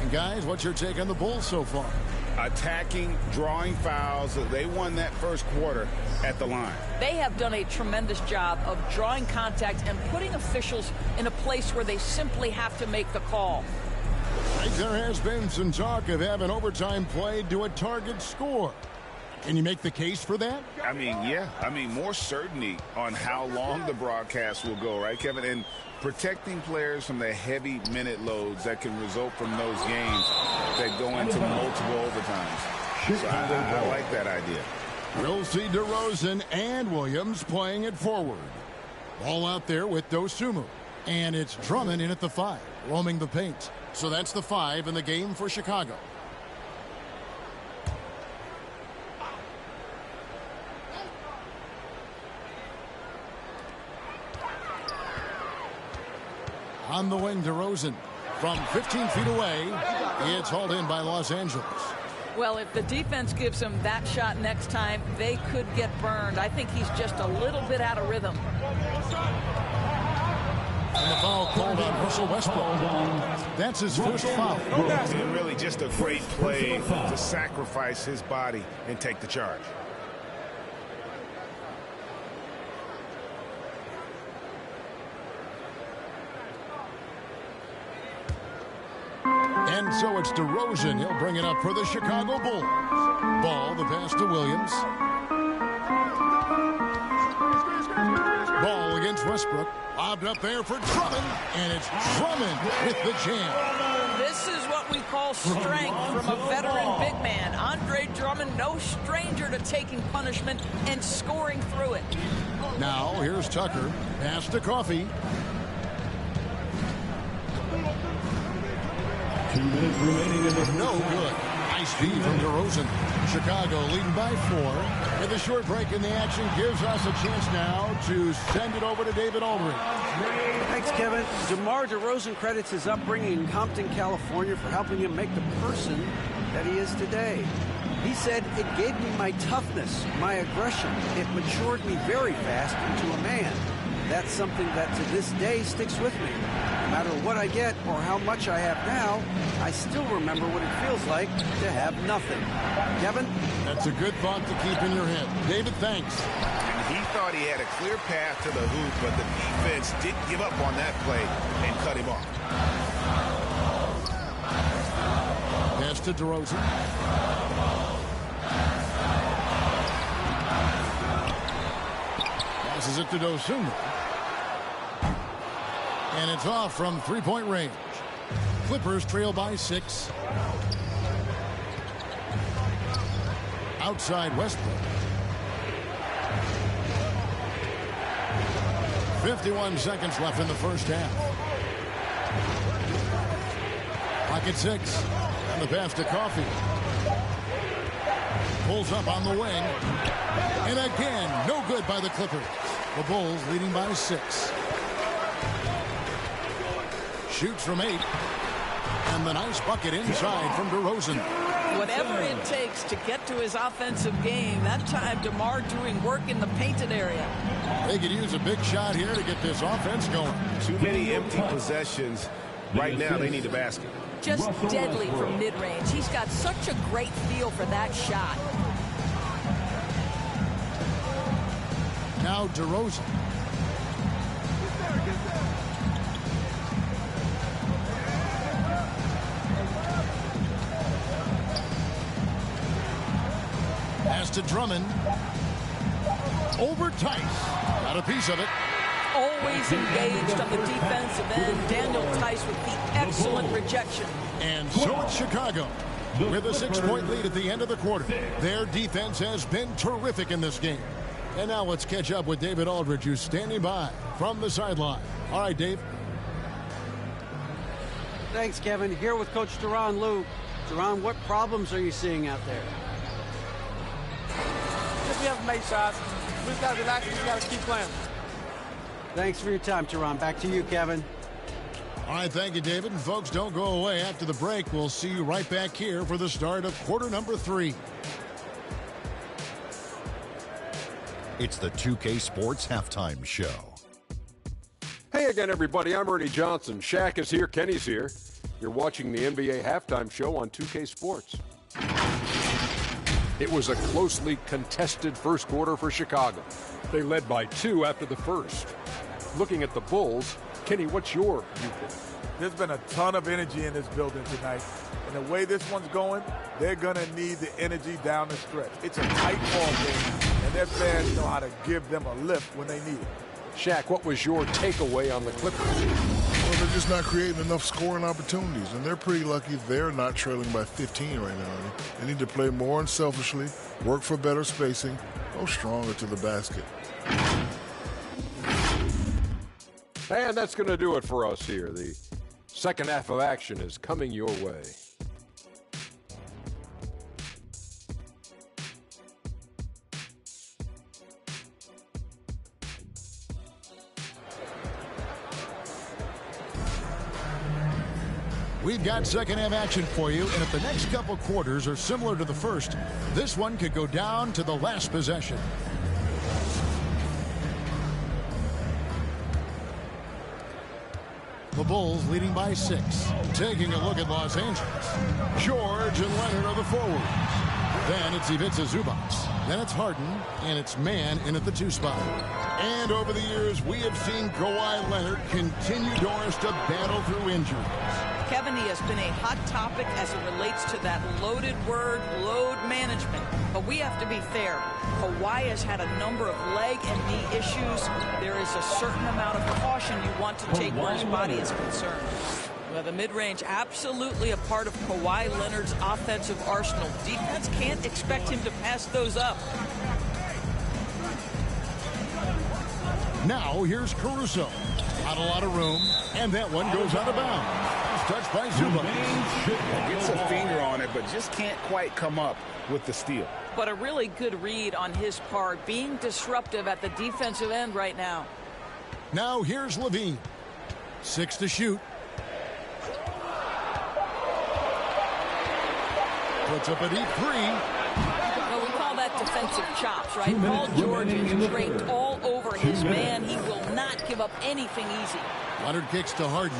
And guys, what's your take on the Bulls so far? Attacking, drawing fouls. They won that first quarter at the line. They have done a tremendous job of drawing contact and putting officials in a place where they simply have to make the call. There has been some talk of having overtime played to a target score. Can you make the case for that? I mean, yeah. I mean, more certainty on how long the broadcast will go, right, Kevin? And protecting players from the heavy minute loads that can result from those games that go into multiple overtimes. So I like that idea. We'll see DeRozan and Williams playing it forward. Ball out there with Dosunmu. And it's Drummond in at the 5, roaming the paint. So that's the 5 in the game for Chicago. On the wing, DeRozan. From 15 feet away, it's hauled in by Los Angeles. Well, if the defense gives him that shot next time, they could get burned. I think he's just a little bit out of rhythm. And the foul called on Russell Westbrook. That's his first foul. And really just a great play to sacrifice his body and take the charge. And so it's DeRozan. He'll bring it up for the Chicago Bulls. Ball, the pass to Williams. Ball against Westbrook. Lobbed up there for Drummond. And it's Drummond with the jam. This is what we call strength from a veteran big man. Andre Drummond, no stranger to taking punishment and scoring through it. Now, here's Tucker. Pass to Coffey. 2 minutes remaining in the no good. Nice feed from DeRozan. Chicago leading by 4. And the short break in the action gives us a chance now to send it over to David Aldridge. Thanks, Kevin. DeMar DeRozan credits his upbringing in Compton, California for helping him make the person that he is today. He said, "It gave me my toughness, my aggression. It matured me very fast into a man. That's something that to this day sticks with me. No matter what I get or how much I have now, I still remember what it feels like to have nothing." Kevin? That's a good thought to keep in your head. David, thanks. He thought he had a clear path to the hoop, but the defense didn't give up on that play and cut him off. Pass to DeRozan. Passes it to Dosunmu. And it's off from three-point range. Clippers trail by 6. Outside Westbrook. 51 seconds left in the first half. Pocket 6. And the pass to Coffey. Pulls up on the wing. And again, no good by the Clippers. The Bulls leading by 6. Shoots from 8. And the nice bucket inside from DeRozan. Whatever it takes to get to his offensive game, that time DeMar doing work in the painted area. They could use a big shot here to get this offense going. Too many empty possessions. Right now, they need a basket. Just deadly from mid-range. He's got such a great feel for that shot. Now DeRozan. Pass to Drummond. Over Tice. Got a piece of it. Always engaged on the defensive end. Daniel Tice with the excellent rejection. And so it's Chicago with a 6-point lead at the end of the quarter. Their defense has been terrific in this game. And now let's catch up with David Aldridge, who's standing by from the sideline. All right, Dave. Thanks, Kevin. Here with Coach Duran Lou. Duran, what problems are you seeing out there? We haven't made shots. We just got to relax and we got to keep playing. Thanks for your time, Duran. Back to you, Kevin. All right, thank you, David. And folks, don't go away. After the break, we'll see you right back here for the start of quarter number 3. It's the 2K Sports Halftime Show. Hey again, everybody. I'm Ernie Johnson. Shaq is here. Kenny's here. You're watching the NBA Halftime Show on 2K Sports. It was a closely contested first quarter for Chicago. They led by 2 after the first. Looking at the Bulls, Kenny, what's your viewpoint? There's been a ton of energy in this building tonight. And the way this one's going, they're going to need the energy down the stretch. It's a tight ball game, and their fans know how to give them a lift when they need it. Shaq, what was your takeaway on the Clippers? Well, they're just not creating enough scoring opportunities, and they're pretty lucky they're not trailing by 15 right now. They need to play more unselfishly, work for better spacing, go stronger to the basket. And that's going to do it for us here. The second half of action is coming your way. We've got second half action for you, and if the next couple quarters are similar to the first, this one could go down to the last possession. The Bulls leading by 6. Taking a look at Los Angeles. George and Leonard are the forwards. Then it's Ivica Zubac. Then it's Harden, and it's Mann in at the 2 spot. And over the years, we have seen Kawhi Leonard continue Doris to battle through injuries. Kevin, he has been a hot topic as it relates to that loaded word, load management. But we have to be fair. Kawhi has had a number of leg and knee issues. There is a certain amount of caution you want to take where his body is concerned. Well, the mid-range, absolutely a part of Kawhi Leonard's offensive arsenal. Defense can't expect him to pass those up. Now here's Caruso. Not a lot of room, and that one goes out of bounds. touch by Zubac. Gets a finger on it, but just can't quite come up with the steal. But a really good read on his part, being disruptive at the defensive end right now. Now here's Levine. 6 to shoot. Puts up a deep 3. Well, we call that defensive chops, right? Paul George is draped all over his man. He will not give up anything easy. Leonard kicks to Harden.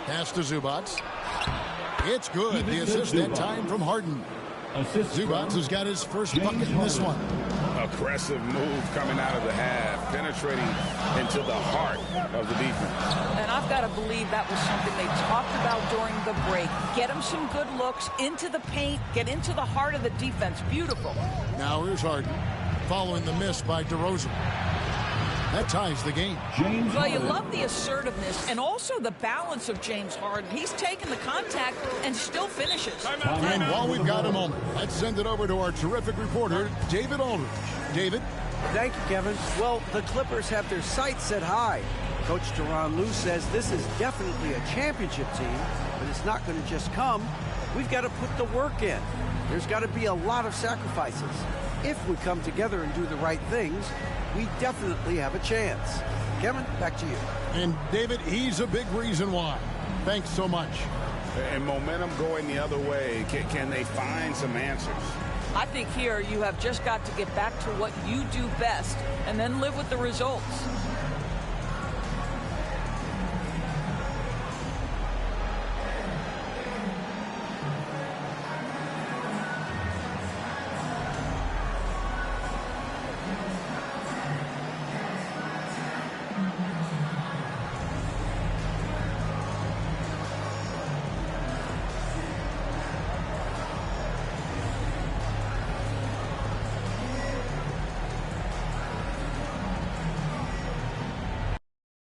Pass to Zubac. It's good. The assist that time from Harden. Zubac has got his first bucket in this one. Aggressive move coming out of the half, penetrating into the heart of the defense. And I've got to believe that was something they talked about during the break. Get him some good looks into the paint, get into the heart of the defense. Beautiful. Now here's Harden, following the miss by DeRozan. That ties the game. Well, you love the assertiveness and also the balance of James Harden. He's taken the contact and still finishes. And while we've got a moment, let's send it over to our terrific reporter, David Aldridge. David? Thank you, Kevin. Well, the Clippers have their sights set high. Coach Tyronn Lue says this is definitely a championship team, but it's not going to just come. We've got to put the work in. There's got to be a lot of sacrifices. If we come together and do the right things, we definitely have a chance. Kevin, back to you. And David, he's a big reason why. Thanks so much. And momentum going the other way. Can they find some answers? I think here you have just got to get back to what you do best and then live with the results.